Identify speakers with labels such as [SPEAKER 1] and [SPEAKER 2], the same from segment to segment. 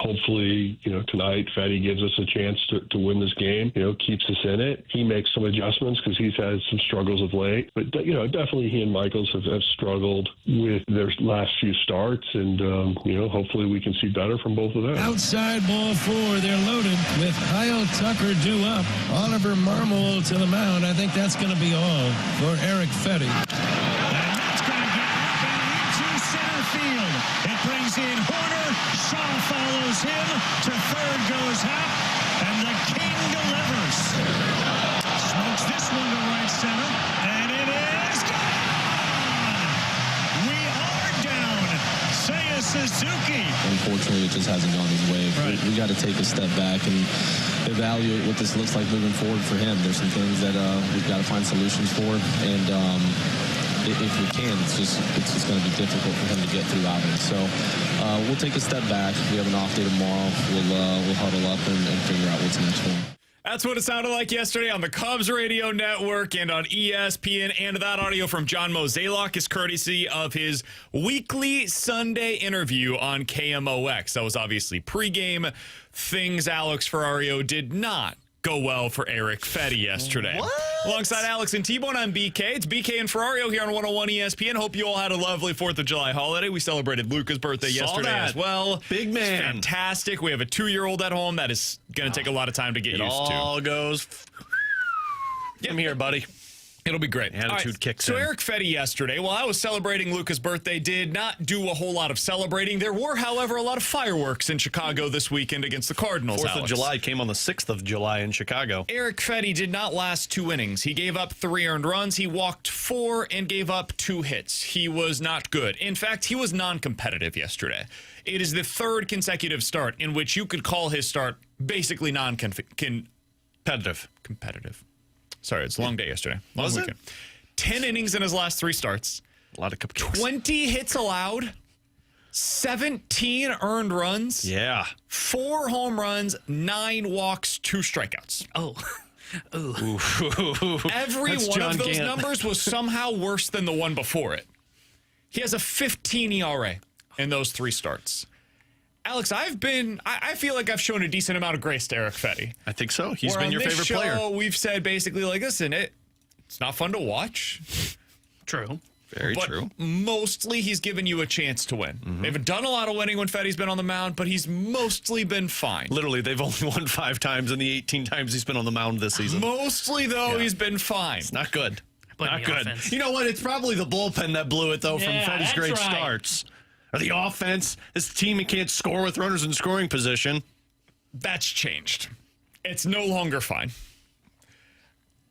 [SPEAKER 1] hopefully, tonight Fedde gives us a chance to win this game, keeps us in it. He makes some adjustments because he's had some struggles of late. But, definitely he and Michaels have struggled with their last few starts. And, hopefully we can see better from both of them.
[SPEAKER 2] Outside ball 4. They're loaded with Kyle Tucker due up. Oliver Marmol to the mound. I think that's going to be all for Erick Fedde.
[SPEAKER 3] And that's going to get up and into center field. It brings in Horner. Shaw follows him. To third goes Happ. And the King delivers. Smokes this one to right center. And it is gone. We are down. Seiya Suzuki.
[SPEAKER 4] Unfortunately, it just hasn't gone his way.
[SPEAKER 3] Right.
[SPEAKER 4] We got to take a step back and evaluate what this looks like moving forward for him. There's some things that we've got to find solutions for, and if we can, it's just going to be difficult for him to get through outings. So we'll take a step back. We have an off day tomorrow. We'll huddle up and figure out what's next for him.
[SPEAKER 5] That's what it sounded like yesterday on the Cubs Radio Network and on ESPN. And that audio from John Mozeliak is courtesy of his weekly Sunday interview on KMOX. That was obviously pregame. Things Alex Ferrario did not go well for Erick Fedde yesterday.
[SPEAKER 6] What?
[SPEAKER 5] Alongside Alex and T-Bone, I'm BK. It's BK and Ferrario here on 101 ESPN. Hope you all had a lovely 4th of July holiday. We celebrated Luca's birthday yesterday as well.
[SPEAKER 6] Big man.
[SPEAKER 5] It's fantastic. We have a 2-year-old at home that is going to take a lot of time to get used to.
[SPEAKER 6] It all goes. Come here, buddy.
[SPEAKER 5] It'll be great.
[SPEAKER 6] Attitude kicks
[SPEAKER 5] so
[SPEAKER 6] in.
[SPEAKER 5] Erick Fedde yesterday, while I was celebrating Luca's birthday, did not do a whole lot of celebrating. There were, however, a lot of fireworks in Chicago this weekend against the Cardinals,
[SPEAKER 6] 4th of July came on the 6th of July in Chicago.
[SPEAKER 5] Erick Fedde did not last 2 innings. He gave up 3 earned runs. He walked 4 and gave up 2 hits. He was not good. In fact, he was non-competitive yesterday. It is the 3rd consecutive start in which you could call his start basically competitive. Sorry, it's a long day yesterday. Long
[SPEAKER 6] Was
[SPEAKER 5] weekend.
[SPEAKER 6] it?
[SPEAKER 5] 10 innings in his last 3 starts.
[SPEAKER 6] A lot of cupcakes.
[SPEAKER 5] 20 hits allowed. 17 earned runs.
[SPEAKER 6] Yeah.
[SPEAKER 5] 4 home runs, 9 walks, 2 strikeouts.
[SPEAKER 7] Oh.
[SPEAKER 5] Every
[SPEAKER 6] That's
[SPEAKER 5] one
[SPEAKER 6] John
[SPEAKER 5] of those
[SPEAKER 6] Gant.
[SPEAKER 5] numbers was somehow worse than the one before it. He has a 15 ERA in those 3 starts. Alex, I feel like I've shown a decent amount of grace to Erick Fedde.
[SPEAKER 6] I think so. He's been your favorite player.
[SPEAKER 5] We've said basically like, listen, it's not fun to watch.
[SPEAKER 7] True.
[SPEAKER 6] Very
[SPEAKER 5] but
[SPEAKER 6] true.
[SPEAKER 5] Mostly he's given you a chance to win. They haven't done a lot of winning when Fedde's been on the mound, but he's mostly been fine.
[SPEAKER 6] Literally, they've only won 5 times in the 18 times he's been on the mound this season.
[SPEAKER 5] Mostly, though, he's been fine.
[SPEAKER 6] It's not good.
[SPEAKER 7] But
[SPEAKER 6] Not
[SPEAKER 7] the
[SPEAKER 6] good.
[SPEAKER 7] offense.
[SPEAKER 6] You know what? It's probably the bullpen that blew it, though, from
[SPEAKER 7] Yeah,
[SPEAKER 6] Fedde's
[SPEAKER 7] that's
[SPEAKER 6] great
[SPEAKER 7] right.
[SPEAKER 6] starts. Or the offense. This team can't score with runners in scoring position.
[SPEAKER 5] That's changed. It's no longer fine.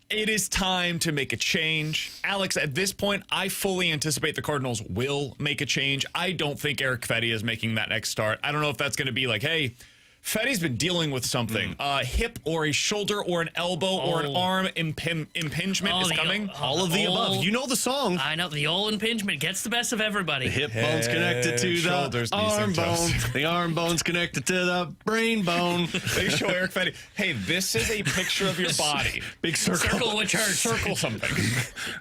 [SPEAKER 5] It is time to make a change. Alex, at this point, I fully anticipate the Cardinals will make a change. I don't think Erick Fedde is making that next start. I don't know if that's going to be like, hey, Fedde's been dealing with something. A hip or a shoulder or an elbow or an arm impingement is coming.
[SPEAKER 6] All of the above. You know the song.
[SPEAKER 7] I know. The old impingement gets the best of everybody.
[SPEAKER 6] The hip bone's connected to the
[SPEAKER 5] shoulders, knees,
[SPEAKER 6] arm
[SPEAKER 5] and toes.
[SPEAKER 6] bone. The arm bone's connected to the brain bone.
[SPEAKER 5] They show Erick Fedde, hey, this is a picture of your body.
[SPEAKER 6] Big circle.
[SPEAKER 7] Circle which hurts.
[SPEAKER 5] Circle something.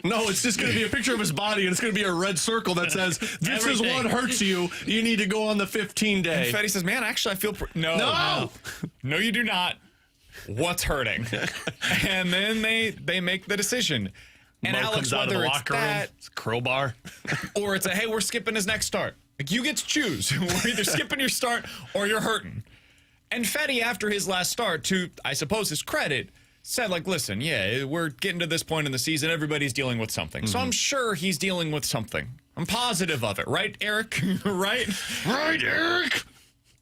[SPEAKER 6] No, it's just going to be a picture of his body, and it's going to be a red circle that says, this is
[SPEAKER 7] Everything.
[SPEAKER 6] what hurts you. You need to go on the 15-day.
[SPEAKER 5] And Fedde says, man, actually, I feel... No, you do not. What's hurting? And then they make the decision. And
[SPEAKER 6] Mo
[SPEAKER 5] Alex,
[SPEAKER 6] comes out of the
[SPEAKER 5] whether it's
[SPEAKER 6] locker room.
[SPEAKER 5] that
[SPEAKER 6] It's a crowbar.
[SPEAKER 5] or it's a, hey, we're skipping his next start. Like, you get to choose. We're either skipping your start or you're hurting. And Fedde, after his last start, to, I suppose, his credit, said, like, listen, yeah, we're getting to this point in the season. Everybody's dealing with something. So I'm sure he's dealing with something. I'm positive of it. Right, Eric? Right?
[SPEAKER 6] Right, Eric?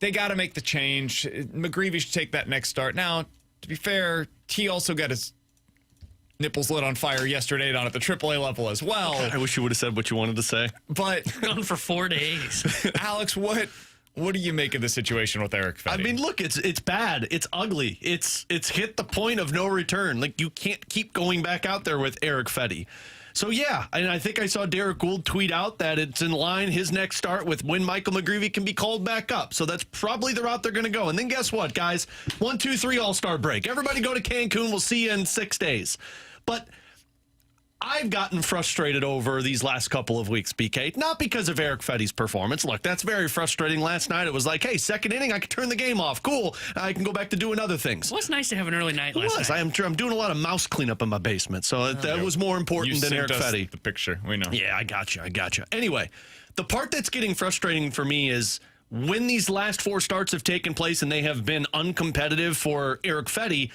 [SPEAKER 5] They got to make the change. McGreevy should take that next start. Now, to be fair, he also got his nipples lit on fire yesterday down at the AAA level as well.
[SPEAKER 6] God, I wish you would have said what you wanted to say.
[SPEAKER 5] But,
[SPEAKER 7] Gone for 4 days.
[SPEAKER 5] Alex, what do you make of the situation with Erick Fedde?
[SPEAKER 6] I mean, look, it's bad. It's ugly. It's hit the point of no return. Like, you can't keep going back out there with Erick Fedde. So, yeah, and I think I saw Derek Gould tweet out that it's in line, his next start, with when Michael McGreevy can be called back up. So that's probably the route they're going to go. And then guess what, guys? 1, 2, 3 All-Star break. Everybody go to Cancun. We'll see you in 6 days. But I've gotten frustrated over these last couple of weeks, BK, not because of Erick Fedde's performance. Look, that's very frustrating. Last night, it was like, hey, second inning, I can turn the game off. Cool. I can go back to doing other things.
[SPEAKER 7] Well, it's nice to have an early night last night.
[SPEAKER 6] I'm doing a lot of mouse cleanup in my basement, so that was more important than Erick Fedde.
[SPEAKER 5] The picture, we know.
[SPEAKER 6] Yeah, I got you. Anyway, the part that's getting frustrating for me is when these last 4 starts have taken place and they have been uncompetitive for Erick Fedde,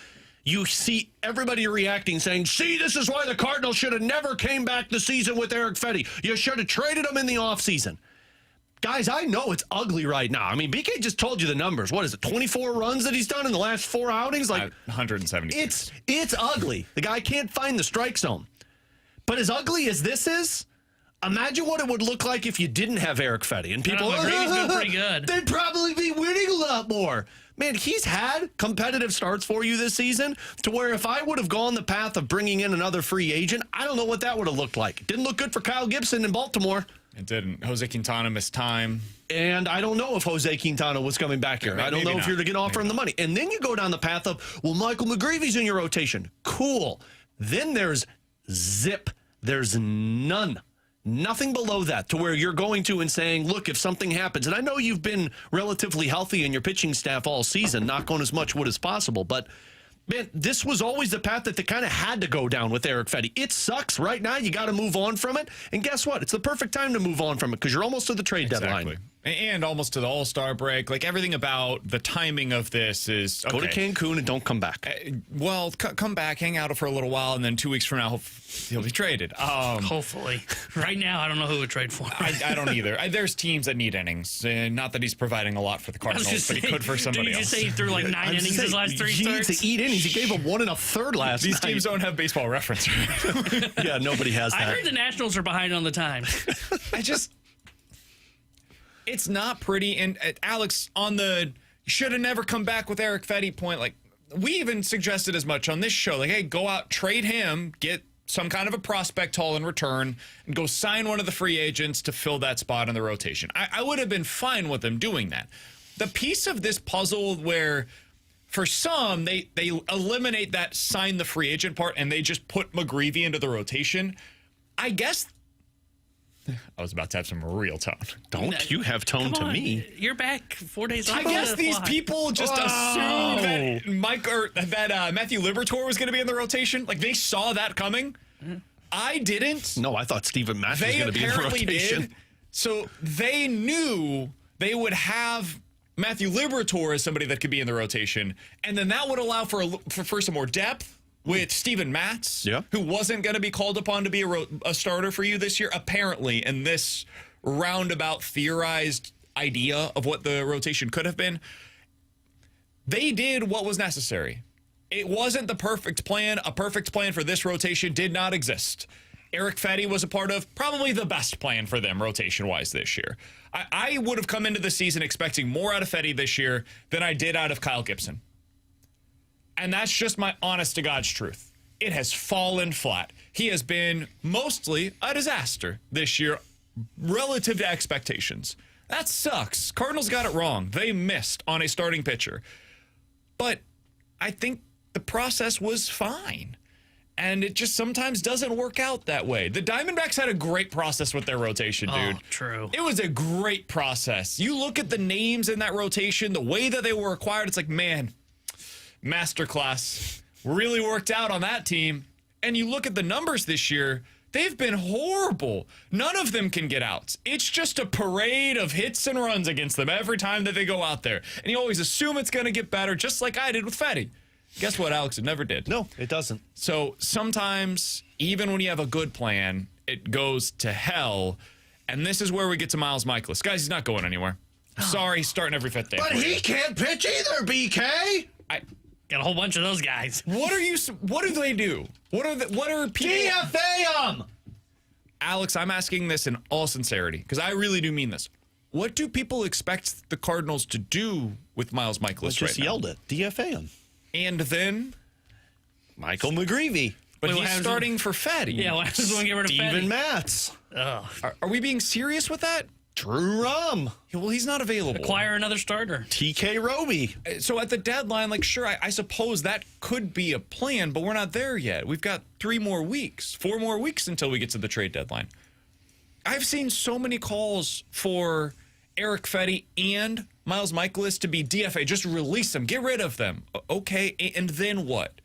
[SPEAKER 6] you see everybody reacting, saying, see, this is why the Cardinals should have never came back the season with Erick Fedde. You should have traded him in the offseason. Guys, I know it's ugly right now. I mean, BK just told you the numbers. What is it, 24 runs that he's done in the last 4 outings? Like
[SPEAKER 5] 170.
[SPEAKER 6] It's ugly. The guy can't find the strike zone. But as ugly as this is, imagine what it would look like if you didn't have Erick Fedde. And people,
[SPEAKER 7] McGreevy's been pretty good.
[SPEAKER 6] They'd probably be winning a lot more. Man, he's had competitive starts for you this season to where if I would have gone the path of bringing in another free agent, I don't know what that would have looked like. It didn't look good for Kyle Gibson in Baltimore.
[SPEAKER 5] It didn't. Jose Quintana missed time.
[SPEAKER 6] And I don't know if Jose Quintana was coming back here. I don't know if you're going to offer him the money. And then you go down the path of, well, Michael McGreevy's in your rotation. Cool. Then there's zip. There's none. Nothing below that to where you're going to and saying, look, if something happens, and I know you've been relatively healthy in your pitching staff all season, knock on as much wood as possible, but man, this was always the path that they kind of had to go down with Erick Fedde. It sucks right now. You got to move on from it. And guess what? It's the perfect time to move on from it because you're almost to the trade deadline.
[SPEAKER 5] And almost to the All-Star break. Like, everything about the timing of this is, okay,
[SPEAKER 6] go to Cancun and don't come back.
[SPEAKER 5] Come back, hang out for a little while, and then 2 weeks from now, he'll be traded.
[SPEAKER 7] Hopefully. Right now, I don't know who would trade for him.
[SPEAKER 5] I don't either. There's teams that need innings. Not that he's providing a lot for the Cardinals, but he could for somebody else.
[SPEAKER 7] Did you just say he threw like 9 innings his last 3 starts?
[SPEAKER 6] He needs to eat innings. He gave him 1 1/3 last night.
[SPEAKER 5] These teams don't have Baseball Reference.
[SPEAKER 6] Yeah, nobody has that.
[SPEAKER 7] I heard the Nationals are behind on the Times.
[SPEAKER 5] It's not pretty. And Alex, on the should have never come back with Erick Fedde point, like, we even suggested as much on this show. Like, hey, go out, trade him, get some kind of a prospect haul in return, and go sign one of the free agents to fill that spot in the rotation. I would have been fine with them doing that. The piece of this puzzle where, for some, they eliminate that sign the free agent part and they just put McGreevy into the rotation, I guess. I was about to have some real tone.
[SPEAKER 6] Don't you have tone to me?
[SPEAKER 7] You're back 4 days off.
[SPEAKER 5] I guess these people just assumed that Matthew Liberatore was going to be in the rotation. Like, they saw that coming. I didn't.
[SPEAKER 6] No, I thought Steven Matz was going to be in the rotation.
[SPEAKER 5] Did. So they knew they would have Matthew Liberatore as somebody that could be in the rotation, and then that would allow for some more depth with Steven Matz, who wasn't going to be called upon to be a starter for you this year, apparently, in this roundabout theorized idea of what the rotation could have been. They did what was necessary. It wasn't the perfect plan. A perfect plan for this rotation did not exist. Erick Fedde was a part of probably the best plan for them rotation-wise this year. I would have come into the season expecting more out of Fedde this year than I did out of Kyle Gibson. And that's just my honest to God's truth. It has fallen flat. He has been mostly a disaster this year relative to expectations. That sucks. Cardinals got it wrong. They missed on a starting pitcher. But I think the process was fine. And it just sometimes doesn't work out that way. The Diamondbacks had a great process with their rotation, dude.
[SPEAKER 7] Oh, true.
[SPEAKER 5] It was a great process. You look at the names in that rotation, the way that they were acquired, it's like, man, masterclass. Really worked out on that team. And you look at the numbers this year, they've been horrible. None of them can get outs. It's just a parade of hits and runs against them every time that they go out there. And you always assume it's going to get better, just like I did with Fedde. Guess what, Alex? It never did.
[SPEAKER 6] No, it doesn't.
[SPEAKER 5] So sometimes, even when you have a good plan, it goes to hell. And this is where we get to Miles Mikolas. Guys, he's not going anywhere. Sorry, he's starting every 5th day.
[SPEAKER 6] But he can't pitch either, BK.
[SPEAKER 7] Got a whole bunch of those guys.
[SPEAKER 5] What do they do? What are people?
[SPEAKER 6] DFA them.
[SPEAKER 5] Alex, I'm asking this in all sincerity because I really do mean this. What do people expect the Cardinals to do with Miles Mikolas
[SPEAKER 6] Just yelled it. DFA him.
[SPEAKER 5] And then
[SPEAKER 6] Michael McGreevy.
[SPEAKER 5] But he's starting for Fedde.
[SPEAKER 7] Yeah, what happens when we get rid of Fedde?
[SPEAKER 6] Steven Matz.
[SPEAKER 5] Are we being serious with that?
[SPEAKER 6] Drew Rum.
[SPEAKER 5] Well, he's not available.
[SPEAKER 7] Acquire another starter.
[SPEAKER 6] TK Roby.
[SPEAKER 5] So at the deadline, like, sure, I suppose that could be a plan, but we're not there yet. We've got 4 more weeks until we get to the trade deadline. I've seen so many calls for Erick Fedde and Miles Mikolas to be DFA. Just release them. Get rid of them. Okay, and then what?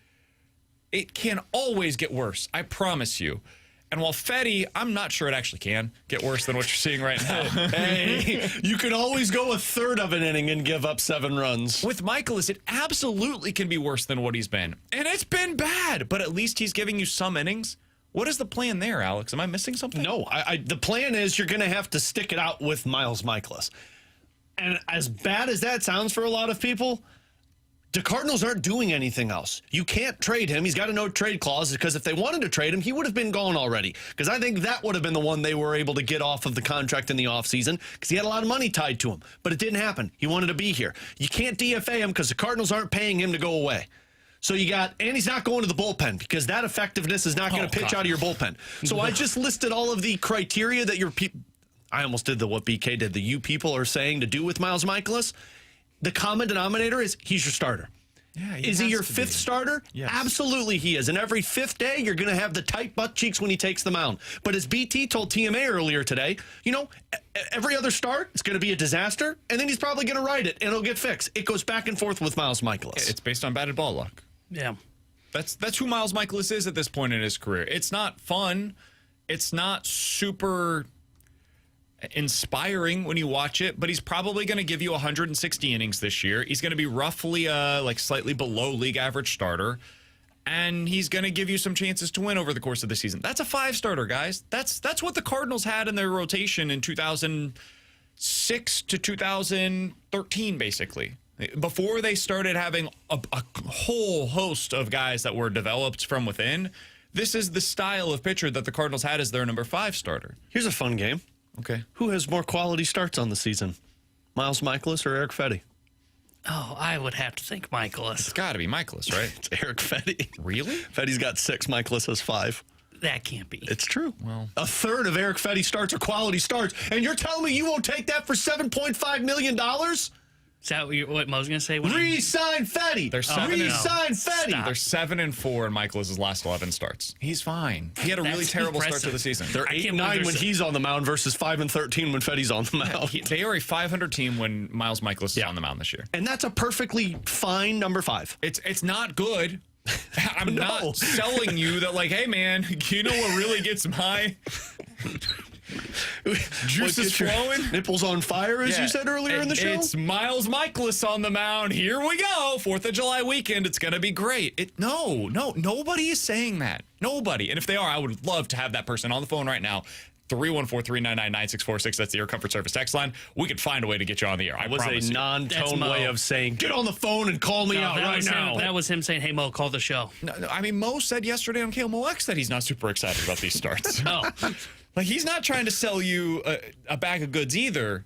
[SPEAKER 5] It can always get worse. I promise you. And while Fedde, I'm not sure it actually can get worse than what you're seeing right now.
[SPEAKER 6] Hey, you could always go a third of an inning and give up 7 runs.
[SPEAKER 5] With Mikolas, it absolutely can be worse than what he's been. And it's been bad, but at least he's giving you some innings. What is the plan there, Alex? Am I missing something?
[SPEAKER 6] No, the plan is you're going to have to stick it out with Miles Mikolas. And as bad as that sounds for a lot of people, the Cardinals aren't doing anything else. You can't trade him. He's got a no-trade clause because if they wanted to trade him, he would have been gone already. Because I think that would have been the one they were able to get off of the contract in the offseason because he had a lot of money tied to him. But it didn't happen. He wanted to be here. You can't DFA him because the Cardinals aren't paying him to go away. So and he's not going to the bullpen because that effectiveness is not going to pitch out of your bullpen. So I just listed all of the criteria that your people, I almost did what BK did, you people are saying to do with Miles Mikolas. The common denominator is he's your starter.
[SPEAKER 5] Yeah,
[SPEAKER 6] is he your 5th starter?
[SPEAKER 5] Yes.
[SPEAKER 6] Absolutely he is. And every 5th day, you're going to have the tight butt cheeks when he takes the mound. But as BT told TMA earlier today, every other start, it's going to be a disaster, and then he's probably going to ride it, and it'll get fixed. It goes back and forth with Miles Mikolas.
[SPEAKER 5] It's based on batted ball luck.
[SPEAKER 7] Yeah.
[SPEAKER 5] That's who Miles Mikolas is at this point in his career. It's not fun. It's not super inspiring when you watch it, but he's probably going to give you 160 innings this year. He's going to be roughly slightly below league average starter, and he's going to give you some chances to win over the course of the season. That's a 5-starter, guys. That's what the Cardinals had in their rotation in 2006 to 2013, basically. Before they started having a whole host of guys that were developed from within, this is the style of pitcher that the Cardinals had as their number 5 starter.
[SPEAKER 6] Here's a fun game.
[SPEAKER 5] Okay.
[SPEAKER 6] Who has more quality starts on the season? Miles Mikolas or Erick Fedde?
[SPEAKER 7] Oh, I would have to think Mikolas.
[SPEAKER 5] It's got to be Mikolas, right?
[SPEAKER 6] It's Erick Fedde.
[SPEAKER 5] Really?
[SPEAKER 6] Fedde's got 6, Mikolas has 5.
[SPEAKER 7] That can't be.
[SPEAKER 6] It's true.
[SPEAKER 5] Well,
[SPEAKER 6] a third of Erick Fedde's starts are quality starts, and you're telling me you won't take that for $7.5 million?
[SPEAKER 7] Is that what Mo's going to say?
[SPEAKER 6] Re-sign Fedde. Re-sign Fedde.
[SPEAKER 5] They're 7-4 in Mikolas' last 11 starts. He's fine. He had a really terrible start to the season.
[SPEAKER 6] They're 8-9 when he's on the mound versus 5-13 when Fedde's on the mound.
[SPEAKER 5] They are a 500 team when Miles Mikolas is on the mound this year.
[SPEAKER 6] And that's a perfectly fine number 5.
[SPEAKER 5] It's not good. I'm not selling you that, like, hey, man, you know what really gets my juices flowing?
[SPEAKER 6] Nipples on fire, as you said earlier in the show?
[SPEAKER 5] It's Miles Mikolas on the mound. Here we go. 4th of July weekend. It's going to be great. No, nobody is saying that. Nobody. And if they are, I would love to have that person on the phone right now. 314-399-9646. That's the Air Comfort Service text line. We could find a way to get you on the air. I promise you.
[SPEAKER 6] That was a non-tone way of saying, get on the phone and call me out right now.
[SPEAKER 7] That was him saying, hey, Mo, call the show.
[SPEAKER 5] No, I mean, Mo said yesterday on KMOX that he's not super excited about these starts.
[SPEAKER 7] No.
[SPEAKER 5] Like, he's not trying to sell you a bag of goods either.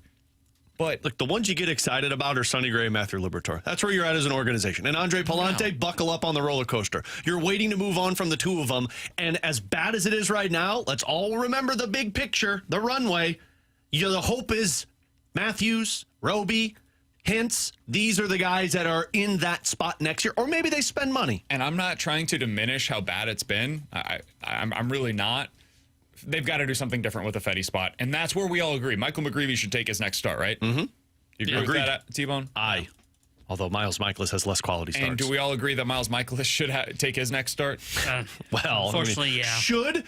[SPEAKER 5] But
[SPEAKER 6] look, the ones you get excited about are Sonny Gray and Matthew Liberatore. That's where you're at as an organization. And Andre Palante, buckle up on the roller coaster. You're waiting to move on from the 2 of them. And as bad as it is right now, let's all remember the big picture, the runway. The hope is Matthews, Roby, Hintz. These are the guys that are in that spot next year. Or maybe they spend money.
[SPEAKER 5] And I'm not trying to diminish how bad it's been. I'm really not. They've got to do something different with the Fedde spot. And that's where we all agree. Michael McGreevy should take his next start, right?
[SPEAKER 6] Mm-hmm.
[SPEAKER 5] You agree with that, T-Bone?
[SPEAKER 6] Aye. Although Miles Mikolas has less quality starts.
[SPEAKER 5] And do we all agree that Miles Mikolas should take his next start?
[SPEAKER 6] Well,
[SPEAKER 7] unfortunately, yeah.
[SPEAKER 6] Should?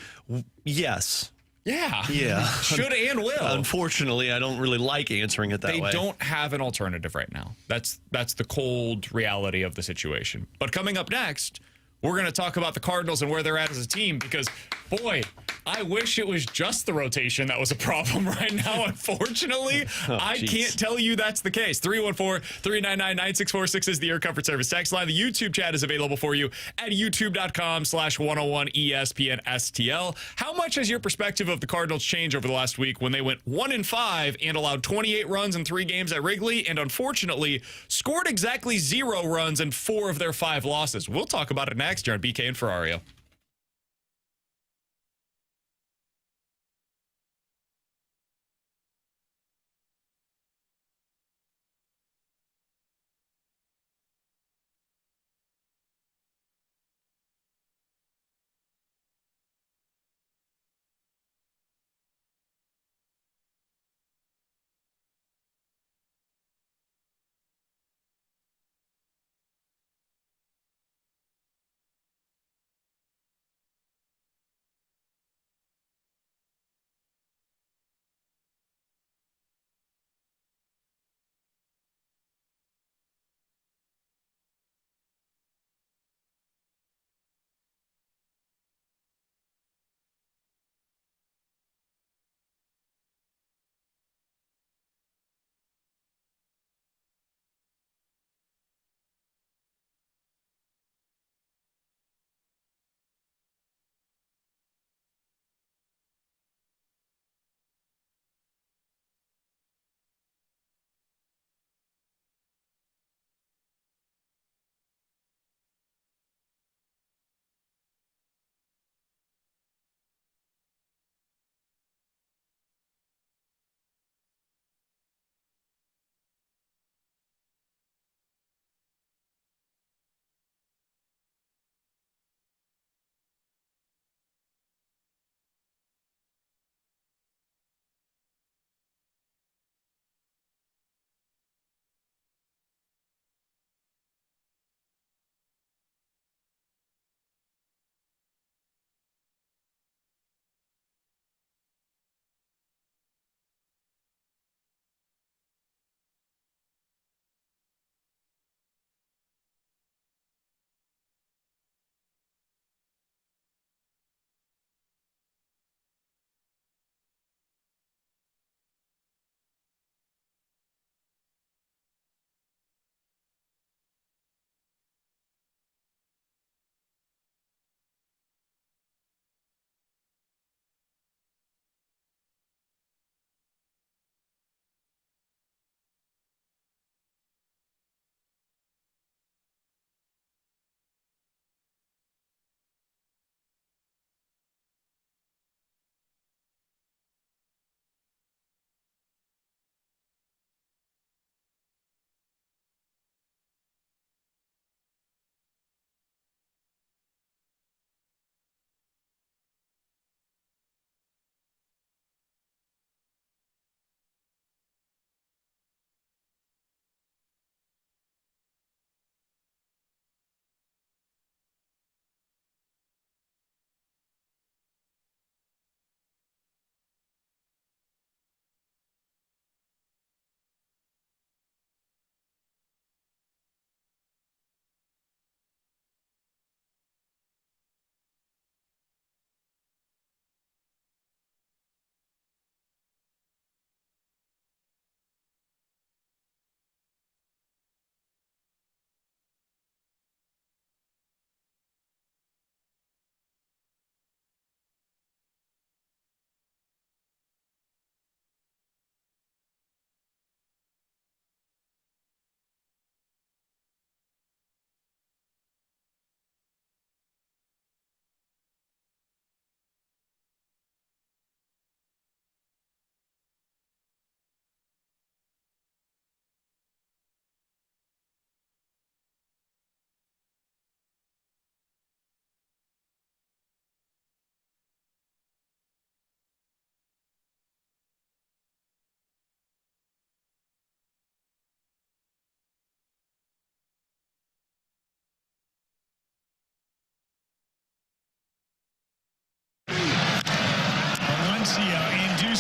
[SPEAKER 6] Yes.
[SPEAKER 5] Yeah.
[SPEAKER 6] Yeah.
[SPEAKER 5] Should and will.
[SPEAKER 6] Unfortunately, I don't really like answering it that way.
[SPEAKER 5] They don't have an alternative right now. That's the cold reality of the situation. But coming up next, we're going to talk about the Cardinals and where they're at as a team because, boy, I wish it was just the rotation that was a problem right now. Unfortunately, I can't tell you that's the case. 314-399-9646 is the Air Comfort Service text line. The YouTube chat is available for you at youtube.com/101ESPN-STL. How much has your perspective of the Cardinals changed over the last week when they went 1-5 and allowed 28 runs in 3 games at Wrigley and unfortunately scored exactly 0 runs in 4 of their 5 losses? We'll talk about it next here on BK and Ferrario.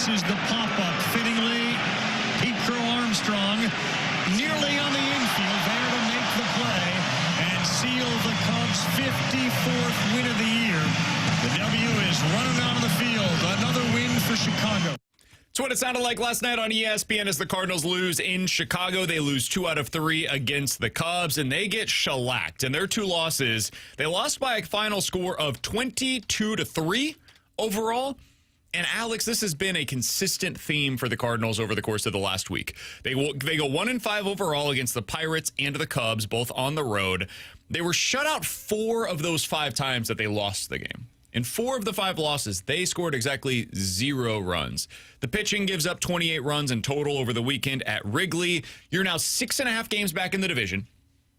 [SPEAKER 3] misses the pop-up. Fittingly, Pete Crow Armstrong nearly on the infield, there to make the play and seal the Cubs' 54th win of the year. The W is running out of the field. Another win for Chicago.
[SPEAKER 5] It's what it sounded like last night on ESPN as the Cardinals lose in Chicago. They lose 2 out of 3 against the Cubs, and they get shellacked. In their 2 losses, they lost by a final score of 22-3 overall. And Alex, this has been a consistent theme for the Cardinals over the course of the last week. They go 1-5 overall against the Pirates and the Cubs, both on the road. They were shut out 4 of those 5 times that they lost the game. In 4 of the 5 losses, they scored exactly 0 runs. The pitching gives up 28 runs in total over the weekend at Wrigley. You're now 6.5 games back in the division.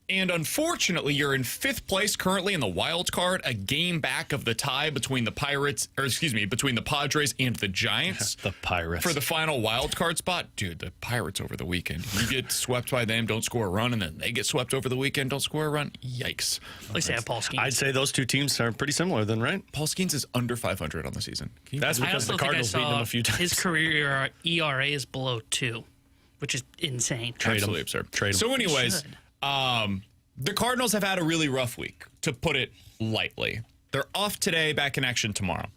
[SPEAKER 5] And unfortunately, you're in 5th place currently in the wild card, a game back of the tie between the between the Padres and the Giants.
[SPEAKER 6] The Pirates.
[SPEAKER 5] For the final wild card spot. Dude, the Pirates over the weekend. You get swept by them, don't score a run, and then they get swept over the weekend, don't score a run. Yikes.
[SPEAKER 7] At least they have Paul Skeens.
[SPEAKER 6] I'd say those 2 teams are pretty similar then, right?
[SPEAKER 5] Paul Skeens is under 500 on the season.
[SPEAKER 6] That's because the Cardinals beat them a few times.
[SPEAKER 7] His career ERA is below 2, which is insane.
[SPEAKER 5] Absolutely absurd. So anyways, the Cardinals have had a really rough week, to put it lightly. They're off today, back in action tomorrow.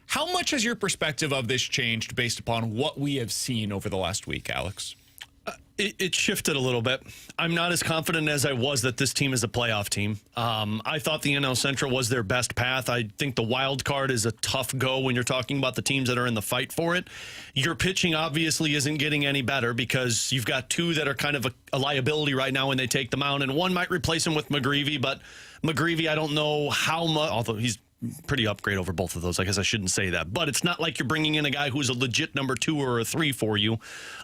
[SPEAKER 5] How much has your perspective of this changed based upon what we have seen over the last week, Alex?
[SPEAKER 6] It shifted a little bit. I'm not as confident as I was that this team is a playoff team. I thought the NL Central was their best path. I think the wild card is a tough go when you're talking about the teams that are in the fight for it. Your pitching obviously isn't getting any better because you've got 2 that are kind of a liability right now when they take the mound, and one might replace him with McGreevy, but McGreevy, I don't know how much, although he's pretty upgrade over both of those. I guess I shouldn't say that, but it's not like you're bringing in a guy who's a legit number 2 or a 3 for you.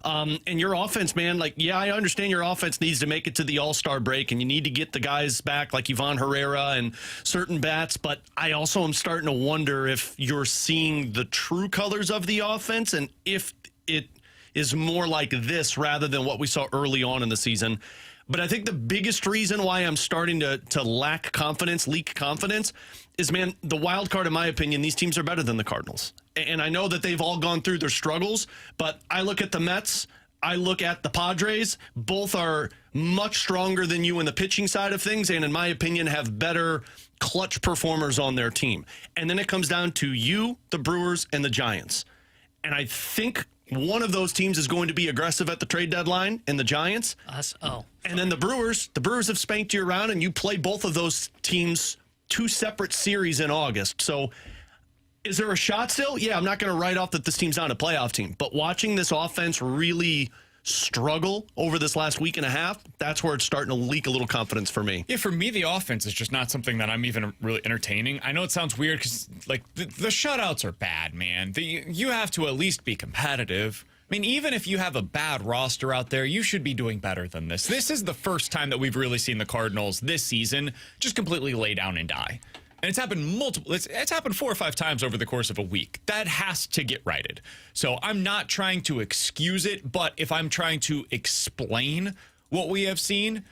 [SPEAKER 6] And your offense, man, I understand your offense needs to make it to the All-Star break and you need to get the guys back like Ivan Herrera and certain bats, but I also am starting to wonder if you're seeing the true colors of the offense and if it is more like this rather than what we saw early on in the season. But I think the biggest reason why I'm starting to leak confidence, is, man, the wild card, in my opinion, these teams are better than the Cardinals. And I know that they've all gone through their struggles, but I look at the Mets, I look at the Padres, both are much stronger than you in the pitching side of things, and in my opinion, have better clutch performers on their team. And then it comes down to you, the Brewers, and the Giants. And I think one of those teams is going to be aggressive at the trade deadline, and the Giants. And then the Brewers have spanked you around, and you play both of those teams 2 separate series in August. So is there a shot still? Yeah, I'm not going to write off that this team's not a playoff team. But watching this offense really struggle over this last week and a half, that's where it's starting to leak a little confidence for me.
[SPEAKER 5] Yeah, for me, the offense is just not something that I'm even really entertaining. I know it sounds weird because, the shutouts are bad, man. You have to at least be competitive. I mean, even if you have a bad roster out there, you should be doing better than this. This is the first time that we've really seen the Cardinals this season just completely lay down and die. And it's happened it's happened 4 or 5 times over the course of a week. That has to get righted. So I'm not trying to excuse it, but if I'm trying to explain what we have seen,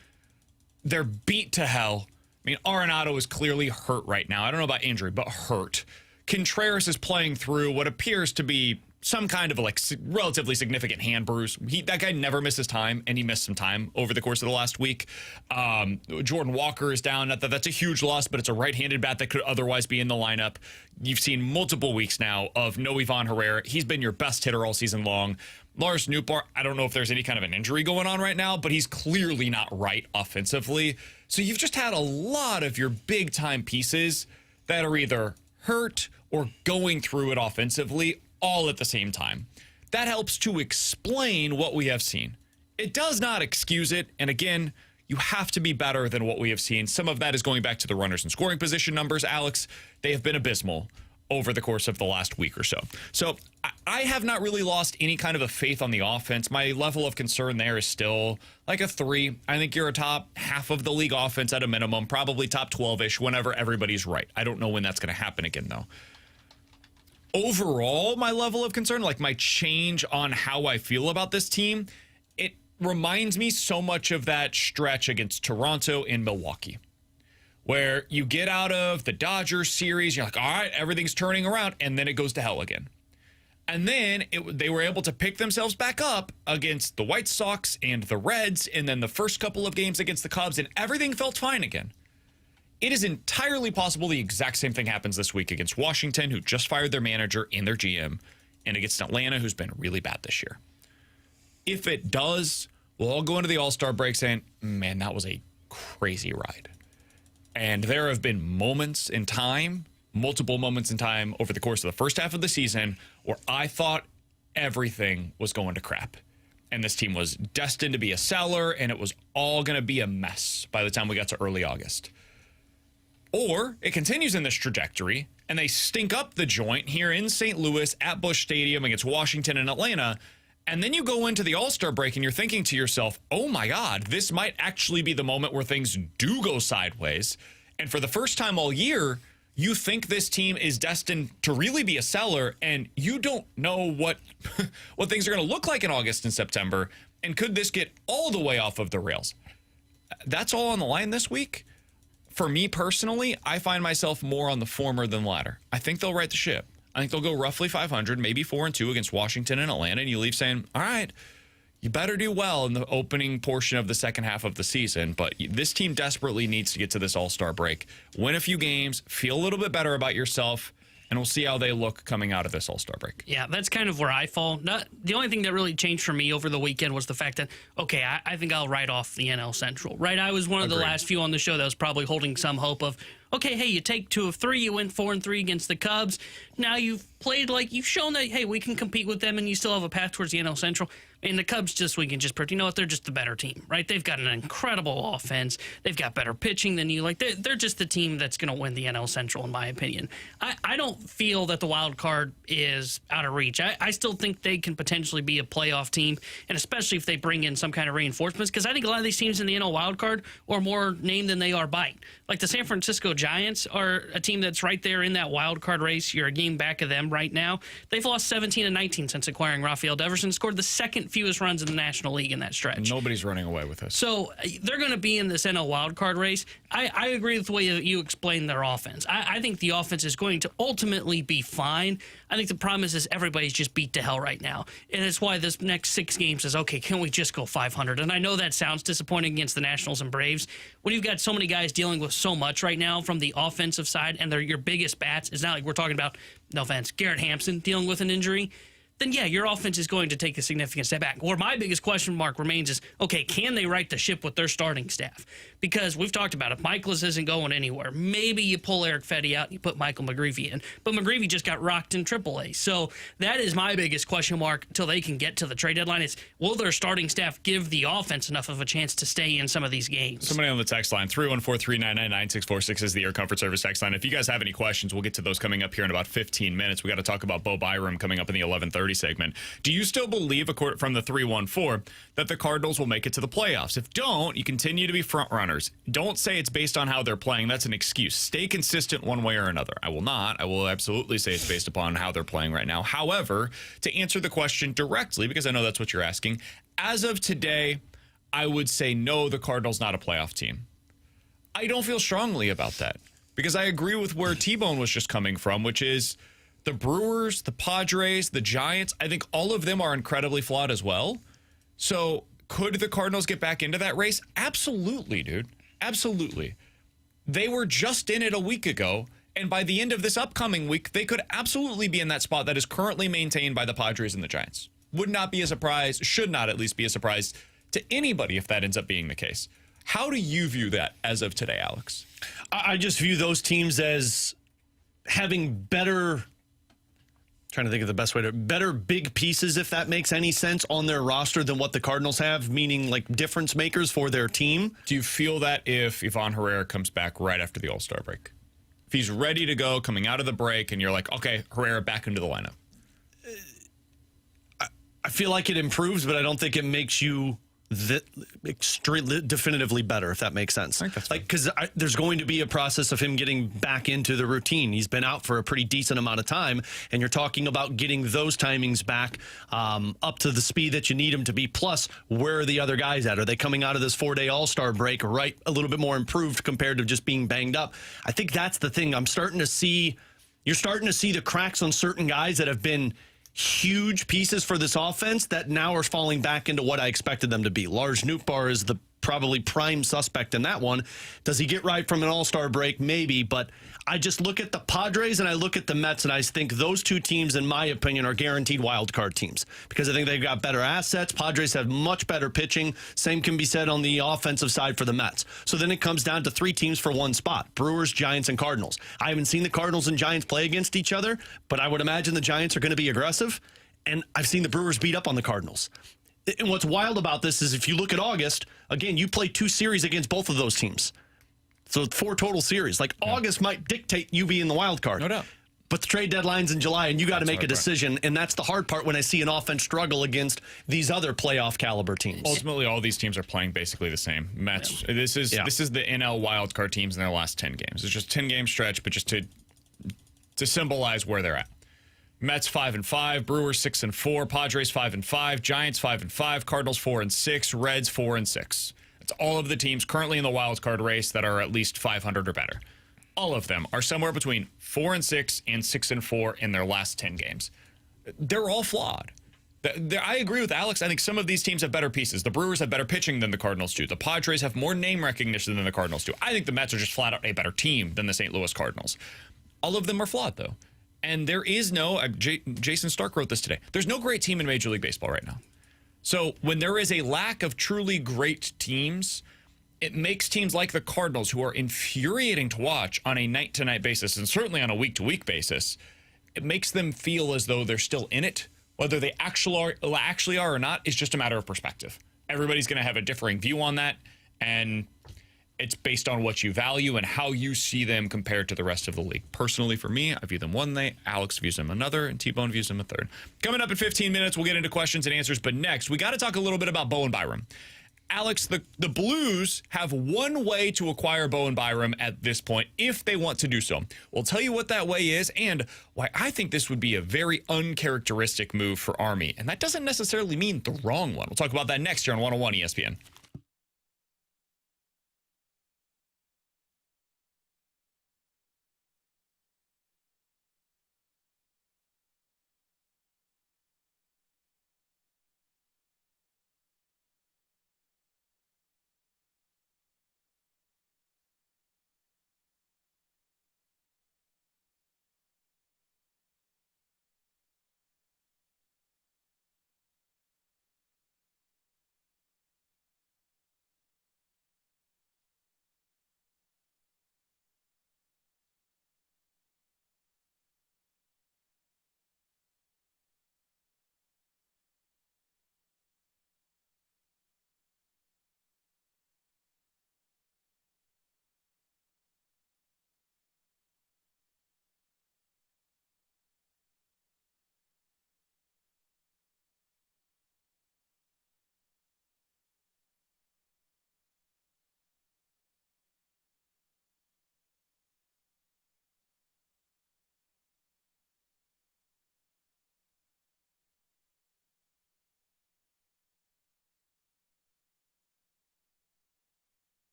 [SPEAKER 5] they're beat to hell. I mean, Arenado is clearly hurt right now. I don't know about injury, but hurt. Contreras is playing through what appears to be some kind of relatively significant hand bruise. That guy never misses time, and he missed some time over the course of the last week. Jordan Walker is down. That's a huge loss, but it's a right-handed bat that could otherwise be in the lineup. You've seen multiple weeks now of no Ivan Herrera. He's been your best hitter all season long. Lars Nootbaar, I don't know if there's any kind of an injury going on right now, but he's clearly not right offensively. So you've just had a lot of your big-time pieces that are either hurt or going through it offensively all at the same time. That helps to explain what we have seen. It does not excuse it. And again, you have to be better than what we have seen. Some of that is going back to the runners and scoring position numbers, Alex. They have been abysmal over the course of the last week or so. So I have not really lost any kind of a faith on the offense. My level of concern there is still like a 3. I think you're a top half of the league offense at a minimum, probably top 12-ish whenever everybody's right. I don't know when that's going to happen again, though. Overall, my level of concern, like my change on how I feel about this team, it reminds me so much of that stretch against Toronto and Milwaukee, where you get out of the Dodgers series, you're like, all right, everything's turning around, and then it goes to hell again. And then they were able to pick themselves back up against the White Sox and the Reds, and then the first couple of games against the Cubs, and everything felt fine again. It is entirely possible the exact same thing happens this week against Washington, who just fired their manager and their GM, and against Atlanta, who's been really bad this year. If it does, we'll all go into the All-Star break saying, man, that was a crazy ride. And there have been moments in time, multiple moments in time over the course of the first half of the season where I thought everything was going to crap. And this team was destined to be a seller, and it was all going to be a mess by the time we got to early August. Or it continues in this trajectory, and they stink up the joint here in St. Louis at Busch Stadium against Washington and Atlanta. And then you go into the All-Star break and you're thinking to yourself, oh my God, this might actually be the moment where things do go sideways. And for the first time all year, you think this team is destined to really be a seller, and you don't know what things are going to look like in August and September. And could this get all the way off of the rails? That's all on the line this week. For me personally, I find myself more on the former than the latter. I think they'll right the ship. I think they'll go roughly 500, maybe 4-2 against Washington and Atlanta, and you leave saying, all right, you better do well in the opening portion of the second half of the season. But this team desperately needs to get to this All-Star break, win a few games, feel a little bit better about yourself, and we'll see how they look coming out of this All-Star break.
[SPEAKER 7] Yeah, that's kind of where I fall. The only thing that really changed for me over the weekend was the fact that, okay, I think I'll write off the NL Central, right? I was one of the last few on the show that was probably holding some hope of, okay, hey, you take 2 of 3, you win 4-3 against the Cubs. Now you've played you've shown that, hey, we can compete with them and you still have a path towards the NL Central. And the Cubs this week can just prove, you know what, they're just the better team, right? They've got an incredible offense. They've got better pitching than you. They're just the team that's going to win the NL Central, in my opinion. I don't feel that the wild card is out of reach. I still think they can potentially be a playoff team, and especially if they bring in some kind of reinforcements, because I think a lot of these teams in the NL wild card are more named than they are bite. Like the San Francisco Giants are a team that's right there in that wild card race. You're a game back of them right now. They've lost 17-19 since acquiring Rafael Devers and scored the second fewest runs in the National League in that stretch.
[SPEAKER 5] Nobody's running away with this.
[SPEAKER 7] So they're going to be in this NL wildcard race. I agree with the way you explained their offense. I think the offense is going to ultimately be fine. I think the problem is everybody's just beat to hell right now. And it's why this next 6 games is, okay, can we just go 500? And I know that sounds disappointing against the Nationals and Braves. When you've got so many guys dealing with so much right now from the offensive side, and they're your biggest bats, it's not like we're talking about, no offense, Garrett Hampson dealing with an injury, then yeah, your offense is going to take a significant step back. Where my biggest question mark remains is, okay, can they right the ship with their starting staff? Because we've talked about it. Mikolas isn't going anywhere. Maybe you pull Erick Fedde out and you put Michael McGreevy in. But McGreevy just got rocked in AAA. So that is my biggest question mark until they can get to the trade deadline is, will their starting staff give the offense enough of a chance to stay in some of these games?
[SPEAKER 5] Somebody on the text line, 314-399-9646 is the Air Comfort Service text line. If you guys have any questions, we'll get to those coming up here in about 15 minutes. We got to talk about Bowen Byram coming up in the 11:30 segment. Do you still believe, from the 314, that the Cardinals will make it to the playoffs? If don't, you continue to be front runners. Don't say it's based on how they're playing. That's an excuse. Stay consistent one way or another. I will not. I will absolutely say it's based upon how they're playing right now. However, to answer the question directly, because I know that's what you're asking, as of today, I would say no, the Cardinals not a playoff team. I don't feel strongly about that because I agree with where T-Bone was just coming from, which is the Brewers, the Padres, the Giants, I think all of them are incredibly flawed as well. So could the Cardinals get back into that race? Absolutely, dude. Absolutely. They were just in it a week ago, and by the end of this upcoming week, they could absolutely be in that spot that is currently maintained by the Padres and the Giants. Would not be a surprise, should not at least be a surprise to anybody if that ends up being the case. How do you view that as of today, Alex?
[SPEAKER 6] I just view those teams as having better, trying to think of the best way to, better big pieces, if that makes any sense, on their roster than what the Cardinals have, meaning like difference makers for their team.
[SPEAKER 5] Do you feel that if Ivan Herrera comes back right after the All-Star break? If he's ready to go coming out of the break and you're like, okay, Herrera back into the lineup.
[SPEAKER 6] I feel like it improves, but I don't think it makes you extremely definitively better, if that makes sense. Because there's going to be a process of him getting back into the routine. He's been out for a pretty decent amount of time, and you're talking about getting those timings back up to the speed that you need him to be. Plus, where are the other guys at? Are they coming out of this 4-day All-Star break right a little bit more improved compared to just being banged up? I think that's the thing. You're starting to see the cracks on certain guys that have been huge pieces for this offense that now are falling back into what I expected them to be. Lars Nootbaar is the probably prime suspect in that one. Does he get right from an all-star break? Maybe, but I just look at the Padres and I look at the Mets, and I think those two teams, in my opinion, are guaranteed wild card teams because I think they've got better assets. Padres have much better pitching. Same can be said on the offensive side for the Mets. So then it comes down to three teams for one spot: Brewers, Giants, and Cardinals. I haven't seen the Cardinals and Giants play against each other, but I would imagine the Giants are going to be aggressive, and I've seen the Brewers beat up on the Cardinals. And what's wild about this is if you look at August, again, you play 2 series against both of those teams. So 4 total series. Like, August might dictate you being the wild card.
[SPEAKER 5] No doubt.
[SPEAKER 6] But the trade deadline's in July, and you got to make a decision. And that's the hard part when I see an offense struggle against these other playoff caliber teams.
[SPEAKER 5] Ultimately, all these teams are playing basically the same. Mets. Yeah. This is the NL wildcard teams in their last 10 games. It's just a 10-game stretch, but just to symbolize where they're at. Mets 5-5, Brewers 6-4, Padres 5-5, Giants 5-5, Cardinals 4-6, Reds 4-6. That's all of the teams currently in the wild card race that are at least 500 or better. All of them are somewhere between 4-6 and 6-4 in their last 10 games. They're all flawed. I agree with Alex. I think some of these teams have better pieces. The Brewers have better pitching than the Cardinals do. The Padres have more name recognition than the Cardinals do. I think the Mets are just flat out a better team than the St. Louis Cardinals. All of them are flawed, though. And there is no, Jason Stark wrote this today, there's no great team in Major League Baseball right now. So when there is a lack of truly great teams, it makes teams like the Cardinals, who are infuriating to watch on a night-to-night basis and certainly on a week-to-week basis, it makes them feel as though they're still in it. Whether they actually are or not is just a matter of perspective. Everybody's going to have a differing view on that, and it's based on what you value and how you see them compared to the rest of the league. Personally, for me, I view them one way, Alex views them another, and T-Bone views them a third. Coming up in 15 minutes, we'll get into questions and answers, but next, we got to talk a little bit about Bowen Byram. Alex, the Blues have one way to acquire Bowen Byram at this point if they want to do so. We'll tell you what that way is and why I think this would be a very uncharacteristic move for Army, and that doesn't necessarily mean the wrong one. We'll talk about that next year on 101 ESPN.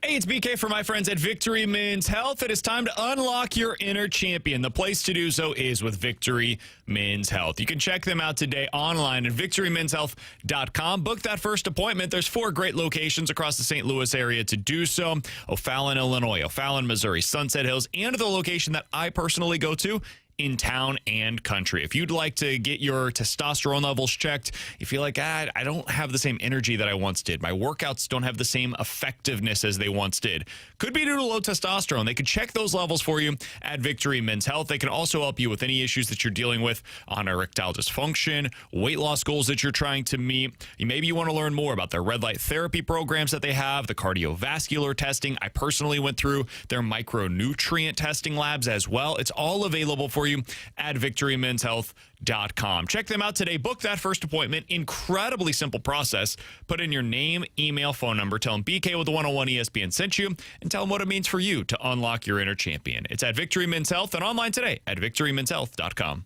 [SPEAKER 5] Hey, it's BK for my friends at Victory Men's Health. It is time to unlock your inner champion. The place to do so is with Victory Men's Health. You can check them out today online at victorymenshealth.com. Book that first appointment. There's 4 great locations across the St. Louis area to do so. O'Fallon, Illinois, O'Fallon, Missouri, Sunset Hills, and the location that I personally go to in town and country. If you'd like to get your testosterone levels checked, you feel like, I don't have the same energy that I once did. My workouts don't have the same effectiveness as they once did. Could be due to low testosterone. They could check those levels for you at Victory Men's Health. They can also help you with any issues that you're dealing with on erectile dysfunction, weight loss goals that you're trying to meet. Maybe you want to learn more about their red light therapy programs that they have, the cardiovascular testing. I personally went through their micronutrient testing labs as well. It's all available for for you at victorymenshealth.com. Check them out today. Book that first appointment. Incredibly simple process. Put in your name, email, phone number. Tell them BK with the 101 ESPN sent you, and tell them what it means for you to unlock your inner champion. It's at Victory Men's Health and online today at victorymenshealth.com.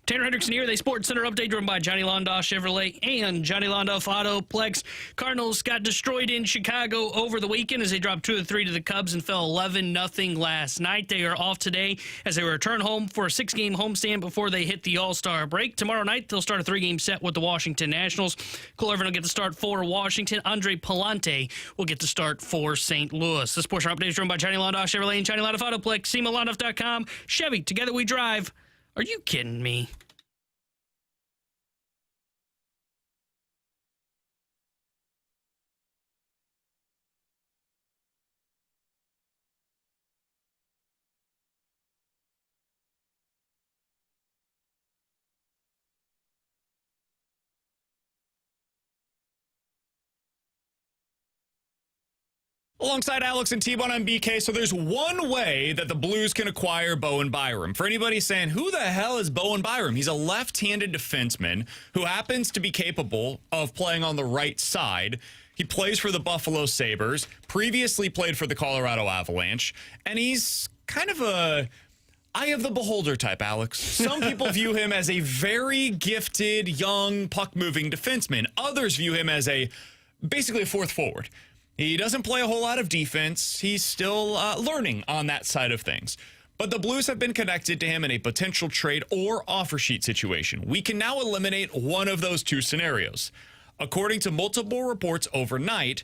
[SPEAKER 7] Tanner Hendrickson here. The Sports Center update driven by Johnny Londoff Chevrolet and Johnny Londoff Autoplex. Cardinals got destroyed in Chicago over the weekend as they dropped 2 of 3 to the Cubs and fell 11-0 last night. They are off today as they return home for a 6-game homestand before they hit the All-Star break. Tomorrow night, they'll start a 3-game set with the Washington Nationals. Cole Irvin will get to start for Washington. Andre Palante will get to start for St. Louis. The Sports Center update is driven by Johnny Londoff Chevrolet and Johnny Londoff Autoplex. SEMALondoff.com. Chevy, together we drive. Are you kidding me?
[SPEAKER 5] Alongside Alex and T-Bone on BK, so there's one way that the Blues can acquire Bowen Byram. For anybody saying, who the hell is Bowen Byram? He's a left-handed defenseman who happens to be capable of playing on the right side. He plays for the Buffalo Sabres, previously played for the Colorado Avalanche, and he's kind of a eye of the beholder type, Alex. Some people view him as a very gifted, young, puck-moving defenseman. Others view him as basically a fourth forward. He doesn't play a whole lot of defense. He's still learning on that side of things. But the Blues have been connected to him in a potential trade or offer sheet situation. We can now eliminate one of those two scenarios. According to multiple reports overnight,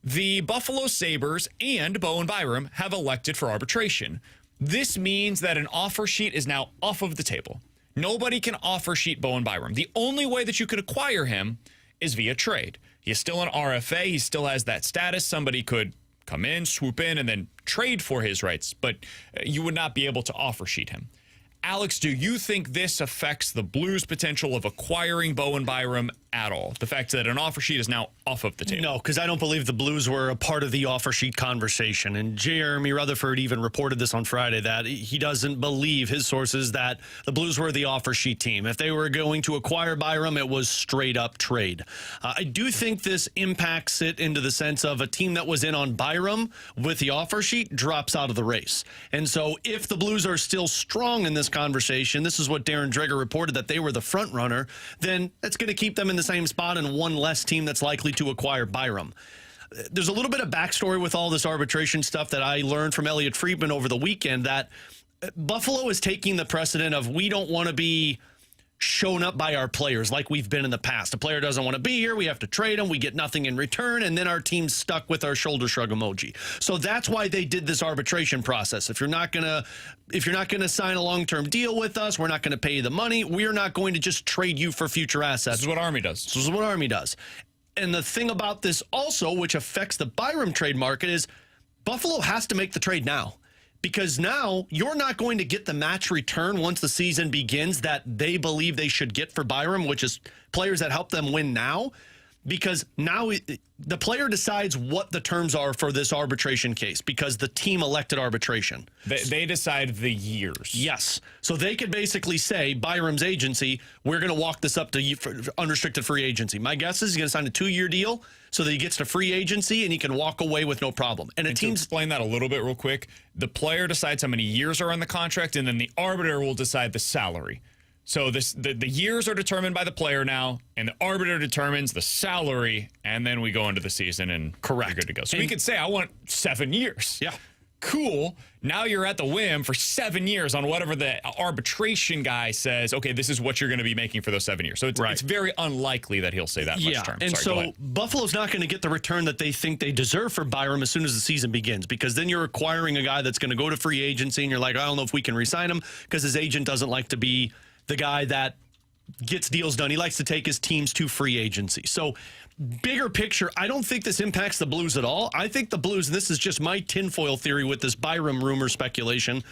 [SPEAKER 5] the Buffalo Sabres and Bowen Byram have elected for arbitration. This means that an offer sheet is now off of the table. Nobody can offer sheet Bowen Byram. The only way that you could acquire him is via trade. He's still an RFA. He still has that status. Somebody could come in, swoop in, and then trade for his rights, but you would not be able to offer sheet him. Alex, do you think this affects the Blues' potential of acquiring Bowen Byram at all? The fact that an offer sheet is now off of the table.
[SPEAKER 6] No, because I don't believe the Blues were a part of the offer sheet conversation. And Jeremy Rutherford even reported this on Friday, that he doesn't believe, his sources, that the Blues were the offer sheet team. If they were going to acquire Byram, it was straight up trade. I do think this impacts it into the sense of a team that was in on Byram with the offer sheet drops out of the race. And so if the Blues are still strong in this conversation, this is what Darren Dreger reported, that they were the front runner, then that's going to keep them in the same spot and one less team that's likely to acquire Byram. There's a little bit of backstory with all this arbitration stuff that I learned from Elliot Friedman over the weekend, that Buffalo is taking the precedent of, we don't want to be shown up by our players like we've been in the past. A player doesn't want to be here. We have to trade him. We get nothing in return. And then our team's stuck with our shoulder shrug emoji. So that's why they did this arbitration process. If you're not going to sign a long-term deal with us, we're not going to pay you the money. We're not going to just trade you for future assets.
[SPEAKER 5] This is what Army does.
[SPEAKER 6] This is what Army does. And the thing about this also, which affects the Byram trade market, is Buffalo has to make the trade now. Because now you're not going to get the match return once the season begins that they believe they should get for Byram, which is players that help them win now. Because now the player decides what the terms are for this arbitration case because the team elected arbitration.
[SPEAKER 5] They decide the years.
[SPEAKER 6] Yes. So they could basically say, Byram's agency, we're going to walk this up to unrestricted free agency. My guess is he's going to sign a 2-year deal so that he gets to free agency and he can walk away with no problem. And
[SPEAKER 5] to explain that a little bit real quick, the player decides how many years are on the contract, and then the arbiter will decide the salary. So the years are determined by the player now, and the arbiter determines the salary, and then we go into the season and you're good to go. So we could say, I want 7 years.
[SPEAKER 6] Yeah.
[SPEAKER 5] Cool. Now you're at the whim for 7 years on whatever the arbitration guy says, okay, this is what you're going to be making for those 7 years. So it's very unlikely that he'll say that much term.
[SPEAKER 6] And so Buffalo's not going to get the return that they think they deserve for Byram as soon as the season begins, because then you're acquiring a guy that's going to go to free agency, and you're like, I don't know if we can re-sign him because his agent doesn't like to be the guy that gets deals done. He likes to take his teams to free agency. So bigger picture, I don't think this impacts the Blues at all. I think the Blues, and this is just my tinfoil theory with this Byram rumor speculation,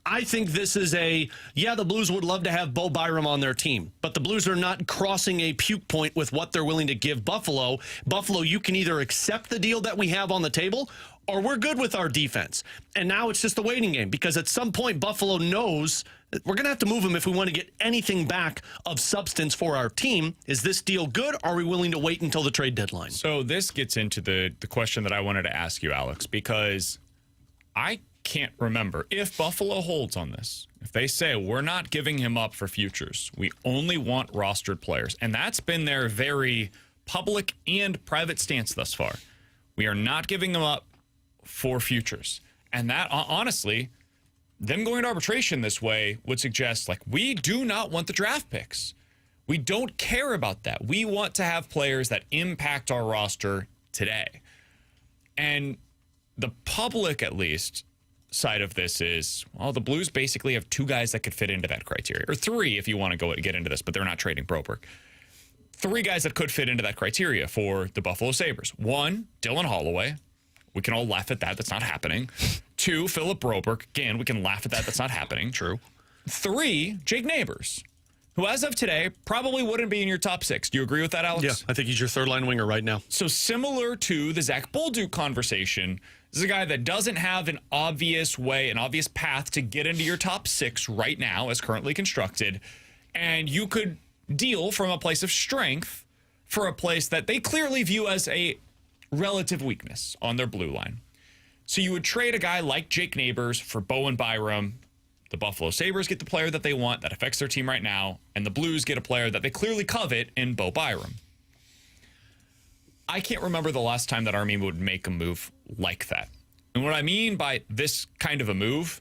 [SPEAKER 6] I think this is the Blues would love to have Bo Byram on their team, but the Blues are not crossing a puke point with what they're willing to give Buffalo. Buffalo, you can either accept the deal that we have on the table, or we're good with our defense. And now it's just a waiting game, because at some point Buffalo knows that we're going to have to move him if we want to get anything back of substance for our team. Is this deal good? Are we willing to wait until the trade deadline?
[SPEAKER 5] So this gets into the question that I wanted to ask you, Alex, because I can't remember if Buffalo holds on this. If they say we're not giving him up for futures, we only want rostered players, and that's been their very public and private stance thus far. We are not giving them up for futures. And that, honestly, them going to arbitration this way would suggest, like, we do not want the draft picks. We don't care about that. We want to have players that impact our roster today. And the public, at least, side of this is, well, the Blues basically have 2 guys that could fit into that criteria, or 3 if you want to get into this, but they're not trading Broberg. 3 guys that could fit into that criteria for the Buffalo Sabres. 1, Dylan Holloway. We can all laugh at that. That's not happening. 2, Philip Broberg. Again, we can laugh at that. That's not happening.
[SPEAKER 6] True.
[SPEAKER 5] 3, Jake Neighbors, who as of today probably wouldn't be in your top 6. Do you agree with that, Alex?
[SPEAKER 6] Yeah, I think he's your third-line winger right now.
[SPEAKER 5] So similar to the Zach Bolduc conversation, this is a guy that doesn't have an obvious path to get into your top 6 right now as currently constructed, and you could deal from a place of strength for a place that they clearly view as a relative weakness on their blue line. So you would trade a guy like Jake Neighbors for Bowen Byram. The Buffalo Sabres get the player that they want that affects their team right now, and the Blues get a player that they clearly covet in Bo Byram. I can't remember the last time that Army would make a move like that. And what I mean by this kind of a move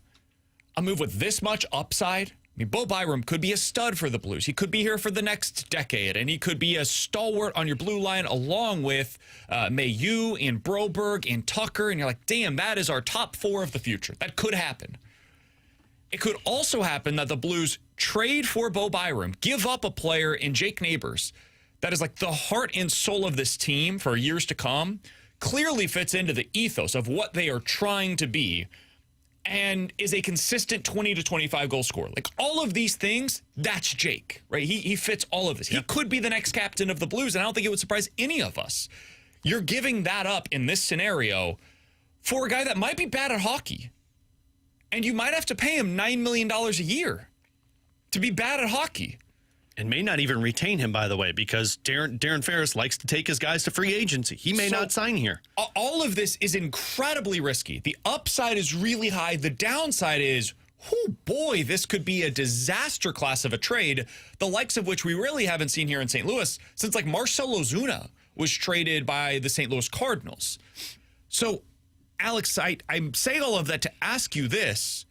[SPEAKER 5] with this much upside, I mean, Bo Byram could be a stud for the Blues. He could be here for the next decade, and he could be a stalwart on your blue line along with Mayu and Broberg and Tucker, and you're like, damn, that is our top 4 of the future. That could happen. It could also happen that the Blues trade for Bo Byram, give up a player in Jake Neighbors that is like the heart and soul of this team for years to come, clearly fits into the ethos of what they are trying to be, and is a consistent 20 to 25 goal scorer. Like, all of these things, that's Jake, right? He fits all of this. He could be the next captain of the Blues, and I don't think it would surprise any of us. You're giving that up in this scenario for a guy that might be bad at hockey, and you might have to pay him $9 million a year to be bad at hockey.
[SPEAKER 6] And may not even retain him, by the way, because Darren Ferris likes to take his guys to free agency. He may not sign here.
[SPEAKER 5] All of this is incredibly risky. The upside is really high. The downside is, oh boy, this could be a disaster class of a trade, the likes of which we really haven't seen here in St. Louis since, like, Marcell Ozuna was traded by the St. Louis Cardinals. So, Alex, I'm saying all of that to ask you this.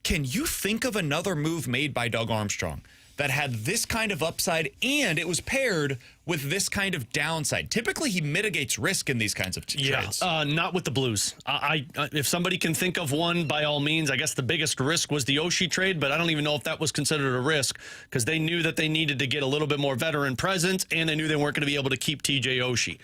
[SPEAKER 5] Can you think of another move made by Doug Armstrong that had this kind of upside and it was paired with this kind of downside? Typically, he mitigates risk in these kinds of trades.
[SPEAKER 6] Not with the Blues. If somebody can think of one, by all means. I guess the biggest risk was the Oshie trade, but I don't even know if that was considered a risk because they knew that they needed to get a little bit more veteran presence, and they knew they weren't going to be able to keep TJ Oshie.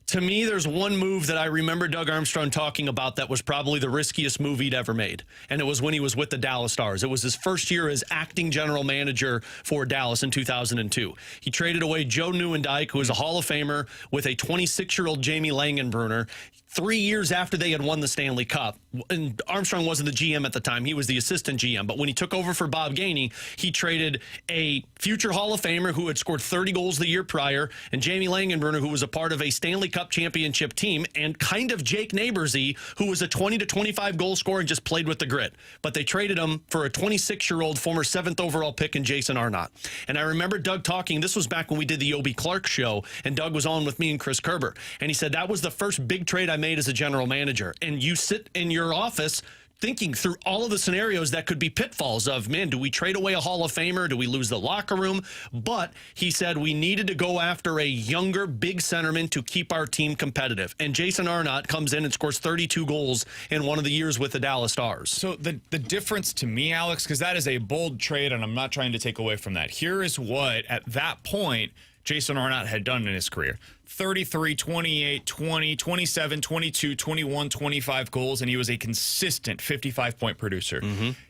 [SPEAKER 6] To me, there's one move that I remember Doug Armstrong talking about that was probably the riskiest move he'd ever made, and it was when he was with the Dallas Stars. It was his first year as acting general manager for Dallas in 2002. He traded away Joe Nieuwendyk, who is a Hall of Famer, with a 26-year-old Jamie Langenbrunner 3 years after they had won the Stanley Cup. And Armstrong wasn't the GM at the time. He was the assistant GM. But when he took over for Bob Gainey, he traded a future Hall of Famer who had scored 30 goals the year prior, and Jamie Langenbrunner, who was a part of a Stanley Cup championship team, and kind of Jake Neighborsy, who was a 20 to 25 goal scorer and just played with the grit. But they traded him for a 26-year-old former 7th overall pick in Jason Arnott. And I remember Doug talking, this was back when we did the Obie Clark show, and Doug was on with me and Chris Kerber. And he said, that was the first big trade I made as a general manager. And you sit in your office thinking through all of the scenarios that could be pitfalls of, man, do we trade away a Hall of Famer? Do we lose the locker room? But he said we needed to go after a younger, big centerman to keep our team competitive. And Jason Arnott comes in and scores 32 goals in one of the years with the Dallas Stars.
[SPEAKER 5] So the difference to me, Alex, because that is a bold trade, and I'm not trying to take away from that. Here is what, at that point, Jason Arnott had done in his career. 33, 28, 20, 27, 22, 21, 25 goals, and he was a consistent 55-point producer.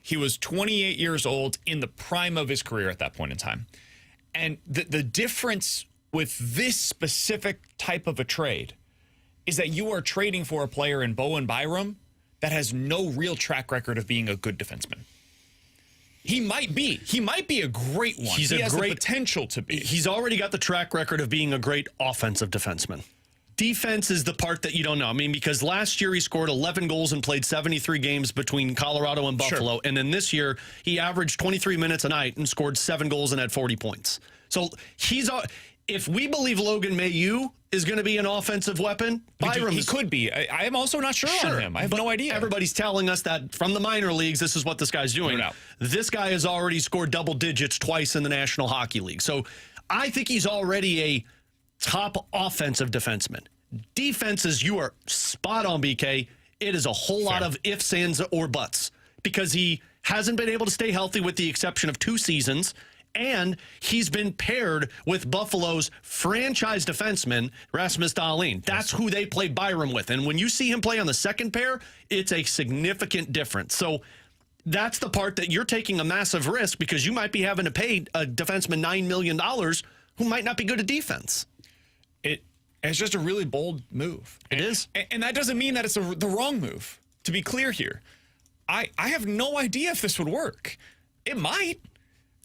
[SPEAKER 5] He was 28 years old in the prime of his career at that point in time. And the difference with this specific type of a trade is that you are trading for a player in Bowen Byram that has no real track record of being a good defenseman. He might be a great one. He has the potential to be.
[SPEAKER 6] He's already got the track record of being a great offensive defenseman. Defense is the part that you don't know. I mean, because last year he scored 11 goals and played 73 games between Colorado and Buffalo. Sure. And then this year he averaged 23 minutes a night and scored 7 goals and had 40 points. So if we believe Logan Mailloux is going to be an offensive weapon,
[SPEAKER 5] he could be. I am also not sure on him. I have no idea.
[SPEAKER 6] Everybody's telling us that from the minor leagues, this is what this guy's doing.
[SPEAKER 5] No.
[SPEAKER 6] This guy has already scored double digits twice in the National Hockey League. So I think he's already a top offensive defenseman. Defenses, you are spot on, BK. It is a whole lot of ifs, ands, or buts because he hasn't been able to stay healthy with the exception of 2 seasons. And he's been paired with Buffalo's franchise defenseman, Rasmus Dahlin. That's who they play Byram with. And when you see him play on the second pair, it's a significant difference. So that's the part that you're taking a massive risk because you might be having to pay a defenseman $9 million who might not be good at defense.
[SPEAKER 5] It's just a really bold move.
[SPEAKER 6] It is.
[SPEAKER 5] And that doesn't mean that it's the wrong move, to be clear here. I have no idea if this would work. It might.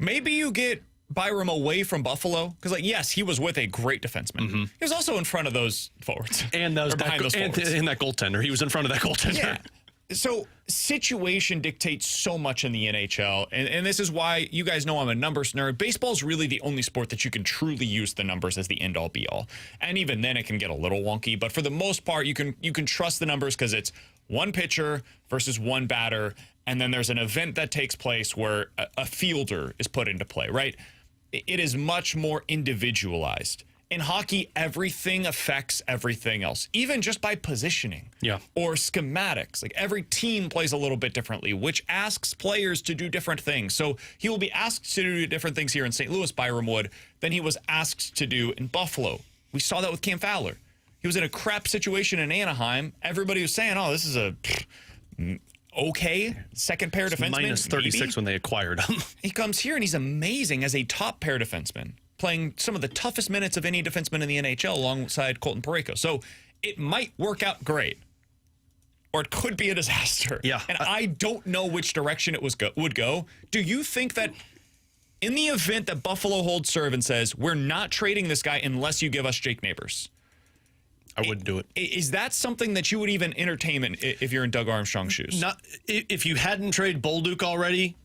[SPEAKER 5] Maybe you get Byram away from Buffalo because, yes, he was with a great defenseman. He was also in front of those forwards
[SPEAKER 6] and behind those forwards. And in that goaltender, he was in front of that goaltender.
[SPEAKER 5] Yeah. So situation dictates so much in the NHL, and this is why you guys know I'm a numbers nerd. Baseball is really the only sport that you can truly use the numbers as the end-all, be-all. And even then, it can get a little wonky. But for the most part, you can trust the numbers because it's one pitcher versus one batter, and then there's an event that takes place where a fielder is put into play, right? It is much more individualized. In hockey, everything affects everything else, even just by positioning or schematics. Like every team plays a little bit differently, which asks players to do different things. So he will be asked to do different things here in St. Louis, Byram would, than he was asked to do in Buffalo. We saw that with Cam Fowler. He was in a crap situation in Anaheim. Everybody was saying, oh, this is a okay second pair defenseman.
[SPEAKER 6] Minus 36 maybe. When they acquired him.
[SPEAKER 5] He comes here and he's amazing as a top pair defenseman, playing some of the toughest minutes of any defenseman in the NHL alongside Colton Parayko. So it might work out great, or it could be a disaster.
[SPEAKER 6] Yeah.
[SPEAKER 5] And I don't know which direction it would go. Do you think that in the event that Buffalo holds serve and says, we're not trading this guy unless you give us Jake Neighbors,
[SPEAKER 6] I wouldn't do it.
[SPEAKER 5] Is that something that you would even entertain if you're in Doug Armstrong's shoes?
[SPEAKER 6] Not if you hadn't traded Bolduc already,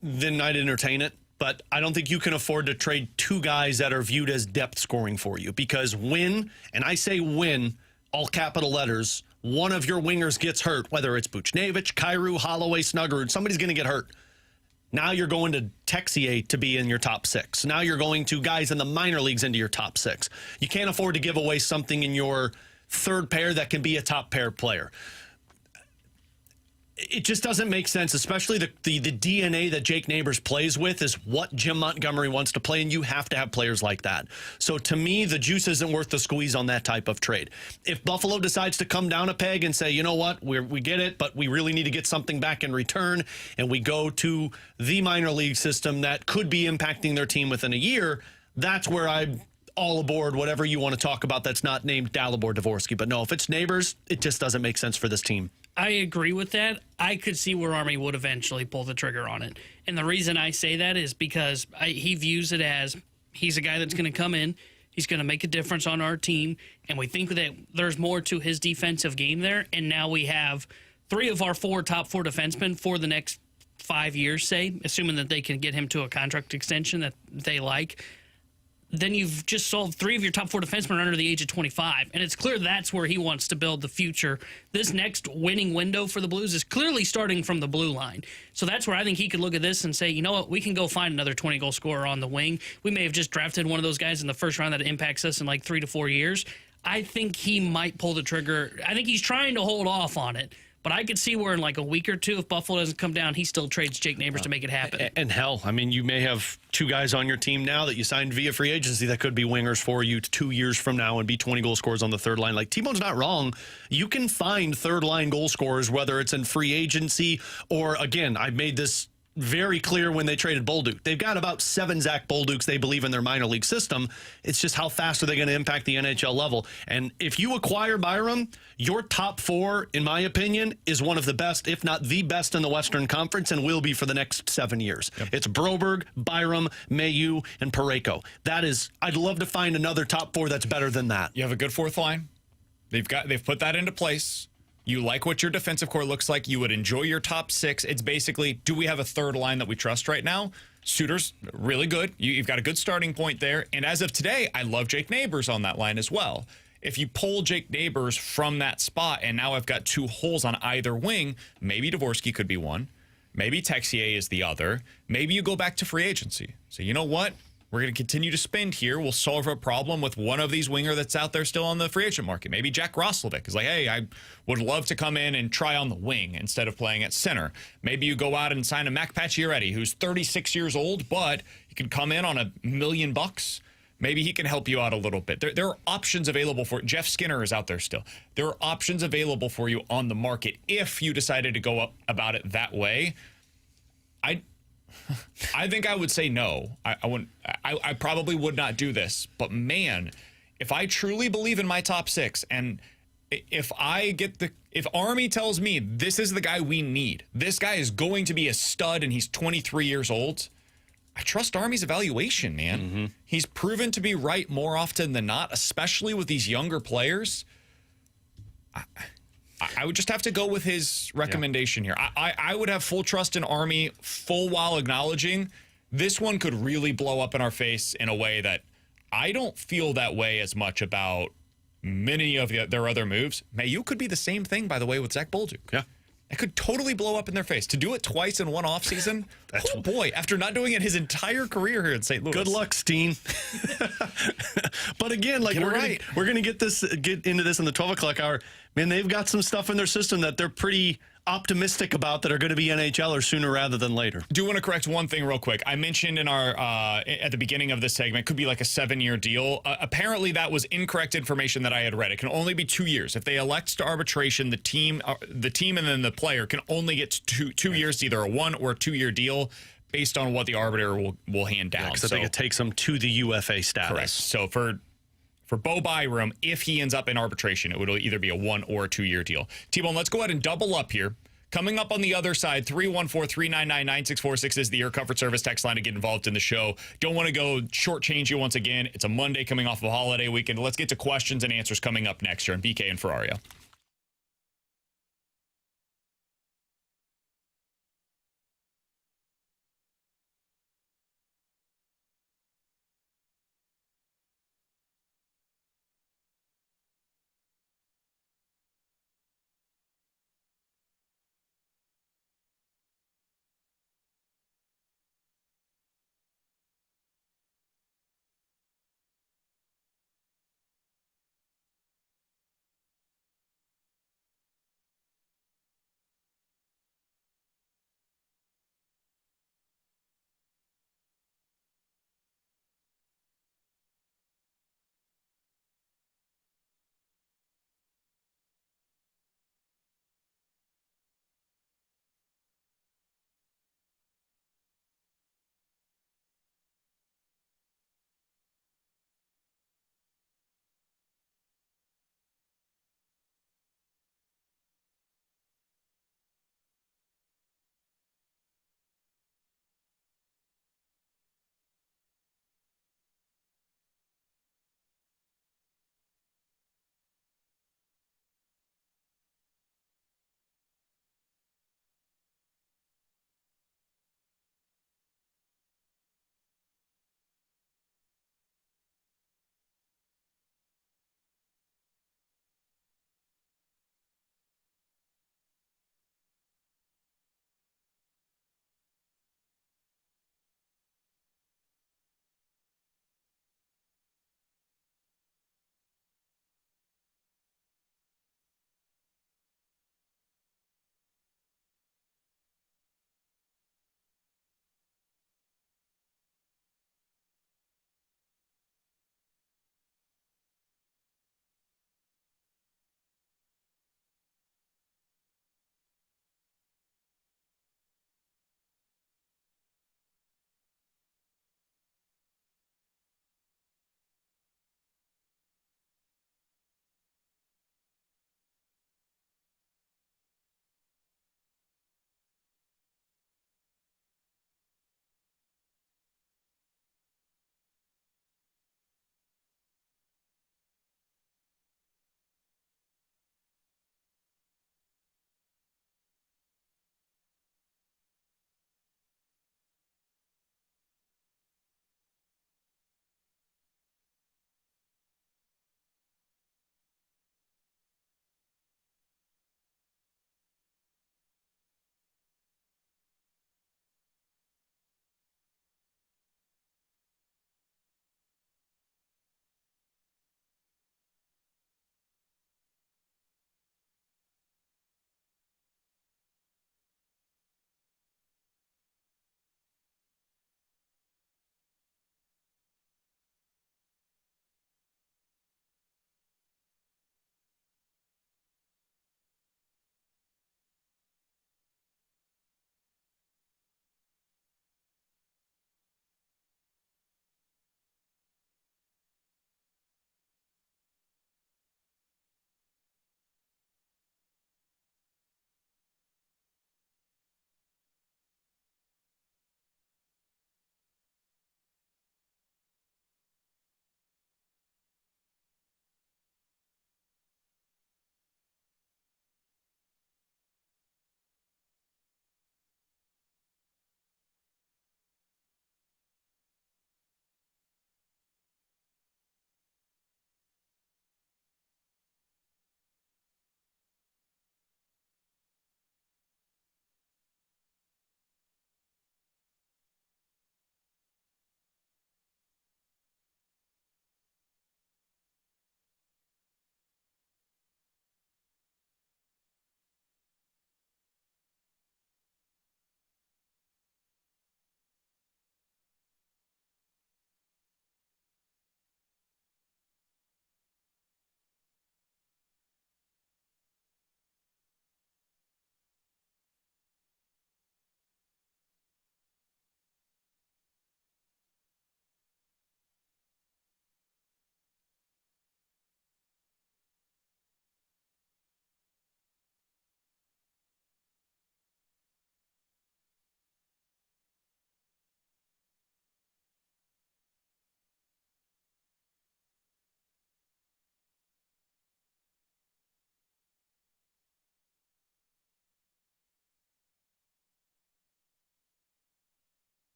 [SPEAKER 6] then I'd entertain it. But I don't think you can afford to trade 2 guys that are viewed as depth scoring for you. Because when, and I say when, all capital letters, one of your wingers gets hurt, whether it's Buchnevich, Kyrou, Holloway, Snuggerud, somebody's going to get hurt. Now you're going to Texier to be in your top 6. Now you're going to guys in the minor leagues into your top 6. You can't afford to give away something in your third pair that can be a top pair player. It just doesn't make sense, especially the DNA that Jake Neighbors plays with is what Jim Montgomery wants to play, and you have to have players like that. So to me, the juice isn't worth the squeeze on that type of trade. If Buffalo decides to come down a peg and say, you know what, we get it, but we really need to get something back in return, and we go to the minor league system that could be impacting their team within a year, that's where I'm all aboard, whatever you want to talk about that's not named Dalibor Dvorsky. But no, if it's Neighbors, it just doesn't make sense for this team.
[SPEAKER 7] I agree with that. I could see where Army would eventually pull the trigger on it. And the reason I say that is because he views it as he's a guy that's going to come in, he's going to make a difference on our team, and we think that there's more to his defensive game there. And now we have 3 of our top 4 defensemen for the next 5 years, say, assuming that they can get him to a contract extension that they like. Then you've just solved 3 of your top 4 defensemen under the age of 25. And it's clear that's where he wants to build the future. This next winning window for the Blues is clearly starting from the blue line. So that's where I think he could look at this and say, you know what, we can go find another 20-goal scorer on the wing. We may have just drafted one of those guys in the first round that impacts us in like 3 to 4 years. I think he might pull the trigger. I think he's trying to hold off on it. But I could see where in like a week or 2, if Buffalo doesn't come down, he still trades Jake Neighbors to make it happen.
[SPEAKER 6] And hell, I mean, you may have 2 guys on your team now that you signed via free agency that could be wingers for you 2 years from now and be 20-goal scorers on the third line. Like, T-Bone's not wrong. You can find third-line goal scorers, whether it's in free agency or, again, I made this very clear when they traded Bolduc. They've got about 7 Zach Bolducs they believe in their minor league system. It's just how fast are they going to impact the NHL level. And if you acquire Byram, your top 4, in my opinion, is one of the best, if not the best in the Western Conference, and will be for the next 7 years. Yep. It's Broberg, Byram, Mailloux, and Parayko. That is, I'd love to find another top 4 that's better than that.
[SPEAKER 5] You have a good fourth line. They've put that into place. You like what your defensive core looks like. You would enjoy your top 6. It's basically, do we have a third line that we trust right now? Suter's really good. You've got a good starting point there. And as of today, I love Jake Neighbors on that line as well. If you pull Jake Neighbors from that spot, and now I've got 2 holes on either wing, maybe Dvorsky could be one. Maybe Texier is the other. Maybe you go back to free agency. So you know what? We're going to continue to spend here. We'll solve a problem with one of these winger that's out there still on the free agent market. Maybe Jack Roslovic is like, hey, I would love to come in and try on the wing instead of playing at center. Maybe you go out and sign a Mac Pacioretty, who's 36 years old, but he can come in on $1 million. Maybe he can help you out a little bit. There are options available for Jeff Skinner is out there still. There are options available for you on the market if you decided to go up about it that way. I think I would say no. I probably would not do this. But man, if I truly believe in my top 6, and if Army tells me this is the guy we need, this guy is going to be a stud and he's 23 years old, I trust Army's evaluation, man. Mm-hmm. He's proven to be right more often than not, especially with these younger players. I would just have to go with his recommendation here. I would have full trust in Army, full while acknowledging this one could really blow up in our face in a way that I don't feel that way as much about many of their other moves. Mailloux could be the same thing, by the way, with Zach Bolduc. Yeah. It could totally blow up in their face. To do it twice in one offseason, oh boy, after not doing it his entire career here in St. Louis.
[SPEAKER 6] Good luck, Steen. But again, like we're gonna get into this in the 12 o'clock hour. Man, they've got some stuff in their system that they're pretty optimistic about that are going to be NHLers sooner rather than later.
[SPEAKER 5] Do want to correct one thing real quick. I mentioned in our at the beginning of this segment, could be like a 7-year deal. Apparently, that was incorrect information that I had read. It can only be 2 years. If they elect to arbitration, the team and then the player can only get two years, either a 1 or 2 year deal, based on what the arbiter will hand down.
[SPEAKER 6] Because I think it takes them to the UFA status.
[SPEAKER 5] Correct. So for Bowen Byram, if he ends up in arbitration, it would either be a 1 or a 2 year deal. T-Bone, let's go ahead and double up here. Coming up on the other side, 314-399-9646 is the Air Comfort Service text line to get involved in the show. Don't want to go shortchange you once again. It's a Monday coming off of a holiday weekend. Let's get to questions and answers coming up next here on BK and Ferrario.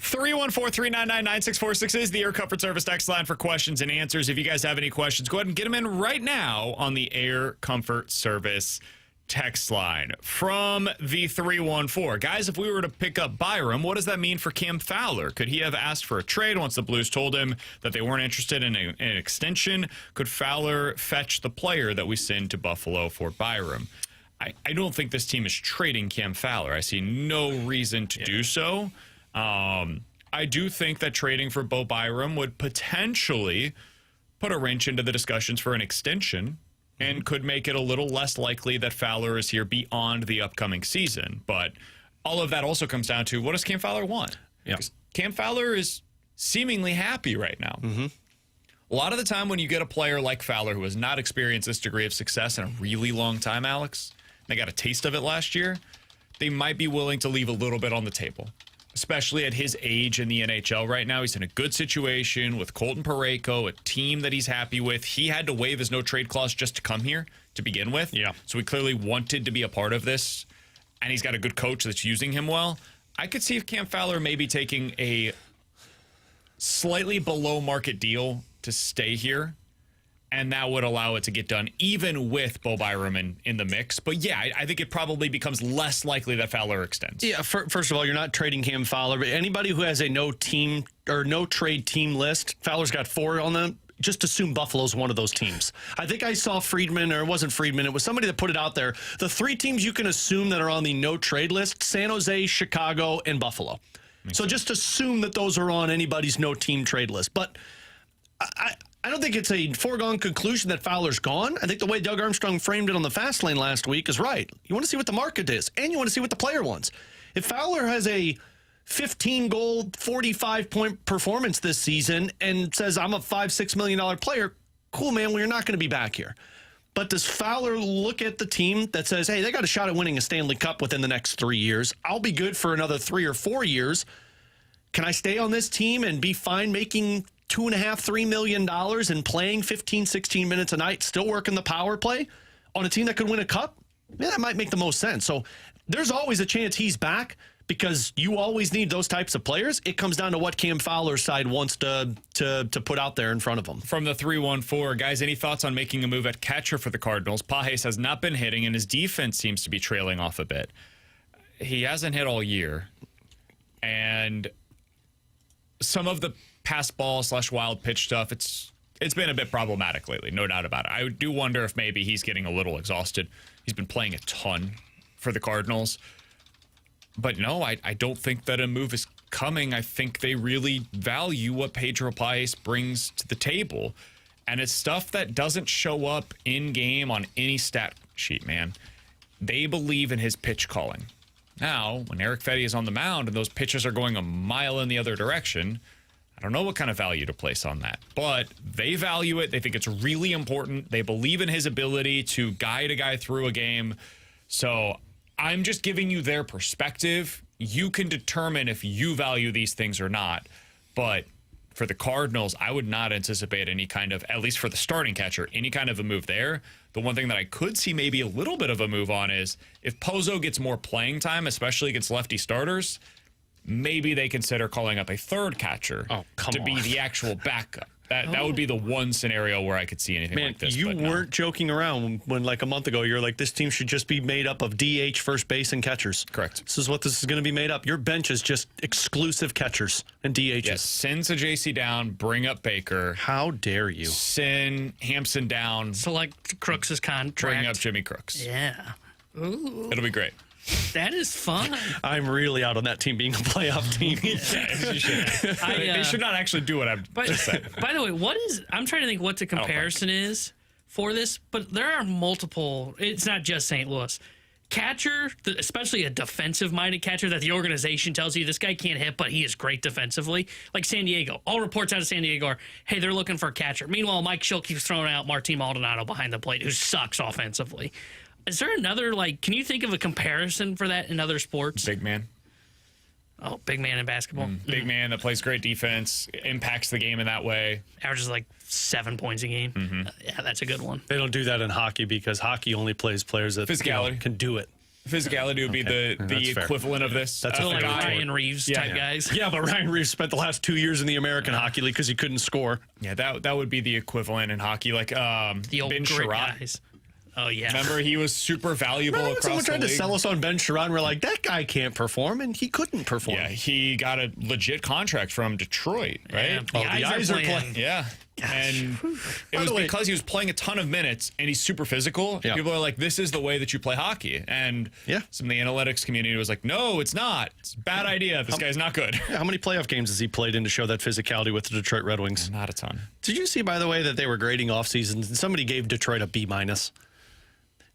[SPEAKER 5] 314-399-9646 is the Air Comfort Service text line for questions and answers. If you guys have any questions, go ahead and get them in right now on the Air Comfort Service text line. From the 314. Guys, if we were to pick up Byram, what does that mean for Cam Fowler? Could he have asked for a trade once the Blues told him that they weren't interested in an extension? Could Fowler fetch the player that we send to Buffalo for Byram? I don't think this team is trading Cam Fowler. I see no reason to do so. I do think that trading for Bo Byram would potentially put a wrench into the discussions for an extension and could make it a little less likely that Fowler is here beyond the upcoming season. But all of that also comes down to, what does Cam Fowler want?
[SPEAKER 6] Yeah.
[SPEAKER 5] Cam Fowler is seemingly happy right now. A lot of the time when you get a player like Fowler who has not experienced this degree of success in a really long time, Alex, they got a taste of it last year, they might be willing to leave a little bit on the table. Especially at his age in the NHL right now. He's in a good situation with Colton Parayko, a team that he's happy with. He had to waive his no-trade clause just to come here to begin with. Yeah. So he clearly wanted to be a part of this, and he's got a good coach that's using him well. I could see if Cam Fowler maybe taking a slightly below-market deal to stay here, and that would allow it to get done even with Bo Byram in the mix. But yeah, I think it probably becomes less likely that Fowler extends.
[SPEAKER 6] Yeah, first of all, you're not trading Cam Fowler, but anybody who has a no trade team list, Fowler's got 4 on them. Just assume Buffalo's one of those teams. I think I saw Friedman, or it wasn't Friedman, it was somebody that put it out there. The 3 teams you can assume that are on the no trade list: San Jose, Chicago, and Buffalo. So just assume that those are on anybody's no team trade list. But I don't think it's a foregone conclusion that Fowler's gone. I think the way Doug Armstrong framed it on the Fast Lane last week is right. You want to see what the market is, and you want to see what the player wants. If Fowler has a 15-goal, 45-point performance this season and says, I'm a $5-6 million player, cool, man, well, you're not going to be back here. But does Fowler look at the team that says, hey, they got a shot at winning a Stanley Cup within the next 3 years. I'll be good for another 3 or 4 years. Can I stay on this team and be fine making $2.5-3 million and playing 15, 16 minutes a night, still working the power play on a team that could win a cup? Yeah, that might make the most sense. So there's always a chance he's back because you always need those types of players. It comes down to what Cam Fowler's side wants to put out there in front of them.
[SPEAKER 5] From the 314, guys, any thoughts on making a move at catcher for the Cardinals? Pajes has not been hitting, and his defense seems to be trailing off a bit. He hasn't hit all year, and some of the pass ball / wild pitch stuff, it's been a bit problematic lately, no doubt about it. I do wonder if maybe he's getting a little exhausted. He's been playing a ton for the Cardinals. But no, I don't think that a move is coming. I think they really value what Pedro Pajes brings to the table. And it's stuff that doesn't show up in-game on any stat sheet, man. They believe in his pitch calling. Now, when Erick Fedde is on the mound and those pitches are going a mile in the other direction, I don't know what kind of value to place on that. But they value it. They think it's really important. They believe in his ability to guide a guy through a game. So I'm just giving you their perspective. You can determine if you value these things or not. But for the Cardinals, I would not anticipate any kind of, at least for the starting catcher, any kind of a move there. The one thing that I could see maybe a little bit of a move on is if Pozo gets more playing time, especially against lefty starters, maybe they consider calling up a third catcher to be the actual backup. That would be the one scenario where I could see anything like this.
[SPEAKER 6] You weren't joking around when like a month ago, you're like, this team should just be made up of DH, first base, and catchers.
[SPEAKER 5] Correct.
[SPEAKER 6] This is what this is going to be made up. Your bench is just exclusive catchers and DHs.
[SPEAKER 5] Yes, send JC down, bring up Baker.
[SPEAKER 6] How dare you?
[SPEAKER 5] Send Hampson down.
[SPEAKER 7] Select Crooks' contract.
[SPEAKER 5] Bring up Jimmy Crooks.
[SPEAKER 7] Yeah. Ooh.
[SPEAKER 5] It'll be great.
[SPEAKER 7] That is fun.
[SPEAKER 6] I'm really out on that team being a playoff team.
[SPEAKER 5] Yeah, you should. They should not actually do what I'm just saying.
[SPEAKER 7] By the way, I'm trying to think what the comparison is for this, but there are multiple. It's not just St. Louis. Catcher, especially a defensive-minded catcher that the organization tells you this guy can't hit, but he is great defensively. Like San Diego. All reports out of San Diego are, hey, they're looking for a catcher. Meanwhile, Mike Schill keeps throwing out Martin Maldonado behind the plate, who sucks offensively. Is there another, can you think of a comparison for that in other sports?
[SPEAKER 5] Big man.
[SPEAKER 7] Oh, big man in basketball.
[SPEAKER 5] Big man that plays great defense, impacts the game in that way.
[SPEAKER 7] Averages 7 points a game. Yeah, that's a good one.
[SPEAKER 6] They don't do that in hockey because hockey only plays players that
[SPEAKER 5] physicality
[SPEAKER 6] can do it.
[SPEAKER 5] physicality would be the equivalent of this.
[SPEAKER 6] That's
[SPEAKER 7] like Ryan Reeves type guys.
[SPEAKER 6] Yeah, but Ryan Reeves spent the last 2 years in the American Hockey League because he couldn't score.
[SPEAKER 5] Yeah, that would be the equivalent in hockey. Like
[SPEAKER 7] the old
[SPEAKER 5] Ben
[SPEAKER 7] grit
[SPEAKER 5] Sherratt.
[SPEAKER 7] guys. Oh, yeah.
[SPEAKER 5] Remember, he was super valuable
[SPEAKER 6] Remember when
[SPEAKER 5] across
[SPEAKER 6] someone
[SPEAKER 5] the
[SPEAKER 6] tried to
[SPEAKER 5] league?
[SPEAKER 6] sell us on Ben Sherratt, and we're like, that guy can't perform, and he couldn't perform.
[SPEAKER 5] Yeah, he got a legit contract from Detroit, right?
[SPEAKER 7] Yeah,
[SPEAKER 6] the eyes are playing.
[SPEAKER 5] Yeah. And it was because he was playing a ton of minutes and he's super physical.
[SPEAKER 6] Yeah.
[SPEAKER 5] People are like, this is the way that you play hockey. And some of the analytics community was like, no, it's not. It's a bad idea. This guy's not good.
[SPEAKER 6] Yeah, how many playoff games has he played in to show that physicality with the Detroit Red Wings?
[SPEAKER 5] Not a ton.
[SPEAKER 6] Did you see, by the way, that they were grading off seasons and somebody gave Detroit a B-?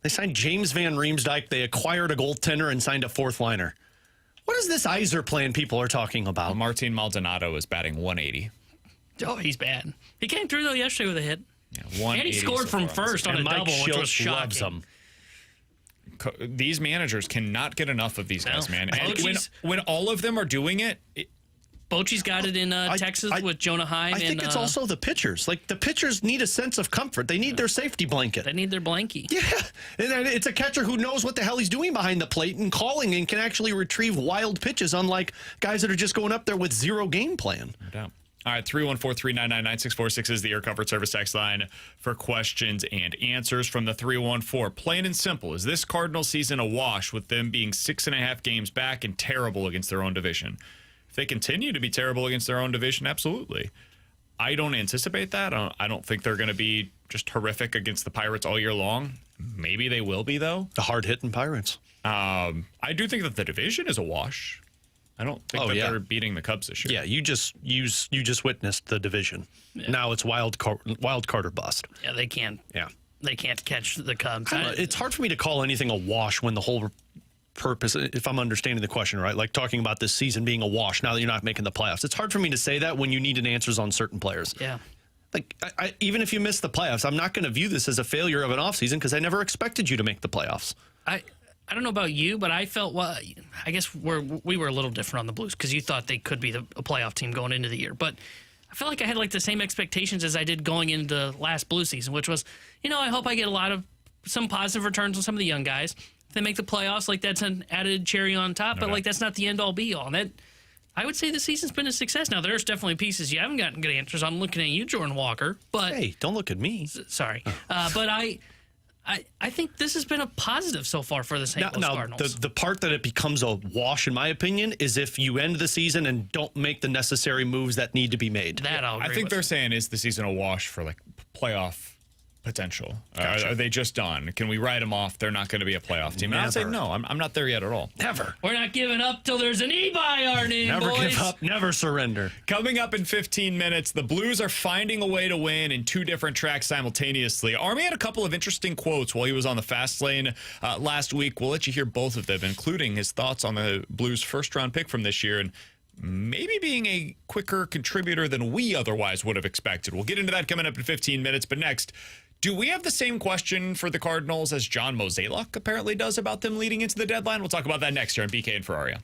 [SPEAKER 6] They signed James Van Riemsdyk. They acquired a goaltender and signed a fourth liner. What is this Iser plan people are talking about?
[SPEAKER 5] Martin Maldonado is batting 180.
[SPEAKER 7] Oh, he's bad. He came through, though, yesterday with a hit.
[SPEAKER 5] Yeah,
[SPEAKER 7] And he scored from first on a double, which was shocking.
[SPEAKER 5] These managers cannot get enough of these guys, man. And when all of them are doing it
[SPEAKER 7] Bochy's got it in Texas with Jonah Heim.
[SPEAKER 6] I think it's also the pitchers. Like, the pitchers need a sense of comfort. They need their safety blanket.
[SPEAKER 7] They need their blankie.
[SPEAKER 6] Yeah. And it's a catcher who knows what the hell he's doing behind the plate and calling and can actually retrieve wild pitches, unlike guys that are just going up there with zero game plan.
[SPEAKER 5] No doubt. All right, 314-399-9646 is the Air Comfort Service text line for questions and answers from the 314. Plain and simple, is this Cardinals season a wash with them being 6.5 games back and terrible against their own division? If they continue to be terrible against their own division, absolutely. I don't anticipate that. I don't think they're going to be just horrific against the Pirates all year long. Maybe they will be, though.
[SPEAKER 6] The hard-hitting Pirates.
[SPEAKER 5] I do think that the division is a wash. I don't think they're beating the Cubs this year.
[SPEAKER 6] Yeah, you just witnessed the division. Yeah. Now it's wild card or bust.
[SPEAKER 7] Yeah, they can't.
[SPEAKER 6] Yeah,
[SPEAKER 7] they can't catch the Cubs.
[SPEAKER 6] It's hard for me to call anything a wash when the whole purpose, if I'm understanding the question right, like talking about this season being a wash now that you're not making the playoffs. It's hard for me to say that when you need answers on certain players.
[SPEAKER 7] Yeah.
[SPEAKER 6] Like, even if you miss the playoffs, I'm not going to view this as a failure of an offseason because I never expected you to make the playoffs.
[SPEAKER 7] I don't know about you, but I felt, well, I guess we were a little different on the Blues because you thought they could be a playoff team going into the year. But I felt like I had like the same expectations as I did going into last Blue season, which was, I hope I get some positive returns on some of the young guys. If they make the playoffs, like that's an added cherry on top, but like that's not the end-all be-all. And that, I would say the season's been a success. Now, there's definitely pieces you haven't gotten good answers. I'm looking at you, Jordan Walker. But
[SPEAKER 6] hey, don't look at me.
[SPEAKER 7] Sorry. But I think this has been a positive so far for the St. Louis Cardinals.
[SPEAKER 6] The part that it becomes a wash, in my opinion, is if you end the season and don't make the necessary moves that need to be made.
[SPEAKER 7] That I'll agree
[SPEAKER 5] I think
[SPEAKER 7] with.
[SPEAKER 5] They're saying, is the season a wash for like playoff potential?
[SPEAKER 6] Gotcha.
[SPEAKER 5] Are they just done? Can we write them off? They're not going to be a playoff team. And I'd say no. I'm not there yet at all.
[SPEAKER 6] Never.
[SPEAKER 7] We're not giving up till there's an E by our name,
[SPEAKER 6] Never
[SPEAKER 7] boys.
[SPEAKER 6] give up. Never surrender.
[SPEAKER 5] Coming up in 15 minutes, the Blues are finding a way to win in two different tracks simultaneously. Army had a couple of interesting quotes while he was on the fast lane last week. We'll let you hear both of them, including his thoughts on the Blues' first-round pick from this year and maybe being a quicker contributor than we otherwise would have expected. We'll get into that coming up in 15 minutes. But next, do we have the same question for the Cardinals as John Mozeliak apparently does about them leading into the deadline? We'll talk about that next here on BK and Ferrario.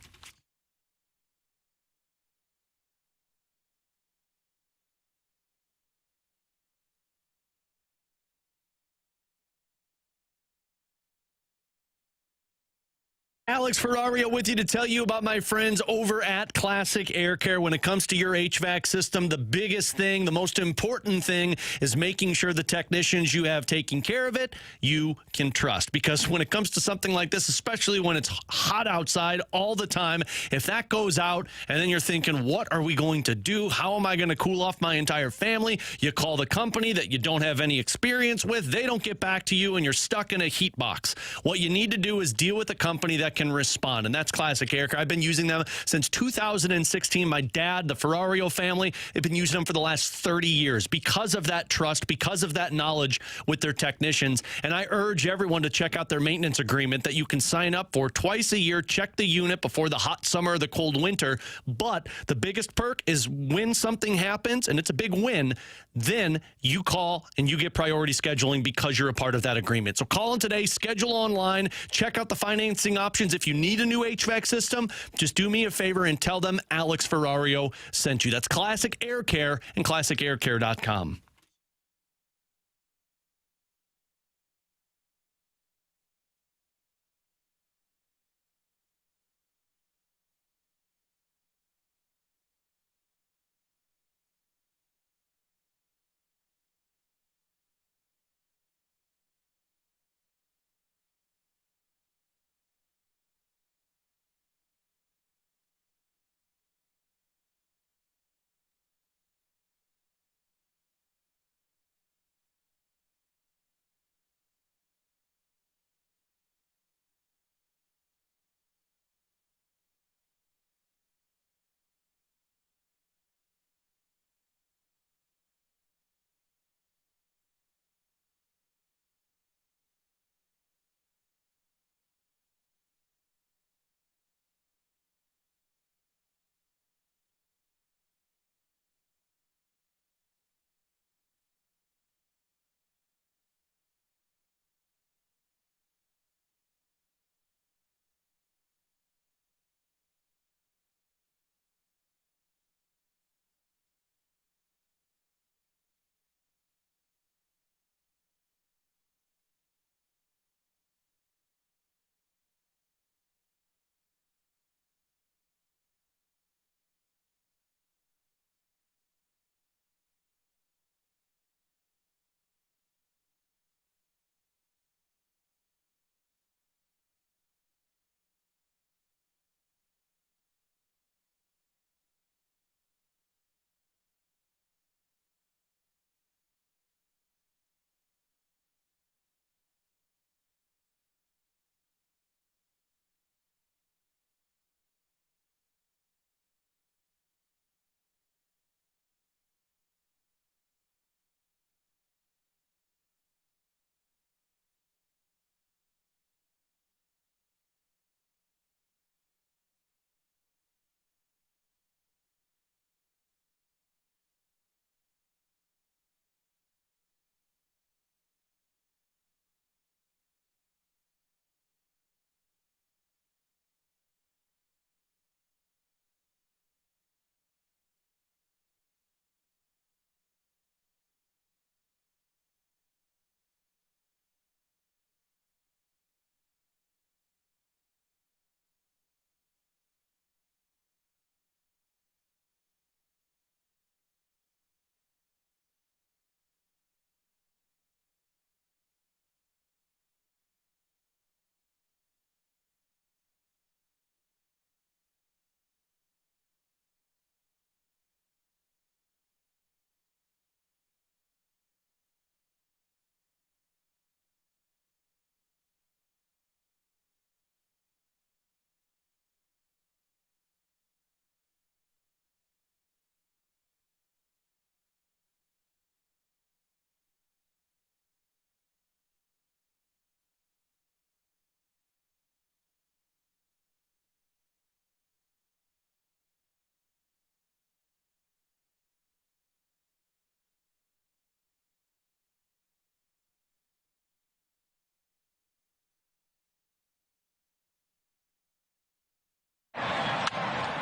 [SPEAKER 6] Alex Ferrario with you to tell you about my friends over at Classic Air Care. When it comes to your HVAC system, the biggest thing, the most important thing is making sure the technicians you have taking care of it, you can trust. Because when it comes to something like this, especially when it's hot outside all the time, if that goes out and then you're thinking, what are we going to do? How am I going to cool off my entire family? You call the company that you don't have any experience with. They don't get back to you and you're stuck in a heat box. What you need to do is deal with a company that can respond, and that's Classic Air Care. I've been using them since 2016. My dad, the Ferrario family, they've been using them for the last 30 years because of that trust, because of that knowledge with their technicians. And I urge everyone to check out their maintenance agreement that you can sign up for twice a year. Check the unit before the hot summer or the cold winter. But the biggest perk is when something happens, and it's a big win, then you call and you get priority scheduling because you're a part of that agreement. So call in today, schedule online, check out the financing options. If you need a new HVAC system, just do me a favor and tell them Alex Ferrario sent you. That's Classic Air Care and ClassicAirCare.com.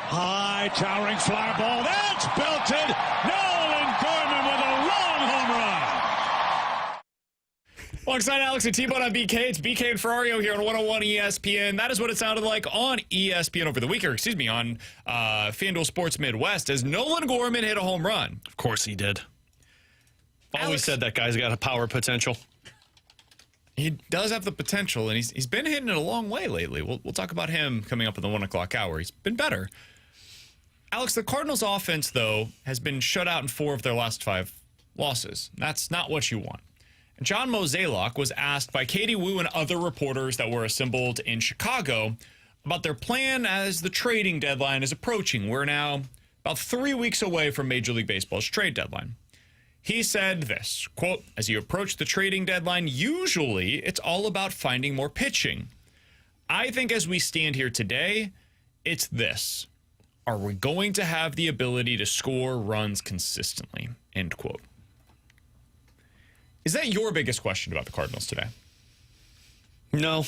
[SPEAKER 3] High, towering fly ball. That's belted. Nolan Gorman with a long home run.
[SPEAKER 5] Alongside Alex and T-Bone on BK, it's BK and Ferrario here on 101 ESPN. That is what it sounded like on ESPN over the weekend, on FanDuel Sports Midwest, as Nolan Gorman hit a home run.
[SPEAKER 6] Of course he did. Always
[SPEAKER 5] Alex
[SPEAKER 6] said that guy's got a power potential.
[SPEAKER 5] He does have the potential, and he's been hitting it a long way lately. We'll talk about him coming up in the 1 o'clock hour. He's been better. Alex, the Cardinals' offense, though, has been shut out in 4 of their last 5 losses. That's not what you want. And John Mozeliak was asked by Katie Wu and other reporters that were assembled in Chicago about their plan as the trading deadline is approaching. We're now about 3 weeks away from Major League Baseball's trade deadline. He said this, quote, "As you approach the trading deadline, usually it's all about finding more pitching. I think as we stand here today, it's this. Are we going to have the ability to score runs consistently?" End quote. Is that your biggest question about the Cardinals today?
[SPEAKER 6] No.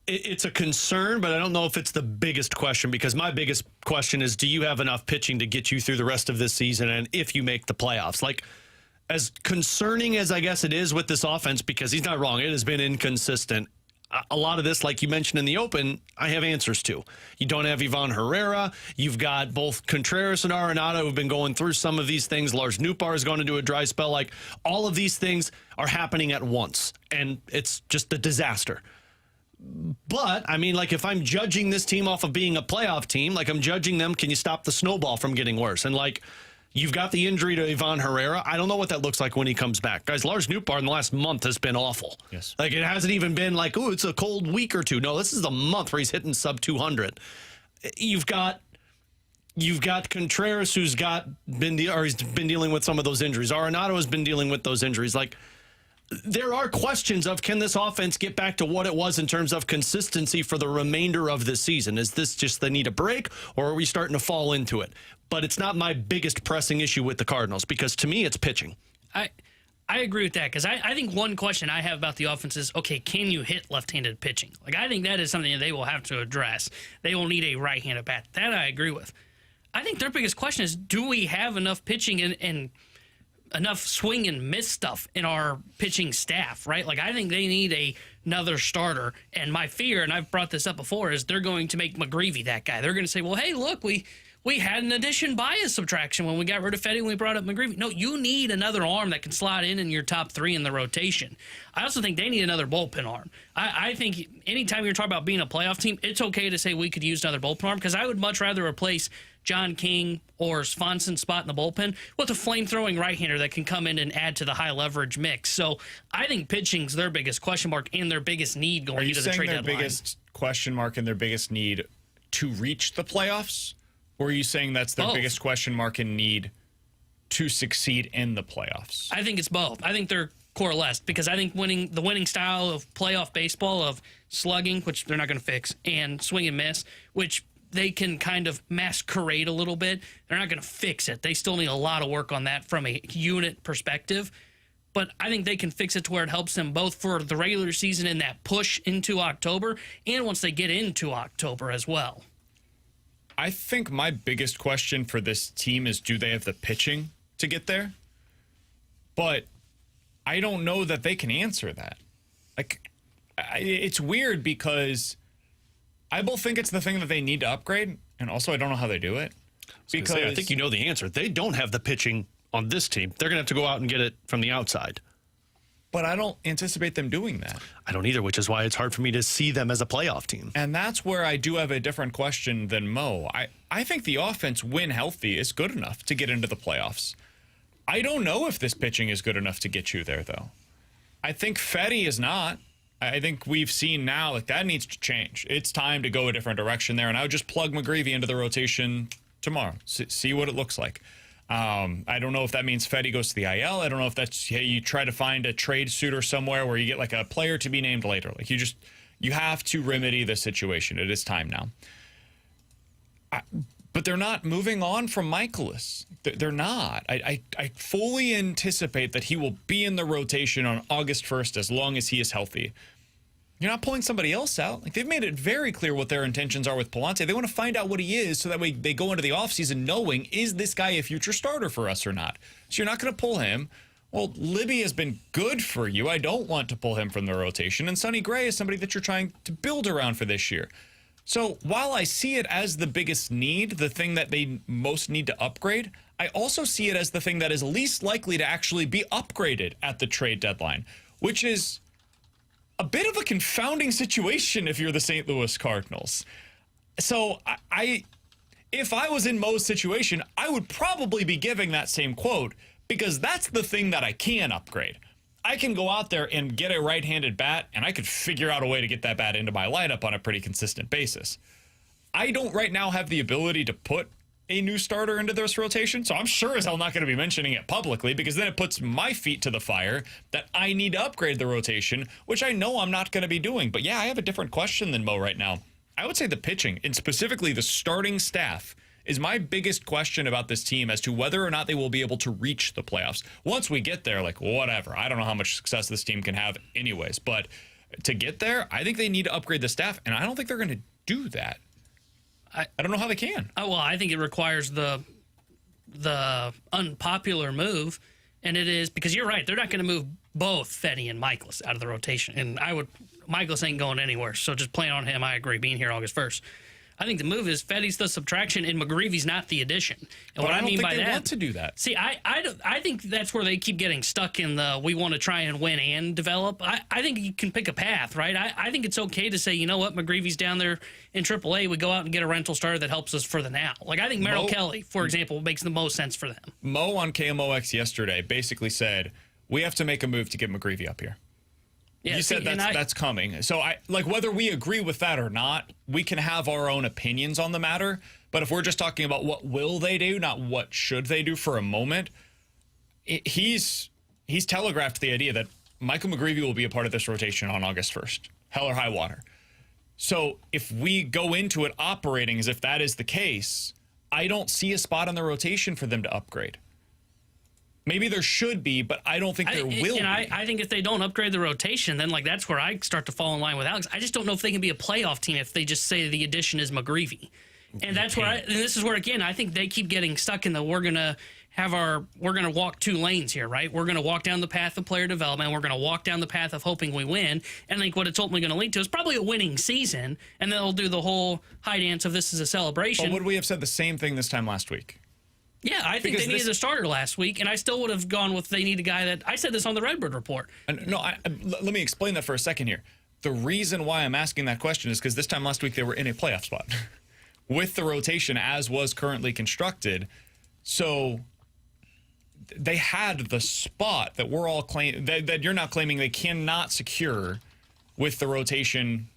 [SPEAKER 6] It's a concern, but I don't know if it's the biggest question, because my biggest question is, do you have enough pitching to get you through the rest of this season and if you make the playoffs? Like, as concerning as I guess it is with this offense, because he's not wrong, it has been inconsistent. A lot of this, like you mentioned in the open, I have answers to. You don't have Ivan Herrera. You've got both Contreras and Arenado who've been going through some of these things. Lars Nootbaar is going into a dry spell. Like, all of these things are happening at once, and it's just a disaster. But, I mean, like, if I'm judging this team off of being a playoff team, like, I'm judging them, can you stop the snowball from getting worse? And, like, you've got the injury to Ivan Herrera. I don't know what that looks like when he comes back. Guys, Lars Nootbaar in the last month has been awful.
[SPEAKER 5] Yes.
[SPEAKER 6] Like, it hasn't even been like, oh, it's a cold week or two. No, this is the month where he's hitting sub 200. You've got Contreras, who's been dealing with some of those injuries. Arenado has been dealing with those injuries. Like, there are questions of, can this offense get back to what it was in terms of consistency for the remainder of this season? Is this just they need a break, or are we starting to fall into it? But it's not my biggest pressing issue with the Cardinals, because to me it's pitching.
[SPEAKER 7] I agree with that, because I think one question I have about the offense is, okay, can you hit left-handed pitching? Like, I think that is something that they will have to address. They will need a right-handed bat. That I agree with. I think their biggest question is, do we have enough pitching and enough swing and miss stuff in our pitching staff, right? Like, I think they need another starter. And my fear, and I've brought this up before, is they're going to make McGreevy that guy. They're going to say, well, hey, look, we had an addition bias subtraction when we got rid of Fedde and we brought up McGreevy. No, you need another arm that can slot in your top 3 in the rotation. I also think they need another bullpen arm. I think anytime you're talking about being a playoff team, it's okay to say we could use another bullpen arm, because I would much rather replace John King or Svenson's spot in the bullpen with a flame-throwing right-hander that can come in and add to the high-leverage mix. So I think pitching's their biggest question mark and their biggest need going into the trade deadline. Are you saying their biggest
[SPEAKER 5] question mark and their biggest need to reach the playoffs? Or are you saying that's their biggest question mark and need to succeed in the playoffs?
[SPEAKER 7] I think it's both. I think they're coalesced, because I think the winning style of playoff baseball, of slugging, which they're not going to fix, and swing and miss, which they can kind of masquerade a little bit. They're not going to fix it. They still need a lot of work on that from a unit perspective. But I think they can fix it to where it helps them both for the regular season and that push into October, and once they get into October as well.
[SPEAKER 5] I think my biggest question for this team is, do they have the pitching to get there? But I don't know that they can answer that. Like, it's weird, because I both think it's the thing that they need to upgrade, and also I don't know how they do it.
[SPEAKER 6] Because I think you know the answer. They don't have the pitching on this team. They're going to have to go out and get it from the outside.
[SPEAKER 5] But I don't anticipate them doing that.
[SPEAKER 6] I don't either, which is why it's hard for me to see them as a playoff team.
[SPEAKER 5] And that's where I do have a different question than Mo. I think the offense, when healthy, is good enough to get into the playoffs. I don't know if this pitching is good enough to get you there, though. I think Fedde is not. I think we've seen now, like, that needs to change. It's time to go a different direction there, and I would just plug McGreevy into the rotation tomorrow. See what it looks like. I don't know if that means Fedde goes to the IL. I don't know if that's, hey, you try to find a trade suitor somewhere where you get like a player to be named later. Like, you have to remedy the situation. It is time now. But they're not moving on from Mikolas. They're not. I fully anticipate that he will be in the rotation on August 1st as long as he is healthy. You're not pulling somebody else out. Like, they've made it very clear what their intentions are with Palante. They want to find out what he is so that way they go into the offseason knowing, is this guy a future starter for us or not? So you're not going to pull him. Well, Libby has been good for you. I don't want to pull him from the rotation. And Sonny Gray is somebody that you're trying to build around for this year. So while I see it as the biggest need, the thing that they most need to upgrade, I also see it as the thing that is least likely to actually be upgraded at the trade deadline, which is a bit of a confounding situation if you're the St. Louis Cardinals. So if I was in Mo's situation, I would probably be giving that same quote, because that's the thing that I can upgrade. I can go out there and get a right-handed bat, and I could figure out a way to get that bat into my lineup on a pretty consistent basis. I don't right now have the ability to put a new starter into this rotation, so I'm sure as hell not going to be mentioning it publicly, because then it puts my feet to the fire that I need to upgrade the rotation, which I know I'm not going to be doing. But yeah, I have a different question than Mo right now. I would say the pitching, and specifically the starting staff, is my biggest question about this team as to whether or not they will be able to reach the playoffs. Once we get there, like, whatever. I don't know how much success this team can have anyways, but to get there, I think they need to upgrade the staff, and I don't think they're going to do that. I don't know how they can.
[SPEAKER 7] Well, I think it requires the unpopular move, and it is because you're right. They're not going to move both Fedde and Mikolas out of the rotation, and Mikolas ain't going anywhere. So just plan on him. I agree, being here August 1st. I think the move is Fedde's the subtraction and McGreevy's not the addition. And
[SPEAKER 5] but
[SPEAKER 7] what
[SPEAKER 5] I
[SPEAKER 7] I mean
[SPEAKER 5] don't
[SPEAKER 7] by
[SPEAKER 5] think they
[SPEAKER 7] that,
[SPEAKER 5] want to do that.
[SPEAKER 7] See, I think that's where they keep getting stuck in the we want to try and win and develop. I think you can pick a path, right? I think it's okay to say, you know what, McGreevy's down there in AAA. We go out and get a rental starter that helps us for the now. Like, I think Merrill Kelly, for example, makes the most sense for them.
[SPEAKER 5] Mo on KMOX yesterday basically said, we have to make a move to get McGreevy up here.
[SPEAKER 7] Yeah,
[SPEAKER 5] you said that's coming. So whether we agree with that or not, we can have our own opinions on the matter. But if we're just talking about what will they do, not what should they do for a moment, he's telegraphed the idea that Michael McGreevy will be a part of this rotation on August 1st, hell or high water. So if we go into it operating as if that is the case, I don't see a spot on the rotation for them to upgrade. Maybe there should be, but I don't think there will be.
[SPEAKER 7] And I think if they don't upgrade the rotation, then that's where I start to fall in line with Alex. I just don't know if they can be a playoff team if they just say the addition is McGreevy. And that's where and this is where, again, I think they keep getting stuck in the we're going to walk two lanes here, right? We're going to walk down the path of player development. We're going to walk down the path of hoping we win. And I think what it's ultimately going to lead to is probably a winning season. And then they'll do the whole high dance of this is a celebration.
[SPEAKER 5] But would we have said the same thing this time last week?
[SPEAKER 7] Yeah, I think they needed a starter last week, and I still would have gone with they need a guy that I said this on the Redbird Report.
[SPEAKER 5] No, let me explain that for a second here. The reason why I'm asking that question is because this time last week they were in a playoff spot with the rotation as was currently constructed. So they had the spot that we're all claiming that you're not claiming they cannot secure with the rotation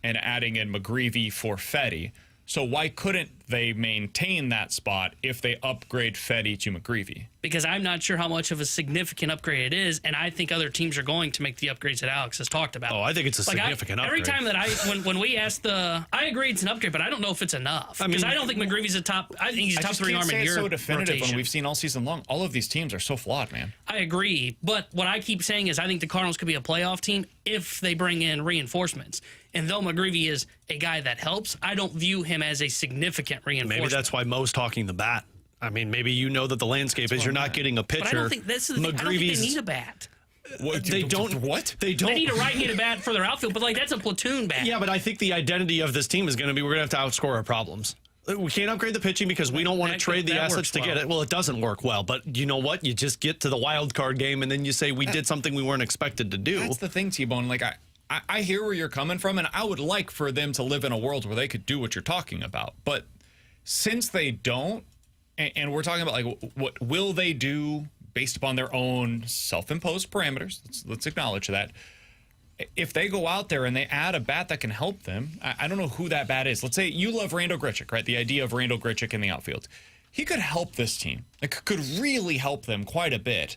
[SPEAKER 5] and adding in McGreevy for Fedde. So why couldn't they maintain that spot if they upgrade Fedde to McGreevy?
[SPEAKER 7] Because I'm not sure how much of a significant upgrade it is, and I think other teams are going to make the upgrades that Alex has talked about.
[SPEAKER 6] Oh, I think it's a significant upgrade.
[SPEAKER 7] Every time that when we ask I agree it's an upgrade, but I don't know if it's enough. Because I don't think McGreevy's I think he's top three arm in your
[SPEAKER 5] so definitive
[SPEAKER 7] rotation.
[SPEAKER 5] when we've seen all season long. All of these teams are so flawed, man.
[SPEAKER 7] I agree, but what I keep saying is I think the Cardinals could be a playoff team if they bring in reinforcements. And though McGreevy is a guy that helps, I don't view him as a significant reinforcement.
[SPEAKER 6] Maybe that's why Mo's talking the bat. I mean, maybe you know that the landscape is you're not getting a pitcher.
[SPEAKER 7] But I don't think this is. I don't think they need a bat.
[SPEAKER 6] They don't.
[SPEAKER 5] What?
[SPEAKER 6] They don't.
[SPEAKER 7] They need a right-handed bat for their outfield, but that's a platoon bat.
[SPEAKER 6] Yeah, but I think the identity of this team is going to be we're going to have to outscore our problems. We can't upgrade the pitching because we don't want to trade the assets to get it. Well, it doesn't work well, but you know what? You just get to the wild card game and then you say we did something we weren't expected to do.
[SPEAKER 5] That's the thing, T-Bone. Like I hear where you're coming from, and I would like for them to live in a world where they could do what you're talking about. But since they don't, and we're talking about like what will they do based upon their own self-imposed parameters, let's acknowledge that. If they go out there and they add a bat that can help them, I don't know who that bat is. Let's say you love Randall Grichuk, right? The idea of Randall Grichuk in the outfield. He could help this team. It could really help them quite a bit.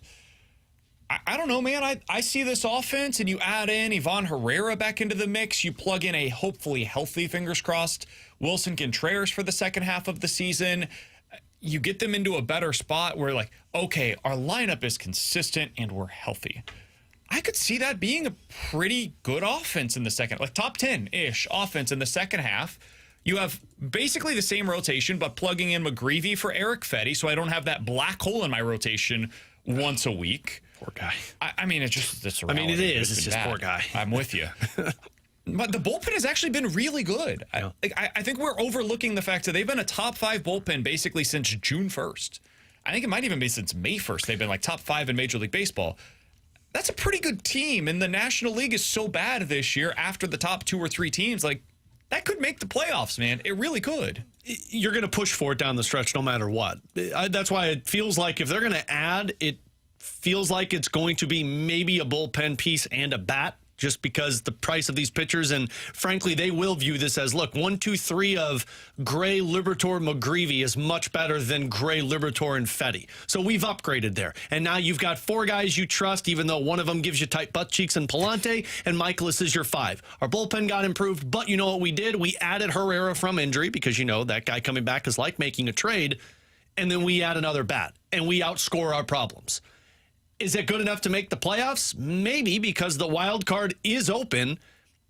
[SPEAKER 5] I don't know, man. I see this offense, and you add in Ivan Herrera back into the mix. You plug in a hopefully healthy, fingers crossed, Wilson Contreras for the second half of the season. You get them into a better spot where, like, okay, our lineup is consistent and we're healthy. I could see that being a pretty good offense in the second, like top 10-ish offense in the second half. You have basically the same rotation, but plugging in McGreevy for Erick Fedde, so I don't have that black hole in my rotation once a week.
[SPEAKER 6] Poor guy.
[SPEAKER 5] I mean, it's just a reality.
[SPEAKER 6] I mean, it is. It's just
[SPEAKER 5] bad.
[SPEAKER 6] poor guy.
[SPEAKER 5] I'm with you. But the bullpen has actually been really good.
[SPEAKER 6] Yeah.
[SPEAKER 5] I think we're overlooking the fact that they've been a top 5 bullpen basically since June 1st. I think it might even be since May 1st. They've been like top 5 in Major League Baseball. That's a pretty good team, and the National League is so bad this year after the top 2 or 3 teams. Like, that could make the playoffs, man. It really could.
[SPEAKER 6] You're going to push for it down the stretch no matter what. That's why it feels like if they're going to add, it feels like it's going to be maybe a bullpen piece and a bat, just because the price of these pitchers, and frankly, they will view this as, look, 1, 2, 3 of Gray, Liberatore, McGreevy is much better than Gray, Liberatore, and Fedde. So we've upgraded there. And now you've got 4 guys you trust, even though one of them gives you tight butt cheeks and Palante, and Mikolas is your 5. Our bullpen got improved, but you know what we did? We added Herrera from injury, because you know that guy coming back is like making a trade, and then we add another bat, and we outscore our problems. Is it good enough to make the playoffs? Maybe, because the wild card is open.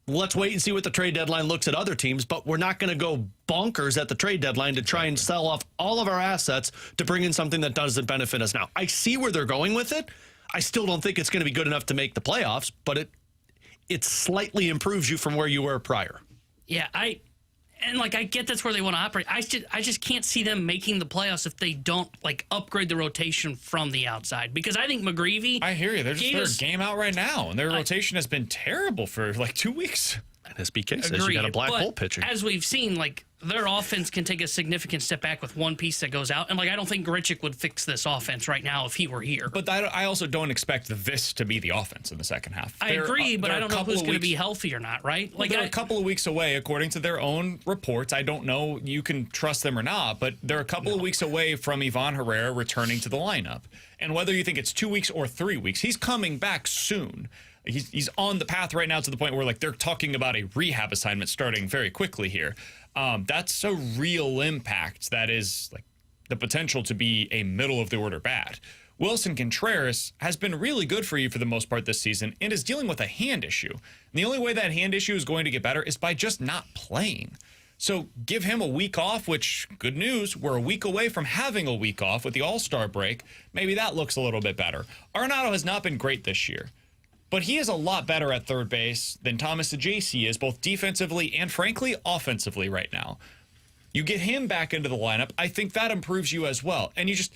[SPEAKER 6] Let's wait and see what the trade deadline looks at other teams, but we're not going to go bonkers at the trade deadline to try and sell off all of our assets to bring in something that doesn't benefit us now. I see where they're going with it. I still don't think it's going to be good enough to make the playoffs, but it slightly improves you from where you were prior.
[SPEAKER 7] Yeah, I get that's where they want to operate. I just can't see them making the playoffs if they don't upgrade the rotation from the outside. Because I think McGreevy.
[SPEAKER 5] I hear you. They're just their game out right now, and their rotation has been terrible for 2 weeks.
[SPEAKER 6] And SBK says you got a black hole pitcher.
[SPEAKER 7] As we've seen, their offense can take a significant step back with one piece that goes out. And I don't think Grichuk would fix this offense right now if he were here.
[SPEAKER 5] But I also don't expect this to be the offense in the second half.
[SPEAKER 7] I agree, but I don't know who's going to be healthy or not, right?
[SPEAKER 5] They're a couple of weeks away, according to their own reports. I don't know, you can trust them or not, but they're a couple of weeks away from Ivan Herrera returning to the lineup. And whether you think it's 2 weeks or 3 weeks, he's coming back soon. He's on the path right now to the point where they're talking about a rehab assignment starting very quickly here. That's a real impact. That is the potential to be a middle of the order bat. Wilson Contreras has been really good for you for the most part this season and is dealing with a hand issue. And the only way that hand issue is going to get better is by just not playing. So give him a week off, which, good news, we're a week away from having a week off with the All-Star break. Maybe that looks a little bit better. Arenado has not been great this year, but he is a lot better at third base than Thomas Ajayci is, both defensively and, frankly, offensively right now. You get him back into the lineup, I think that improves you as well. And it's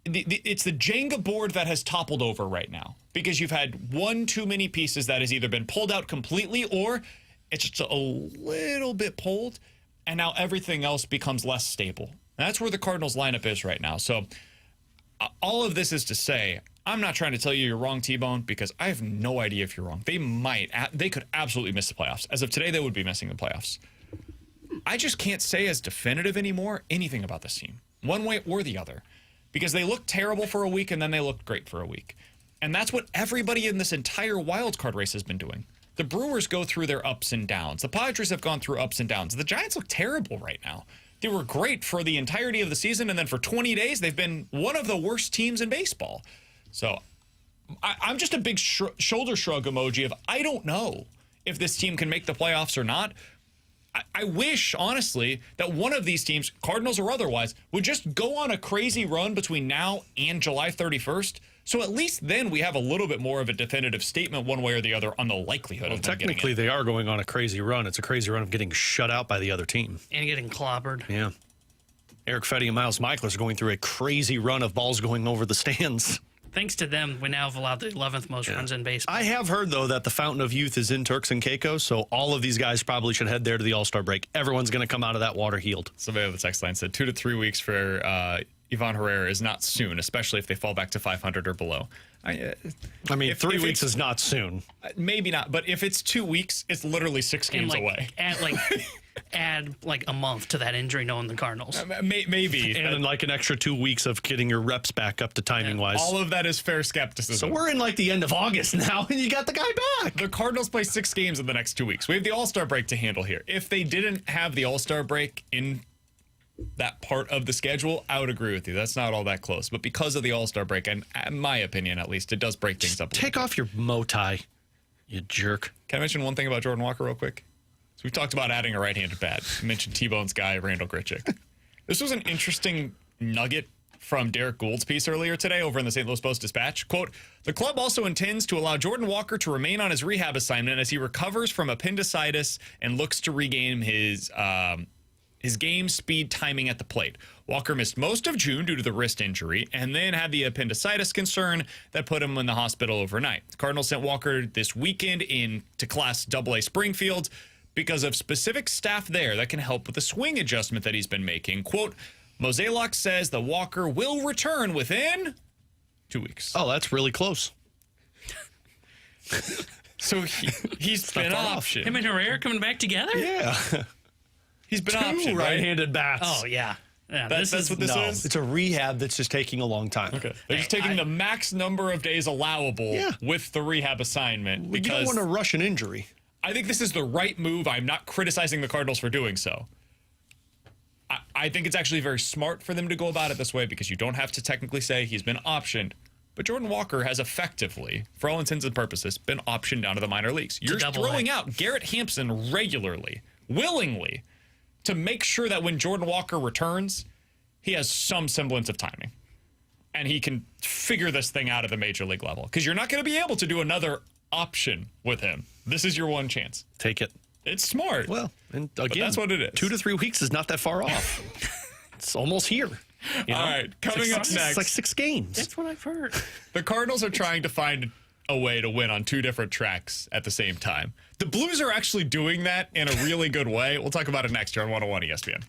[SPEAKER 5] the Jenga board that has toppled over right now, because you've had one too many pieces that has either been pulled out completely or it's just a little bit pulled, and now everything else becomes less stable. And that's where the Cardinals lineup is right now. So all of this is to say, I'm not trying to tell you you're wrong, T-Bone, because I have no idea if you're wrong. They could absolutely miss the playoffs. As of today, they would be missing the playoffs. I just can't say as definitive anymore anything about this team, one way or the other, because they looked terrible for a week and then they looked great for a week. And that's what everybody in this entire wild card race has been doing. The Brewers go through their ups and downs. The Padres have gone through ups and downs. The Giants look terrible right now. They were great for the entirety of the season, and then for 20 days, they've been one of the worst teams in baseball. So I'm just a big shoulder shrug emoji of I don't know if this team can make the playoffs or not. I wish, honestly, that one of these teams, Cardinals or otherwise, would just go on a crazy run between now and July 31st. So at least then we have a little bit more of a definitive statement one way or the other on the likelihood of them getting it.
[SPEAKER 6] Technically, they are going on a crazy run. It's a crazy run of getting shut out by the other team.
[SPEAKER 7] And getting clobbered.
[SPEAKER 6] Yeah. Erick Fedde and Miles Mikolas are going through a crazy run of balls going over the stands.
[SPEAKER 7] Thanks to them, we now have allowed the 11th most runs in baseball.
[SPEAKER 6] I have heard, though, that the fountain of youth is in Turks and Caicos, so all of these guys probably should head there to the All-Star break. Everyone's going to come out of that water healed.
[SPEAKER 5] Somebody on the text line said 2 to 3 weeks for Ivan Herrera is not soon, especially if they fall back to 500 or below.
[SPEAKER 6] I mean, 3 weeks is not soon.
[SPEAKER 5] Maybe not, but if it's 2 weeks, it's literally 6 games away.
[SPEAKER 7] Add a month to that injury, knowing the Cardinals.
[SPEAKER 5] Maybe.
[SPEAKER 6] And an extra 2 weeks of getting your reps back up to timing-wise.
[SPEAKER 5] All of that is fair skepticism.
[SPEAKER 6] So we're in the end of August now, and you got the guy back.
[SPEAKER 5] The Cardinals play 6 games in the next 2 weeks. We have the All-Star break to handle here. If they didn't have the All-Star break in that part of the schedule, I would agree with you. That's not all that close. But because of the All-Star break, and in my opinion at least, it does break things up a little
[SPEAKER 6] Take off your mo tie, you jerk.
[SPEAKER 5] Can I mention one thing about Jordan Walker real quick? So we've talked about adding a right-handed bat. You mentioned T-Bone's guy, Randall Grichuk. This was an interesting nugget from Derek Gould's piece earlier today over in the St. Louis Post-Dispatch. Quote, the club also intends to allow Jordan Walker to remain on his rehab assignment as he recovers from appendicitis and looks to regain his game speed timing at the plate. Walker missed most of June due to the wrist injury and then had the appendicitis concern that put him in the hospital overnight. The Cardinals sent Walker this weekend into Class AA Springfield because of specific staff there that can help with the swing adjustment that he's been making. Quote, Mozeliak says the Walker will return within 2 weeks.
[SPEAKER 6] Oh, that's really close.
[SPEAKER 5] So he's been optioned.
[SPEAKER 7] Him and Herrera coming back together?
[SPEAKER 6] Yeah.
[SPEAKER 5] He's been
[SPEAKER 6] Two
[SPEAKER 5] optioned, right?
[SPEAKER 6] right-handed bats.
[SPEAKER 7] Oh, yeah.
[SPEAKER 5] That's what this is?
[SPEAKER 8] It's a rehab that's just taking a long time.
[SPEAKER 5] Okay. They're just taking the max number of days allowable with the rehab assignment.
[SPEAKER 8] You
[SPEAKER 5] Because
[SPEAKER 8] don't want to rush an injury.
[SPEAKER 5] I think this is the right move. I'm not criticizing the Cardinals for doing so. I think it's actually very smart for them to go about it this way because you don't have to technically say he's been optioned. But Jordan Walker has effectively, for all intents and purposes, been optioned down to the minor leagues. You're throwing out Garrett Hampson regularly, willingly, to make sure that when Jordan Walker returns, he has some semblance of timing. And he can figure this thing out at the major league level. Because you're not going to be able to do another option with him. This is your one chance.
[SPEAKER 6] Take it.
[SPEAKER 5] It's smart.
[SPEAKER 6] Well, and again,
[SPEAKER 5] but that's what it is.
[SPEAKER 6] 2 to 3 weeks is not that far off. It's almost here. You know?
[SPEAKER 5] All right, coming up next.
[SPEAKER 6] It's like 6 games.
[SPEAKER 7] That's what I've heard.
[SPEAKER 5] The Cardinals are trying to find a way to win on 2 different tracks at the same time. The Blues are actually doing that in a really good way. We'll talk about it next year on 101 ESPN.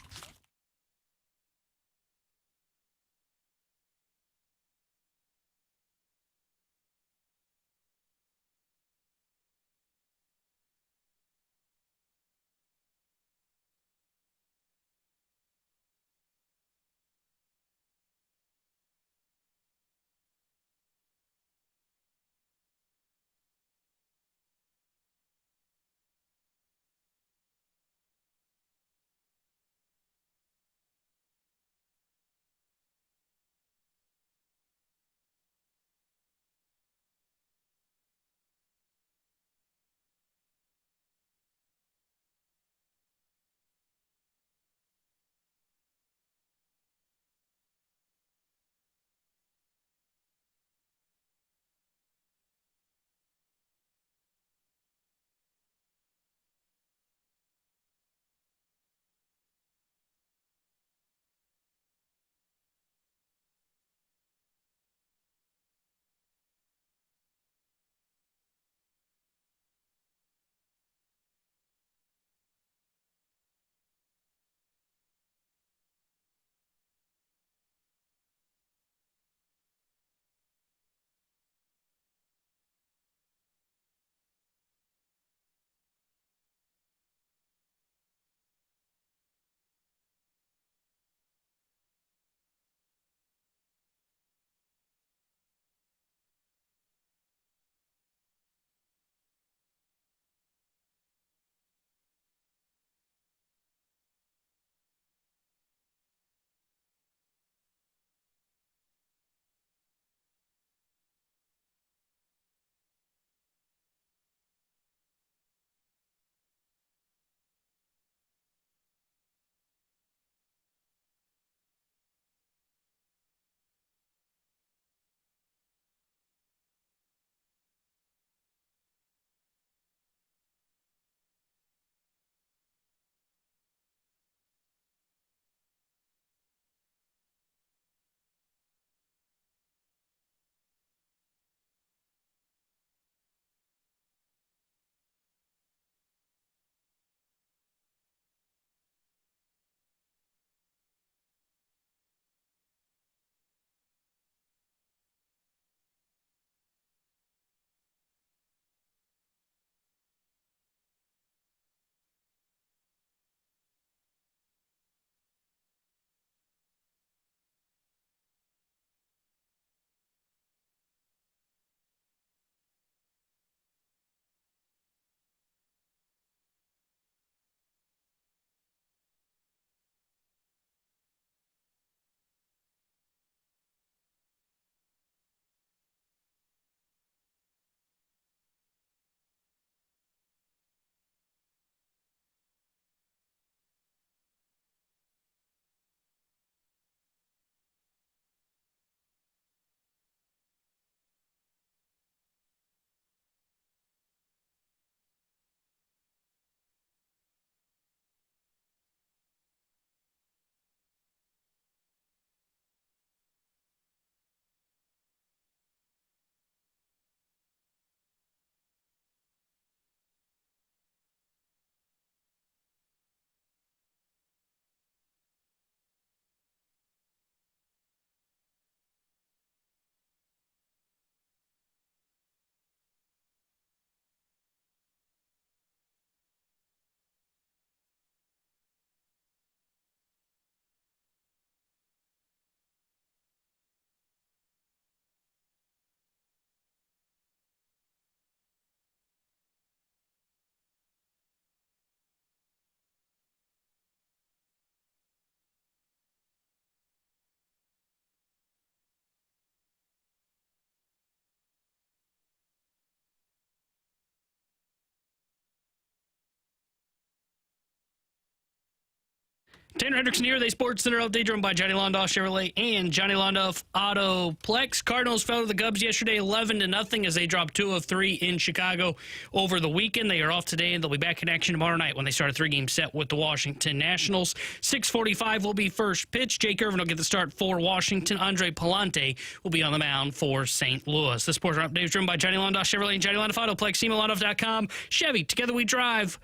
[SPEAKER 7] Tanner Hendrickson here, the Sports Center update driven by Johnny Londoff Chevrolet and Johnny Londoff Autoplex. Cardinals fell to the Cubs yesterday 11-0 as they dropped 2 of 3 in Chicago over the weekend. They are off today and they'll be back in action tomorrow night when they start a 3-game set with the Washington Nationals. 6:45 will be first pitch. Jake Irvin will get the start for Washington. Andre Palante will be on the mound for St. Louis. The Sports Center update is driven by Johnny Londoff Chevrolet and Johnny Londoff Autoplex. SeamanLondoff.com. Chevy, together we drive.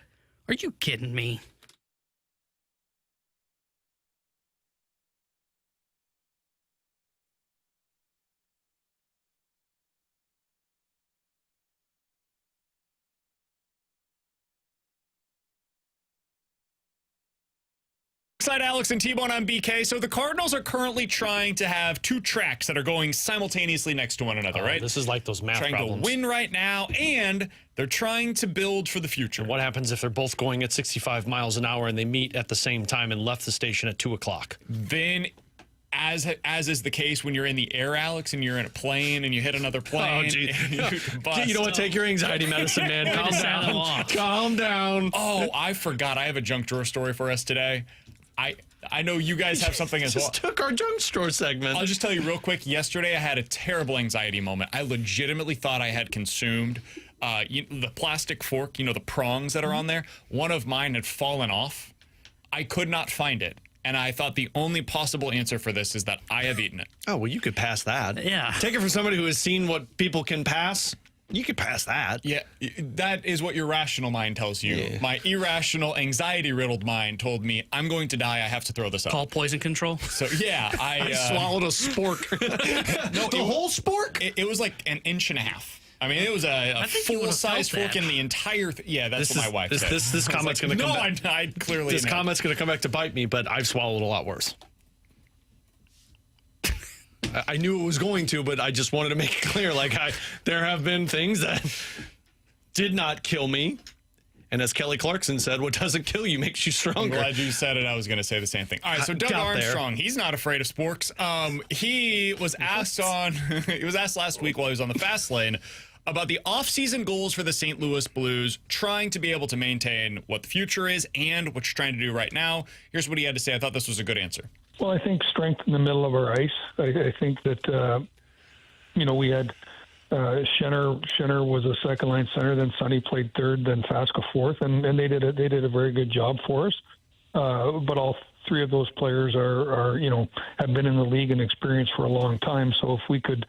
[SPEAKER 7] Are you kidding me?
[SPEAKER 5] Alex and T-Bone on BK. So the Cardinals are currently trying to have 2 tracks that are going simultaneously next to one another, right?
[SPEAKER 8] This is like those math
[SPEAKER 5] trying
[SPEAKER 8] problems.
[SPEAKER 5] to win right now, and they're trying to build for the future.
[SPEAKER 8] What happens if they're both going at 65 miles an hour and they meet at the same time and left the station at 2 o'clock?
[SPEAKER 5] Then, as is the case when you're in the air, Alex, and you're in a plane and you hit another plane.
[SPEAKER 8] Oh, gee.
[SPEAKER 5] You
[SPEAKER 8] know what? Take your anxiety medicine, man. Calm down. Calm down.
[SPEAKER 5] Oh, I forgot. I have a junk drawer story for us today. I know you guys have something as well.
[SPEAKER 8] Just took our junk drawer segment.
[SPEAKER 5] I'll just tell you real quick. Yesterday, I had a terrible anxiety moment. I legitimately thought I had consumed the plastic fork, the prongs that are on there. One of mine had fallen off. I could not find it. And I thought the only possible answer for this is that I have eaten it.
[SPEAKER 8] Oh, well, you could pass that.
[SPEAKER 7] Yeah.
[SPEAKER 8] Take it from somebody who has seen what people can pass. You could pass that.
[SPEAKER 5] Yeah, that is what your rational mind tells you. Yeah. My irrational, anxiety-riddled mind told me, I'm going to die, I have to throw this up.
[SPEAKER 7] Call poison control.
[SPEAKER 5] So, yeah. I
[SPEAKER 8] swallowed a spork.
[SPEAKER 5] No,
[SPEAKER 8] the whole spork?
[SPEAKER 5] It was like an inch and a half. I mean, it was a full-size fork in the entire yeah, that's what my wife said.
[SPEAKER 8] This comment's going to come back.
[SPEAKER 5] No, I clearly
[SPEAKER 8] This comment's going to come back to bite me, but I've swallowed a lot worse. I knew it was going to, but I just wanted to make it clear. There have been things that did not kill me. And as Kelly Clarkson said, what doesn't kill you makes you stronger.
[SPEAKER 5] I'm glad you said it. I was going to say the same thing. All right, so Doug Armstrong, he's not afraid of sporks. He was asked last week while he was on the fast lane about the offseason goals for the St. Louis Blues, trying to be able to maintain what the future is and what you're trying to do right now. Here's what he had to say. I thought this was a good answer.
[SPEAKER 9] Well, I think strength in the middle of our ice. I think that, we had Schenner was a second-line center, then Sonny played third, then Fasca fourth, and they did a very good job for us. But all 3 of those players are have been in the league and experienced for a long time. So if we could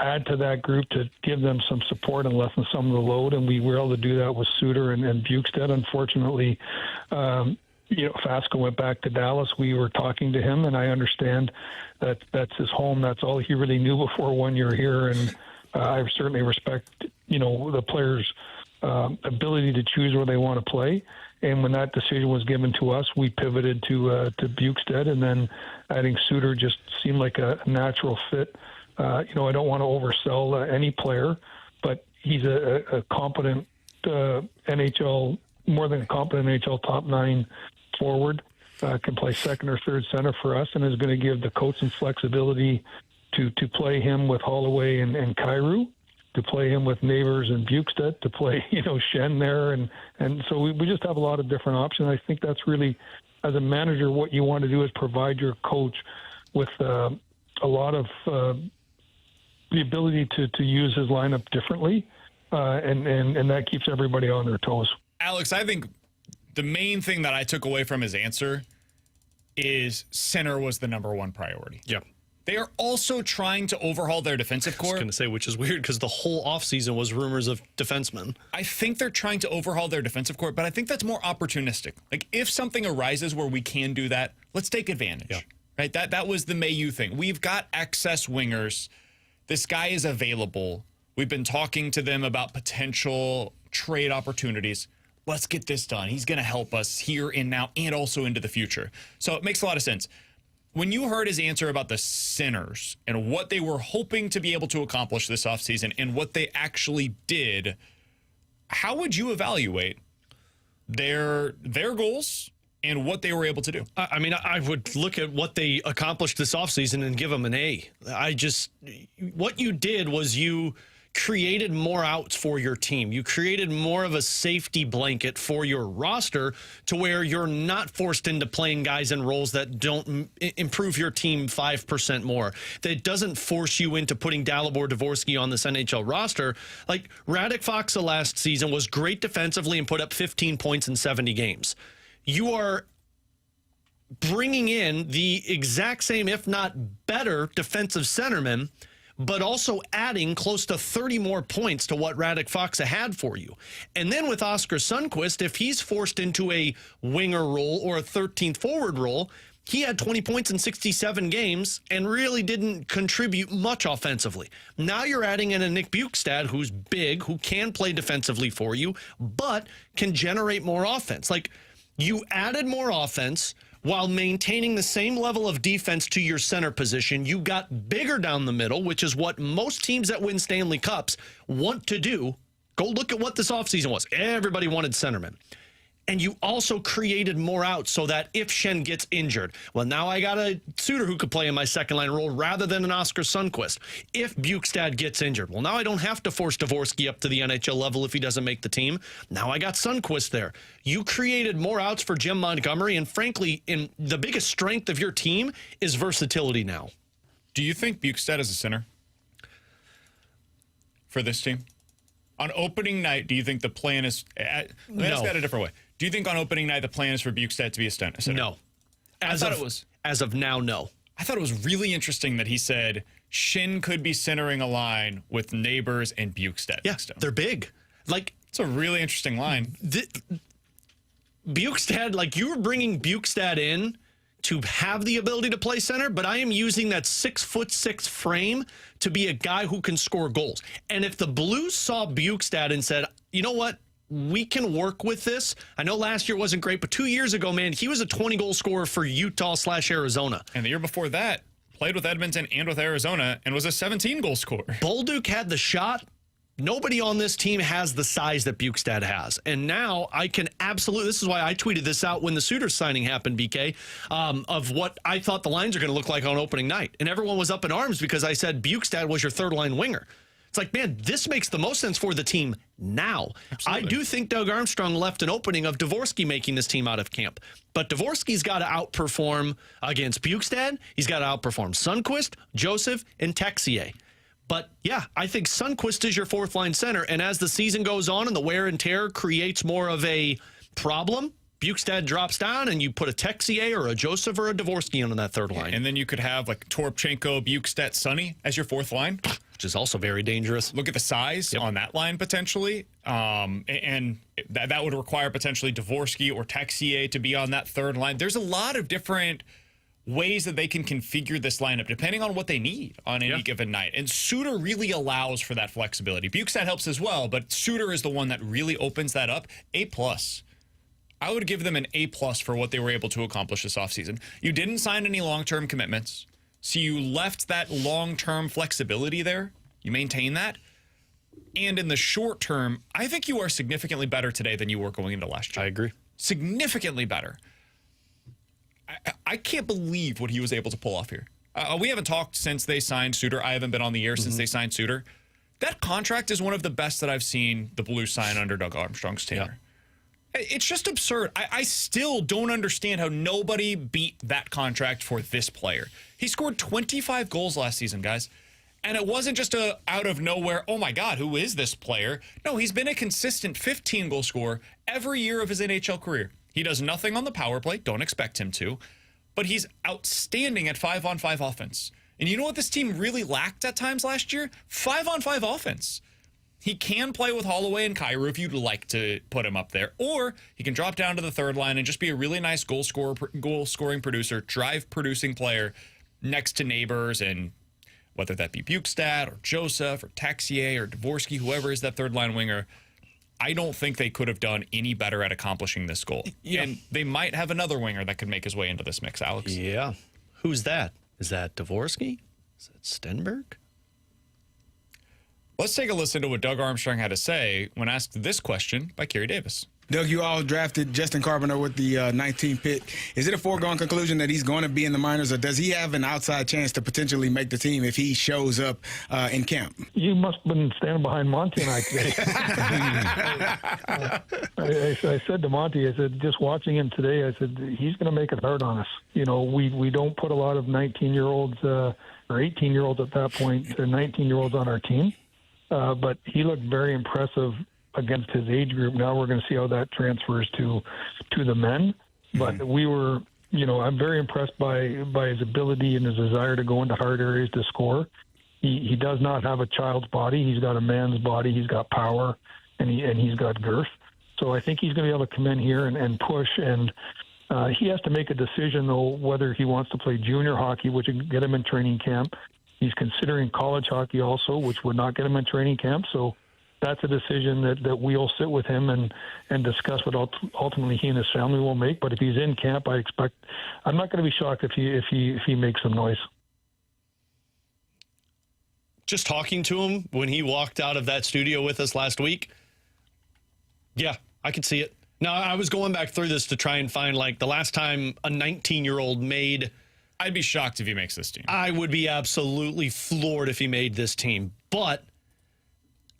[SPEAKER 9] add to that group to give them some support and lessen some of the load, and we were able to do that with Suter and Bukestad. Unfortunately, Fasca went back to Dallas. We were talking to him, and I understand that that's his home. That's all he really knew before 1 year here, and I certainly respect, the players' ability to choose where they want to play. And when that decision was given to us, we pivoted to Bukestad, and then adding Suter just seemed like a natural fit. I don't want to oversell any player, but he's a competent NHL, more than a competent NHL top 9 forward, can play second or third center for us, and is going to give the coach some flexibility to play him with Holloway and Kyrou, to play him with Neighbors and Bukestad, to play, Shen there. And so we just have a lot of different options. I think that's really, as a manager, what you want to do is provide your coach with a lot of the ability to use his lineup differently, and that keeps everybody on their toes.
[SPEAKER 5] Alex, I think the main thing that I took away from his answer is center was the number 1 priority.
[SPEAKER 8] Yep.
[SPEAKER 5] They are also trying to overhaul their defensive core.
[SPEAKER 8] I was going to say, which is weird because the whole offseason was rumors of defensemen.
[SPEAKER 5] I think they're trying to overhaul their defensive core, but I think that's more opportunistic. Like, if something arises where we can do that, let's take advantage. Yeah. Right? That was the Mayu thing. We've got excess wingers. This guy is available. We've been talking to them about potential trade opportunities. Let's get this done. He's going to help us here and now and also into the future. So it makes a lot of sense. When you heard his answer about the Sinners and what they were hoping to be able to accomplish this offseason and what they actually did, how would you evaluate their goals and what they were able to do?
[SPEAKER 8] I mean, I would look at what they accomplished this offseason and give them an A. What you did was you
[SPEAKER 6] created more outs for your team. You created more of a safety blanket for your roster to where you're not forced into playing guys in roles that don't improve your team 5% more. That doesn't force you into putting Dalibor Dvorsky on this NHL roster. Like Radek Faksa last season was great defensively and put up 15 points in 70 games. You are bringing in the exact same, if not better, defensive centerman, but also adding close to 30 more points to what Radek Faksa had for you. And then with Oskar Sundqvist, if he's forced into a winger role or a 13th forward role, he had 20 points in 67 games and really didn't contribute much offensively. Now you're adding in a Nick Bjugstad who's big, who can play defensively for you, but can generate more offense. Like, you added more offense while maintaining the same level of defense to your center position. You got bigger down the middle, which is what most teams that win Stanley Cups want to do. Go look at what this offseason was. Everybody wanted centermen. And you also created more outs so that if Schenn gets injured, well, now I got a Suter who could play in my second line role rather than an Oskar Sundqvist. If Bjugstad gets injured, well, now I don't have to force Dvorsky up to the NHL level if he doesn't make the team. Now I got Sundqvist there. You created more outs for Jim Montgomery, and frankly, in the biggest strength of your team is versatility now.
[SPEAKER 5] Do you think Bjugstad is a center for this team? On opening night, do you think the plan is... Let me ask that a different way. Do you think on opening night the plan is for Bjugstad to be a center?
[SPEAKER 6] No. As of now, no.
[SPEAKER 5] I thought it was really interesting that he said Schenn could be centering a line with Neighbors and Bjugstad.
[SPEAKER 6] Yeah, they're big. Like,
[SPEAKER 5] it's a really interesting line.
[SPEAKER 6] Bjugstad, like, you were bringing Bjugstad in to have the ability to play center, but I am using that 6'6" frame to be a guy who can score goals. And if the Blues saw Bjugstad and said, you know what, we can work with this. I know last year wasn't great, but 2 years ago, man, he was a 20-goal scorer for Utah/Arizona.
[SPEAKER 5] And the year before that, played with Edmonton and with Arizona and was a 17-goal scorer.
[SPEAKER 6] Bolduc had the shot. Nobody on this team has the size that Bjugstad has. And now I can absolutely, this is why I tweeted this out when the Suter signing happened, BK, of what I thought the lines are going to look like on opening night. And everyone was up in arms because I said Bjugstad was your third-line winger. It's like, man, this makes the most sense for the team now. Absolutely. I do think Doug Armstrong left an opening of Dvorsky making this team out of camp. But Dvorsky's got to outperform against Bjugstad. He's got to outperform Sundqvist, Joseph, and Texier. But, yeah, I think Sundqvist is your fourth-line center. And as the season goes on and the wear and tear creates more of a problem, Bjugstad drops down and you put a Texier or a Joseph or a Dvorsky on that third line.
[SPEAKER 5] And then you could have, like, Toropchenko, Bjugstad, Sonny as your fourth line.
[SPEAKER 6] Which is also very dangerous.
[SPEAKER 5] Look at the size on that line potentially. And that would require potentially Dvorsky or Texier to be on that third line. There's a lot of different ways that they can configure this lineup depending on what they need on any given night. And Suter really allows for that flexibility. Bjugstad helps as well, but Suter is the one that really opens that up. A+. I would give them an A+ for what they were able to accomplish this offseason. You didn't sign any long-term commitments. So you left that long-term flexibility there. You maintain that. And in the short term, I think you are significantly better today than you were going into last year.
[SPEAKER 6] I agree.
[SPEAKER 5] Significantly better. I can't believe what he was able to pull off here. We haven't talked since they signed Suter. I haven't been on the air since they signed Suter. That contract is one of the best that I've seen the Blues sign under Doug Armstrong's tenure. It's just absurd. I still don't understand how nobody beat that contract for this player. He scored 25 goals last season, guys. And it wasn't just a out of nowhere, oh my God, who is this player? No, he's been a consistent 15-goal scorer every year of his NHL career. He does nothing on the power play. Don't expect him to. But he's outstanding at 5-on-5 offense. And you know what this team really lacked at times last year? 5-on-5 offense. He can play with Holloway and Kyrou if you'd like to put him up there. Or he can drop down to the third line and just be a really nice goal-scoring producer, drive-producing player next to Neighbors, and whether that be Bjugstad or Joseph or Texier or Dvorsky, whoever is that third-line winger, I don't think they could have done any better at accomplishing this goal. Yeah. And they might have another winger that could make his way into this mix, Alex.
[SPEAKER 6] Yeah. Who's that? Is that Dvorsky? Is that Stenberg?
[SPEAKER 5] Let's take a listen to what Doug Armstrong had to say when asked this question by Kerry Davis.
[SPEAKER 10] Doug, you all drafted Justin Carpenter with the 19th pick. Is it a foregone conclusion that he's going to be in the minors, or does he have an outside chance to potentially make the team if he shows up in camp?
[SPEAKER 9] You must have been standing behind Monty and I today. I said to Monty, I said, just watching him today, I said, he's going to make it hard on us. You know, we don't put a lot of 19-year-olds or 18-year-olds at that point, 19-year-olds on our team. But he looked very impressive against his age group. Now we're going to see how that transfers to the men. But we were, I'm very impressed by his ability and his desire to go into hard areas to score. He does not have a child's body. He's got a man's body. He's got power, and he's got girth. So I think he's going to be able to come in here and push. And he has to make a decision, though, whether he wants to play junior hockey, which would get him in training camp. He's considering college hockey also, which would not get him in training camp. So that's a decision that we'll sit with him and discuss what ultimately he and his family will make. But if he's in camp, I'm not going to be shocked if he makes some noise.
[SPEAKER 6] Just talking to him when he walked out of that studio with us last week, yeah, I could see it. Now, I was going back through this to try and find, like, the last time a 19-year-old made...
[SPEAKER 5] I'd be shocked if he makes this team.
[SPEAKER 6] I would be absolutely floored if he made this team. But,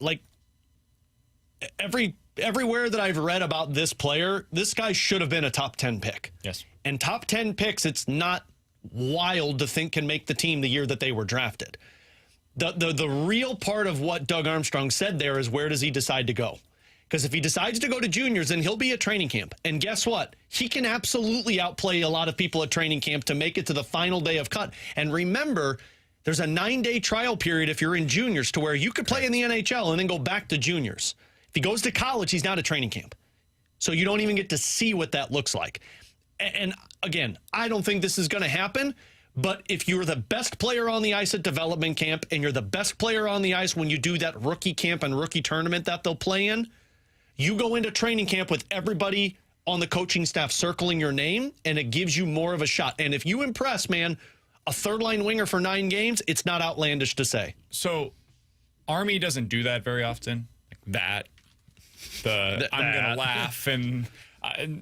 [SPEAKER 6] like, everywhere that I've read about this player, this guy should have been a top 10 pick.
[SPEAKER 5] Yes.
[SPEAKER 6] And top 10 picks, it's not wild to think can make the team the year that they were drafted. The real part of what Doug Armstrong said there is, where does he decide to go? Because if he decides to go to juniors, then he'll be at training camp. And guess what? He can absolutely outplay a lot of people at training camp to make it to the final day of cut. And remember, there's a 9-day trial period if you're in juniors to where you could play in the NHL and then go back to juniors. If he goes to college, he's not at training camp. So you don't even get to see what that looks like. And again, I don't think this is going to happen. But if you're the best player on the ice at development camp and you're the best player on the ice when you do that rookie camp and rookie tournament that they'll play in, you go into training camp with everybody on the coaching staff circling your name, and it gives you more of a shot. And if you impress, man, a third-line winger for 9 games, it's not outlandish to say.
[SPEAKER 5] So Army doesn't do that very often. Like that. I'm going to laugh and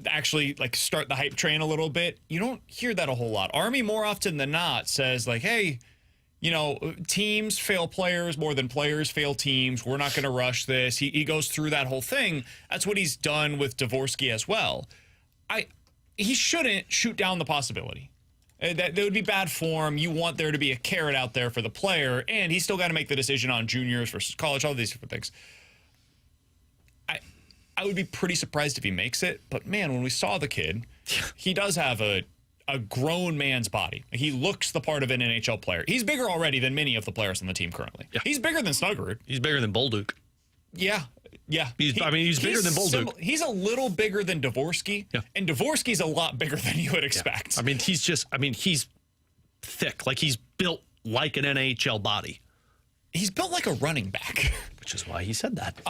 [SPEAKER 5] actually like start the hype train a little bit. You don't hear that a whole lot. Army more often than not says like, hey, teams fail players more than players fail teams. We're not going to rush this. He goes through that whole thing. That's what he's done with Dvorsky as well. He shouldn't shoot down the possibility. That would be bad form. You want there to be a carrot out there for the player, and he's still got to make the decision on juniors versus college, all these different things. I would be pretty surprised if he makes it, but man, when we saw the kid, he does have a grown man's body. He looks the part of an NHL player. He's bigger already than many of the players on the team currently. Yeah. He's bigger than Snuggerud.
[SPEAKER 6] He's bigger than Bolduc.
[SPEAKER 5] Yeah.
[SPEAKER 6] He's bigger than Bolduc.
[SPEAKER 5] He's a little bigger than Dvorsky, and Dvorsky's a lot bigger than you would expect.
[SPEAKER 6] Yeah. He's thick. Like, he's built like an NHL body.
[SPEAKER 5] He's built like a running back.
[SPEAKER 6] Which is why he said that.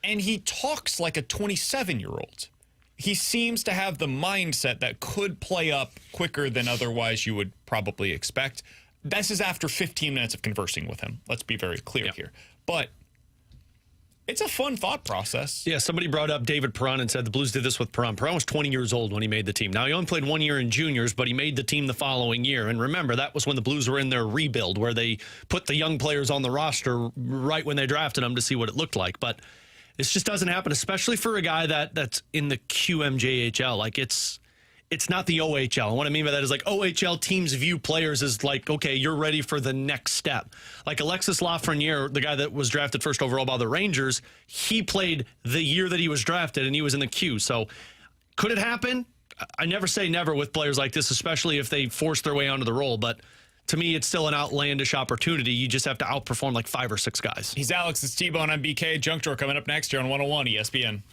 [SPEAKER 5] And he talks like a 27-year-old. He seems to have the mindset that could play up quicker than otherwise you would probably expect. This is after 15 minutes of conversing with him. Let's be very clear here. But it's a fun thought process.
[SPEAKER 6] Yeah, somebody brought up David Perron and said the Blues did this with Perron. Perron was 20 years old when he made the team. Now, he only played 1 year in juniors, but he made the team the following year. And remember, that was when the Blues were in their rebuild, where they put the young players on the roster right when they drafted them to see what it looked like. But this just doesn't happen, especially for a guy that's in the QMJHL. Like, it's not the OHL. And what I mean by that is, like, OHL teams view players as like, okay, you're ready for the next step. Like Alexis Lafreniere, the guy that was drafted first overall by the Rangers, he played the year that he was drafted, and he was in the queue. So could it happen? I never say never with players like this, especially if they force their way onto the role. But to me, it's still an outlandish opportunity. You just have to outperform like 5 or 6 guys.
[SPEAKER 5] He's Alex. It's T-Bone. I'm BK. Junk Drawer coming up next here on 101 ESPN.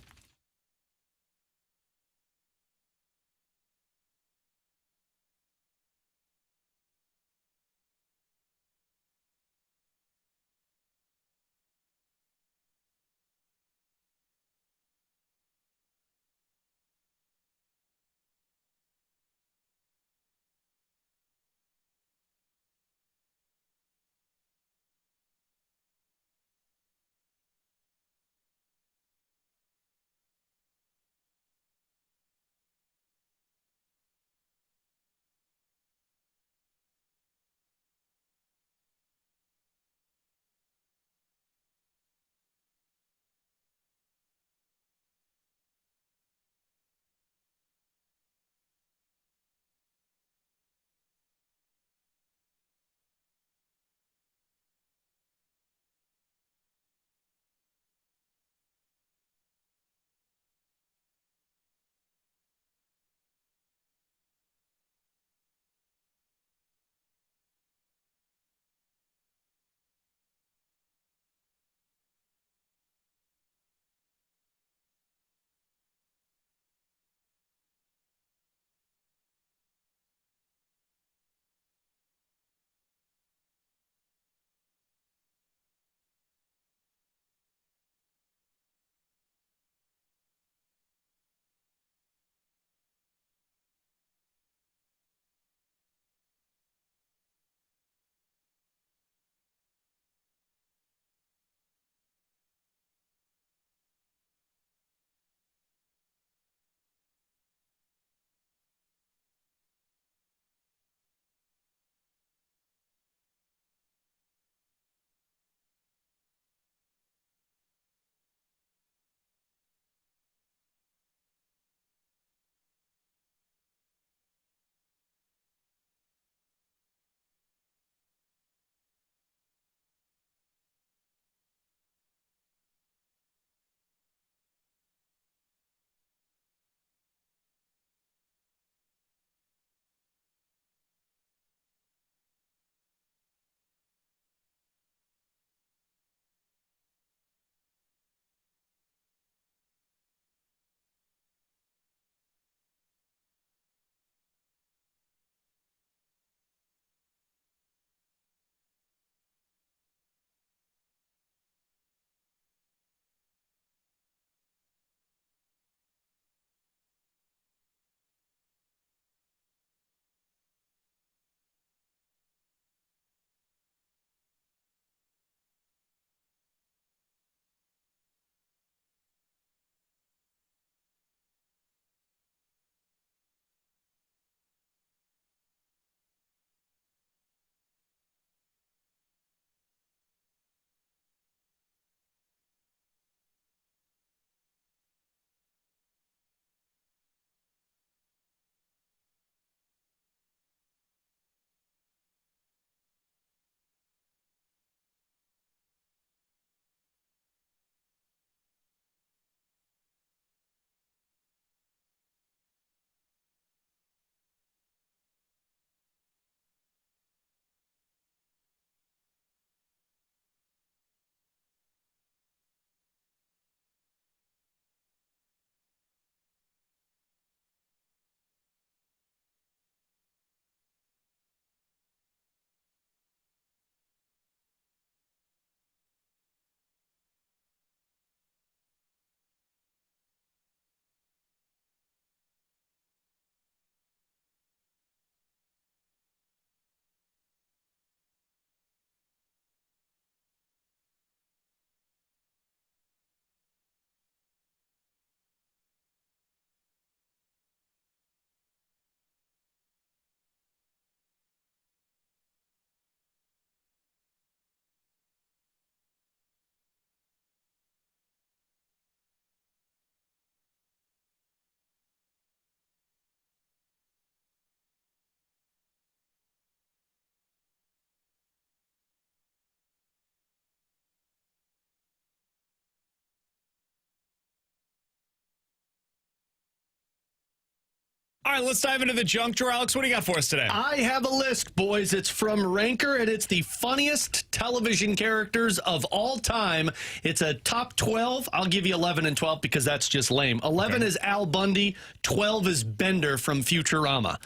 [SPEAKER 5] All right, let's dive into the junk drawer. Alex, what do you got for us today?
[SPEAKER 6] I have a list, boys. It's from Ranker, and it's the funniest television characters of all time. It's a top 12. I'll give you 11 and 12 because that's just lame. 11 is Al Bundy. 12 is Bender from Futurama.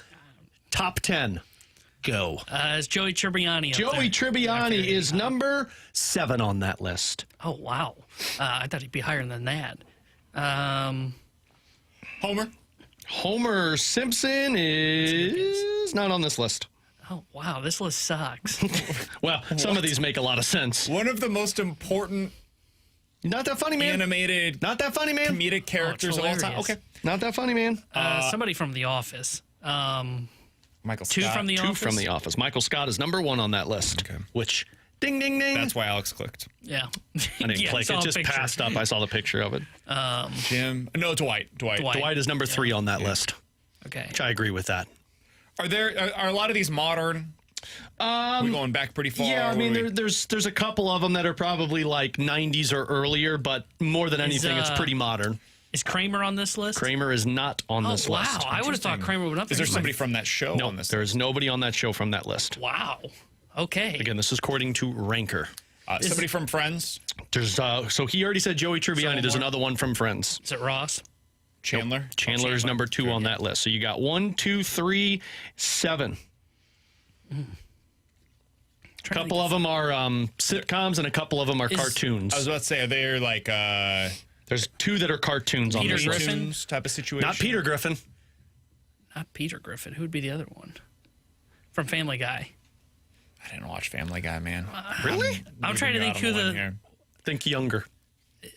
[SPEAKER 6] Top 10. Go.
[SPEAKER 7] It's Joey Tribbiani.
[SPEAKER 6] Joey Tribbiani is number 7 on that list.
[SPEAKER 7] Oh, wow. I thought he'd be higher than that.
[SPEAKER 6] Homer Simpson is not on this list.
[SPEAKER 7] Oh, wow. This list sucks.
[SPEAKER 6] Well, some of these make a lot of sense.
[SPEAKER 5] One of the most important
[SPEAKER 6] Not that funny, man.
[SPEAKER 5] animated
[SPEAKER 6] Not that funny, man.
[SPEAKER 5] comedic characters of all time.
[SPEAKER 7] hilarious.
[SPEAKER 5] Okay.
[SPEAKER 6] Not that funny, man.
[SPEAKER 7] Somebody from The Office.
[SPEAKER 5] Michael
[SPEAKER 7] Two
[SPEAKER 5] Scott.
[SPEAKER 7] from The
[SPEAKER 6] Two
[SPEAKER 7] Office.
[SPEAKER 6] from The Office. Michael Scott is number 1 on that list.
[SPEAKER 5] Okay.
[SPEAKER 6] Which, ding, ding, ding.
[SPEAKER 5] That's why Alex clicked.
[SPEAKER 7] Yeah.
[SPEAKER 6] I didn't
[SPEAKER 7] Yeah,
[SPEAKER 6] click.
[SPEAKER 7] saw
[SPEAKER 6] It
[SPEAKER 7] a
[SPEAKER 6] just
[SPEAKER 7] picture.
[SPEAKER 6] passed up. I saw the picture of it.
[SPEAKER 5] Jim. No, Dwight.
[SPEAKER 6] Dwight is number 3 on that list.
[SPEAKER 7] Okay.
[SPEAKER 6] Which I agree with that.
[SPEAKER 5] Are a lot of these modern? We going back pretty far?
[SPEAKER 6] Yeah, I mean, there's a couple of them that are probably like 90s or earlier, but more than anything, it's pretty modern.
[SPEAKER 7] Is Kramer on this list?
[SPEAKER 6] Kramer is not on this
[SPEAKER 7] wow.
[SPEAKER 6] list.
[SPEAKER 7] I would have thought Kramer would up
[SPEAKER 5] Is there
[SPEAKER 7] there.
[SPEAKER 5] somebody from that show
[SPEAKER 6] No,
[SPEAKER 5] on this?
[SPEAKER 6] there's nobody on that show from that list.
[SPEAKER 7] Wow. Okay.
[SPEAKER 6] Again, this is according to Ranker.
[SPEAKER 5] Somebody from Friends?
[SPEAKER 6] There's so he already said Joey Tribbiani. There's
[SPEAKER 7] more.
[SPEAKER 6] another one from Friends.
[SPEAKER 7] Is it Ross?
[SPEAKER 5] Chandler?
[SPEAKER 6] Chandler is number 2 on that list. So you got 1, 2, 3, 7. A couple of them are sitcoms, and a couple of them are cartoons.
[SPEAKER 5] I was about to say, are they like
[SPEAKER 6] There's 2 that are cartoons on
[SPEAKER 7] Peter
[SPEAKER 6] this list.
[SPEAKER 7] Griffin?
[SPEAKER 5] cartoons type of situation?
[SPEAKER 6] Not Peter Griffin.
[SPEAKER 7] Not Peter Griffin. Who would be the other one? From Family Guy.
[SPEAKER 5] I didn't watch Family Guy, man.
[SPEAKER 6] Really?
[SPEAKER 7] I'm trying to think who
[SPEAKER 6] Think younger.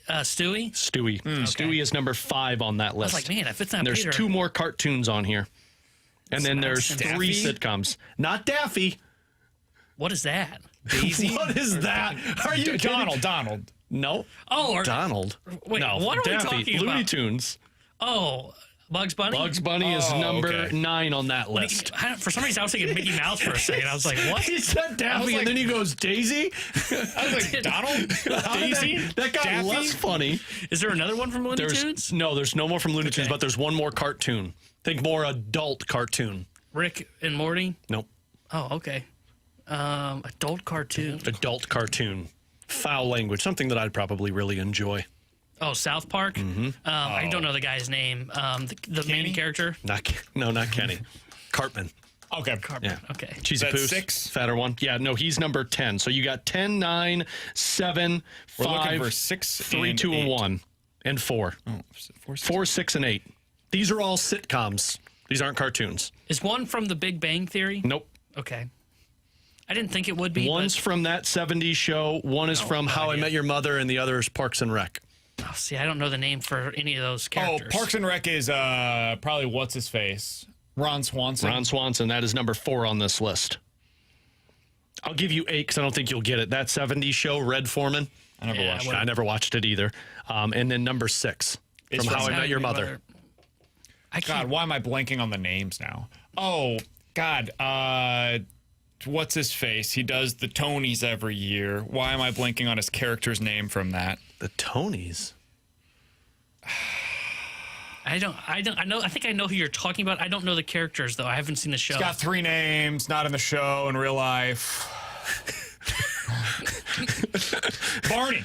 [SPEAKER 7] Stewie?
[SPEAKER 6] Stewie. Stewie is number 5 on that
[SPEAKER 7] I
[SPEAKER 6] list.
[SPEAKER 7] was like, man, if it's not
[SPEAKER 6] And there's
[SPEAKER 7] Peter.
[SPEAKER 6] 2 more cartoons on here. And then there's
[SPEAKER 7] Daffy?
[SPEAKER 6] 3 sitcoms. Not Daffy.
[SPEAKER 7] What is that?
[SPEAKER 5] Daisy?
[SPEAKER 6] What is that? Are you kidding?
[SPEAKER 5] Donald.
[SPEAKER 6] No.
[SPEAKER 7] Oh,
[SPEAKER 6] Donald.
[SPEAKER 7] wait,
[SPEAKER 6] no.
[SPEAKER 7] what are we
[SPEAKER 6] Daffy.
[SPEAKER 7] talking
[SPEAKER 6] Looney
[SPEAKER 7] about?
[SPEAKER 6] Tunes.
[SPEAKER 7] Oh, Bugs Bunny?
[SPEAKER 6] Bugs Bunny is
[SPEAKER 5] Oh,
[SPEAKER 6] number
[SPEAKER 5] okay.
[SPEAKER 6] 9 on that list.
[SPEAKER 7] For some reason, I was thinking Mickey Mouse for a second. I was like, what?
[SPEAKER 6] He said Daffy, and then he goes, Daisy?
[SPEAKER 5] I was like, Donald? Daisy?
[SPEAKER 6] That got
[SPEAKER 5] Daffy?
[SPEAKER 6] less funny.
[SPEAKER 7] Is there another one from Looney Tunes?
[SPEAKER 6] There's no more from Looney Tunes,
[SPEAKER 7] Okay.
[SPEAKER 6] but there's one more cartoon. Think more adult cartoon.
[SPEAKER 7] Rick and Morty?
[SPEAKER 6] Nope.
[SPEAKER 7] Oh, okay. Adult cartoon.
[SPEAKER 6] Adult cartoon. Foul language. Something that I'd probably really enjoy.
[SPEAKER 7] Oh, South Park?
[SPEAKER 6] Mm-hmm.
[SPEAKER 7] I don't know the guy's name. The main character?
[SPEAKER 6] Not Kenny. Cartman.
[SPEAKER 5] Okay.
[SPEAKER 6] Yeah.
[SPEAKER 7] Okay.
[SPEAKER 6] Cheesy
[SPEAKER 5] That's
[SPEAKER 6] Poos.
[SPEAKER 5] 6?
[SPEAKER 6] Fatter one. Yeah, no, he's number 10. So you got 10, 9, 7,
[SPEAKER 5] We're
[SPEAKER 6] 5,
[SPEAKER 5] looking for 6,
[SPEAKER 6] 3,
[SPEAKER 5] and
[SPEAKER 6] 2,
[SPEAKER 5] 8.
[SPEAKER 6] and 1, and 4.
[SPEAKER 5] Oh, 4,
[SPEAKER 6] 4, 6, and 8. These are all sitcoms. These aren't cartoons.
[SPEAKER 7] Is one from The Big Bang Theory?
[SPEAKER 6] Nope.
[SPEAKER 7] Okay. I didn't think it would be.
[SPEAKER 6] One's from that 70s show. One is from How I Met Your Mother, and the other is Parks and Rec.
[SPEAKER 7] Oh, see, I don't know the name for any of those characters.
[SPEAKER 5] Oh, Parks and Rec is probably what's his face? Ron Swanson.
[SPEAKER 6] Ron Swanson, that is number 4 on this list. I'll give you 8 because I don't think you'll get it. That 70s show, Red Foreman.
[SPEAKER 5] I never watched it.
[SPEAKER 6] I never watched it either. And then number 6 from How I Met Your Mother.
[SPEAKER 5] God, why am I blanking on the names now? Oh, God. What's his face? He does the Tonys every year. Why am I blanking on his character's name from that?
[SPEAKER 6] The Tonys?
[SPEAKER 7] I think I know who you're talking about. I don't know the characters though. I haven't seen the show.
[SPEAKER 5] He's got 3 names, not in the show, in real life. Barney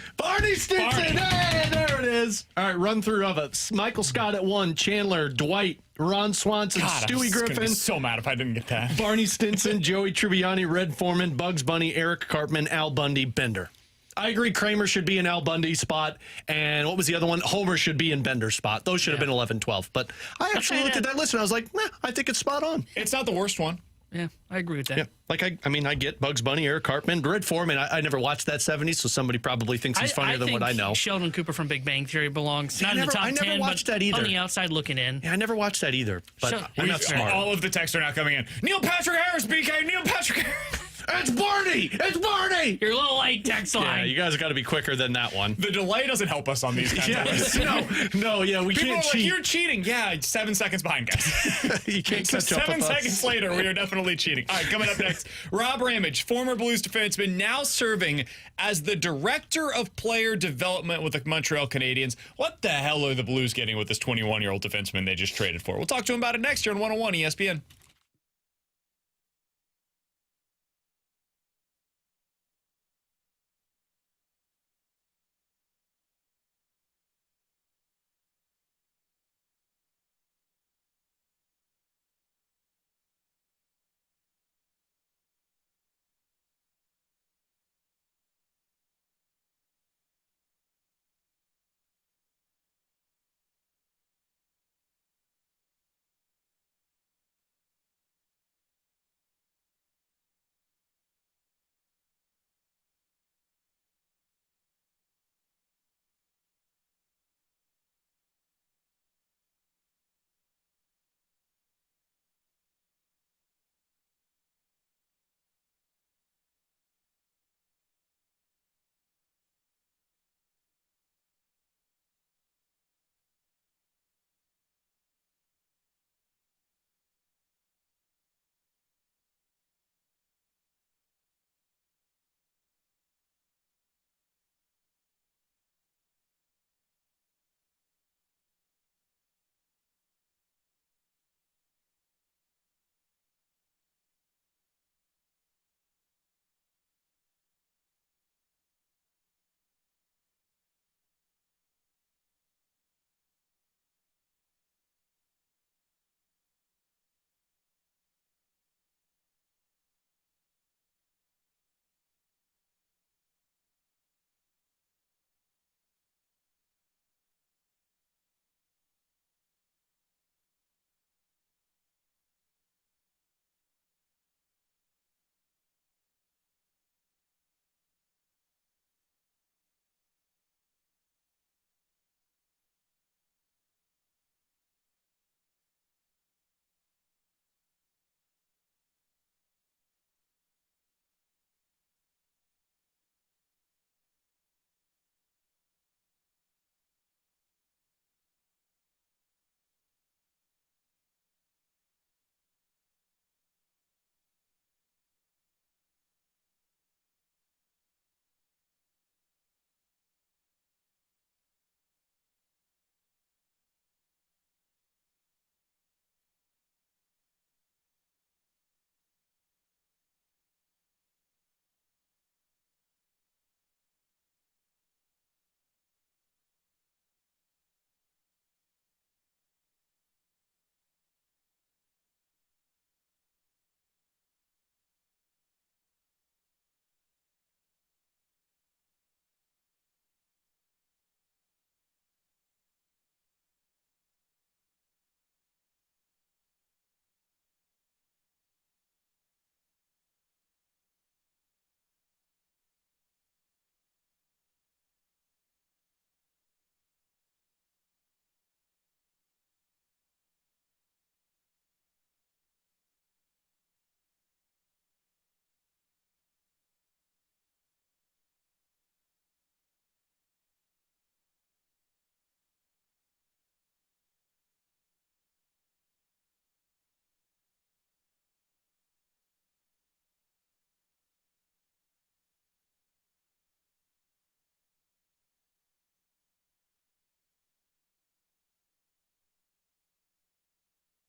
[SPEAKER 6] Stinson!
[SPEAKER 5] Barney.
[SPEAKER 6] Hey, there it is. All right, run through of it. Michael Scott at 1, Chandler, Dwight, Ron Swanson,
[SPEAKER 5] God,
[SPEAKER 6] Stewie
[SPEAKER 5] I was gonna
[SPEAKER 6] Griffin,
[SPEAKER 5] be so mad if I didn't get that.
[SPEAKER 6] Barney Stinson, Joey Tribbiani, Red Foreman, Bugs Bunny, Eric Cartman, Al Bundy, Bender. I agree Kramer should be in Al Bundy's spot, and what was the other one? Homer should be in Bender's spot. Those should have been 11, 12. But I actually looked at that list, and I was like, I think it's spot on.
[SPEAKER 5] It's not the worst one.
[SPEAKER 7] Yeah, I agree with that.
[SPEAKER 6] Yeah, like I get Bugs Bunny, Eric Cartman, Red Foreman. I never watched that 70s, so somebody probably thinks he's funnier than what I know.
[SPEAKER 7] Sheldon Cooper from Big Bang Theory belongs not in the top 10,
[SPEAKER 6] I never watched that either.
[SPEAKER 7] On the outside looking in.
[SPEAKER 6] Yeah, I never watched that either. But I'm not smart.
[SPEAKER 5] All of the texts are now coming in. Neil Patrick Harris, BK. Neil Patrick Harris.
[SPEAKER 6] It's Barney! It's Barney!
[SPEAKER 7] You're a little late, text
[SPEAKER 6] Yeah,
[SPEAKER 7] line.
[SPEAKER 6] you guys got to be quicker than that one.
[SPEAKER 5] The delay doesn't help us on these kinds of lists.
[SPEAKER 6] No, we
[SPEAKER 5] People
[SPEAKER 6] can't
[SPEAKER 5] are like,
[SPEAKER 6] cheat.
[SPEAKER 5] you're cheating. Yeah, 7 seconds behind, guys.
[SPEAKER 6] You can't
[SPEAKER 5] So
[SPEAKER 6] catch up
[SPEAKER 5] 7
[SPEAKER 6] with
[SPEAKER 5] seconds
[SPEAKER 6] us.
[SPEAKER 5] later, we are definitely cheating. All right, coming up next, Rob Ramage, former Blues defenseman, now serving as the director of player development with the Montreal Canadiens. What the hell are the Blues getting with this 21-year-old defenseman they just traded for? We'll talk to him about it next year on 101 ESPN.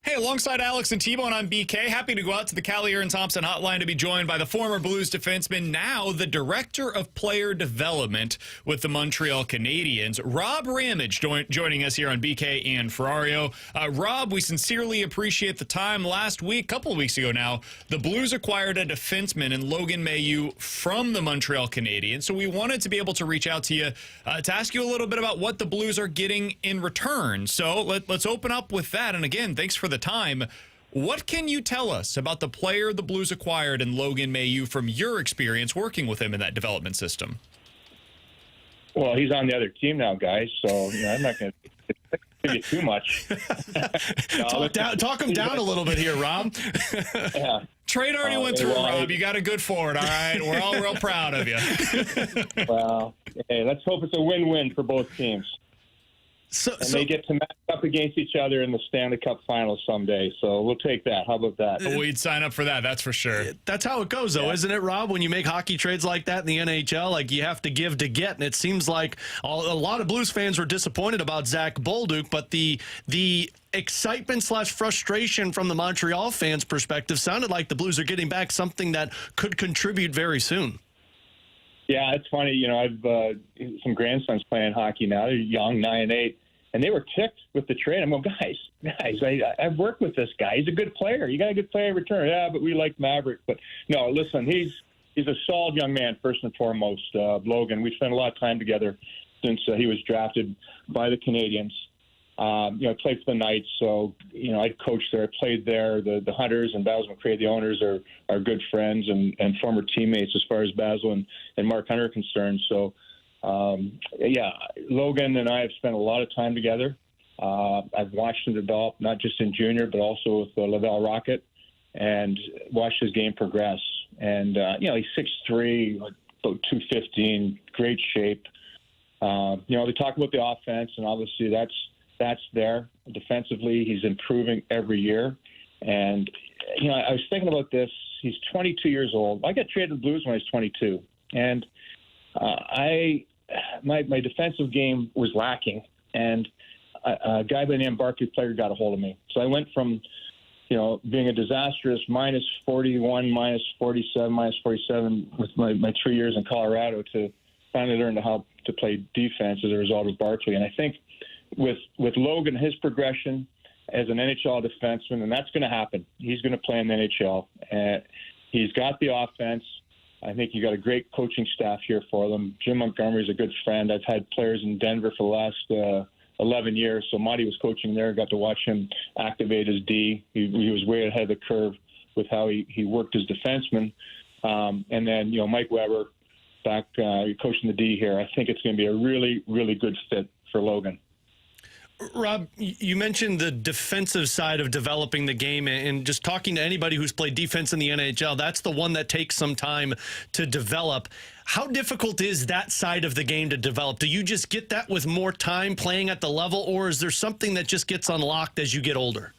[SPEAKER 5] Hey, alongside Alex and T-Bone on BK, happy to go out to the Callier and Thompson hotline to be joined by the former Blues defenseman, now the director of player development with the Montreal Canadiens, Rob Ramage, joining us here on BK and Ferrario. Rob, we sincerely appreciate the time. Last week, a couple of weeks ago now, the Blues acquired a defenseman in Logan Mailloux from the Montreal Canadiens, so we wanted to be able to reach out to you to ask you a little bit about what the Blues are getting in return. So let's open up with that, and again, thanks for the time. What can you tell us about the player the Blues acquired in Logan Mailloux from your experience working with him in that development system?
[SPEAKER 11] Well, he's on the other team now, guys, so I'm not going to Maybe too much.
[SPEAKER 6] Talk him down a little bit here, Rob.
[SPEAKER 11] Yeah.
[SPEAKER 5] Trade already went through, Rob. You got a good for it, all right? We're all real proud of you.
[SPEAKER 11] Well, hey, let's hope it's a win-win for both teams. They get to match up against each other in the Stanley Cup Finals someday. So we'll take that. How about that?
[SPEAKER 5] We'd sign up for that. That's for sure.
[SPEAKER 6] That's how it goes, though, isn't it, Rob? When you make hockey trades like that in the NHL, like you have to give to get. And it seems like a lot of Blues fans were disappointed about Zach Bolduc, but the excitement / frustration from the Montreal fans' perspective sounded like the Blues are getting back something that could contribute very soon.
[SPEAKER 11] Yeah, it's funny. You know, I've some grandsons playing hockey now. They're young, 9 and 8, and they were ticked with the trade. I'm going, guys, I've worked with this guy. He's a good player. You got a good player in return. Yeah, but we like Maverick. But no, listen, he's a solid young man first and foremost. Logan, we spent a lot of time together since he was drafted by the Canadiens. You know, I played for the Knights, so, you know, I coached there. I played there. The Hunters and Basil McRae, the owners, are good friends and former teammates as far as Basil and Mark Hunter are concerned. So, yeah, Logan and I have spent a lot of time together. I've watched him develop, not just in junior, but also with the Laval Rocket, and watched his game progress. And, you know, he's 6'3", like about 215, great shape. You know, they talk about the offense, and obviously that's there. Defensively, he's improving every year. And, you know, I was thinking about this. He's 22 years old. I got traded to the Blues when I was 22. And my defensive game was lacking. And a guy by the name of Barkley Player got a hold of me. So I went from, you know, being a disastrous minus 41, minus 47, minus 47 with my 3 years in Colorado to finally learn how to play defense as a result of Barkley. And I think with Logan, his progression as an NHL defenseman, and that's going to happen. He's going to play in the NHL. He's got the offense. I think you got a great coaching staff here for them. Jim Montgomery's a good friend. I've had players in Denver for the last 11 years. So Monty was coaching there. Got to watch him activate his D. He was way ahead of the curve with how he worked his defenseman. And then, you know, Mike Weber back coaching the D here. I think it's going to be a really, really good fit for Logan.
[SPEAKER 6] Rob, you mentioned the defensive side of developing the game, and just talking to anybody who's played defense in the NHL, that's the one that takes some time to develop. How difficult is that side of the game to develop? Do you just get that with more time playing at the level, or is there something that just gets unlocked as you get older?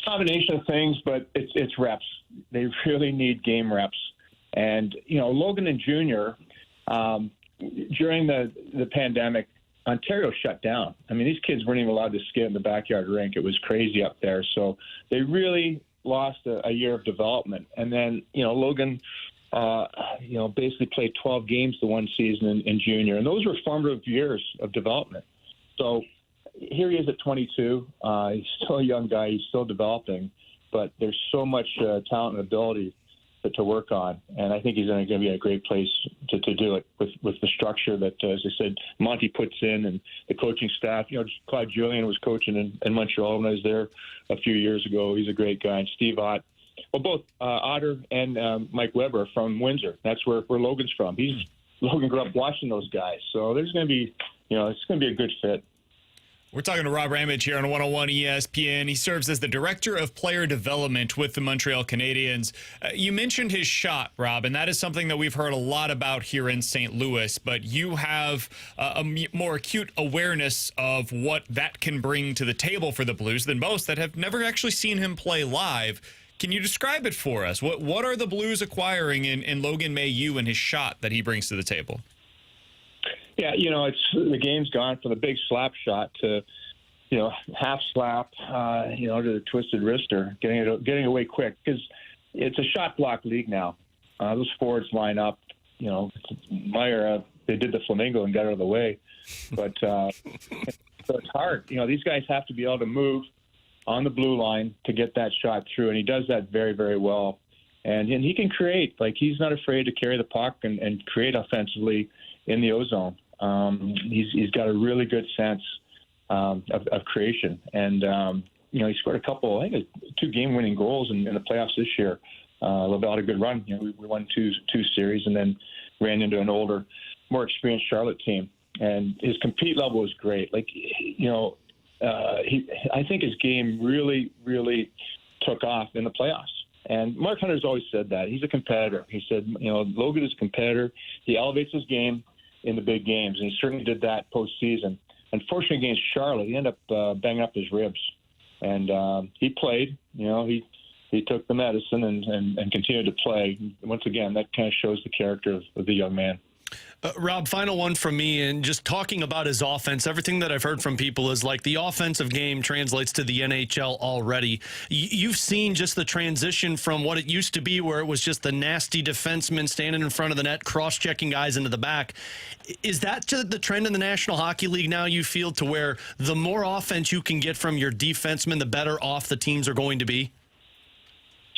[SPEAKER 11] Combination of things, but it's reps. They really need game reps. And, you know, Logan and Junior, during the pandemic, Ontario shut down. I mean, these kids weren't even allowed to skate in the backyard rink. It was crazy up there. So they really lost a year of development. And then, you know, Logan, you know, basically played 12 games the one season in junior. And those were formative years of development. So here he is at 22. He's still a young guy. He's still developing. But there's so much talent and ability to work on, and I think he's going to be a great place to do it with the structure that, as I said, Monty puts in, and the coaching staff. You know, Claude Julien was coaching in Montreal when I was there a few years ago. He's a great guy. And Steve Ott, well, both Otter and Mike Weber are from Windsor. That's where Logan's from. Logan grew up watching those guys, so there's going to be, you know, it's going to be a good fit.
[SPEAKER 5] We're talking to Rob Ramage here on 101 ESPN. He serves as the Director of Player Development with the Montreal Canadiens. You mentioned his shot, Rob, and that is something that we've heard a lot about here in St. Louis, but you have a more acute awareness of what that can bring to the table for the Blues than most that have never actually seen him play live. Can you describe it for us? What are the Blues acquiring in Logan Mailloux and his shot that he brings to the table?
[SPEAKER 11] Yeah, you know, the game's gone from the big slap shot to, you know, half slap, you know, to the twisted wrister, getting away quick, because it's a shot block league now. Those forwards line up. You know, Meyer, they did the flamingo and got out of the way, but so it's hard. You know, these guys have to be able to move on the blue line to get that shot through, and he does that very, very well. And he can create. Like, he's not afraid to carry the puck and create offensively in the O-zone. He's got a really good sense of creation, and you know, he scored a couple, I think, 2 game-winning goals in the playoffs this year. Laval had a good run. You know, we won two series, and then ran into an older, more experienced Charlotte team. and his compete level was great. Like, I think his game really, really took off in the playoffs. And Mark Hunter's always said that. He's a competitor. He said, Logan is a competitor. He elevates his game in the big games, and he certainly did that postseason. Unfortunately, against Charlotte, he ended up banging up his ribs. And he played. He took the medicine and continued to play. Once again, that kind of shows the character of the young man.
[SPEAKER 6] Rob, final one from me, and just talking about his offense, everything that I've heard from people is like the offensive game translates to the NHL already. You've seen just the transition from what it used to be, where it was just the nasty defenseman standing in front of the net, cross-checking guys into the back. Is that the trend in the National Hockey League now, you feel, to where the more offense you can get from your defenseman, the better off the teams are going to be?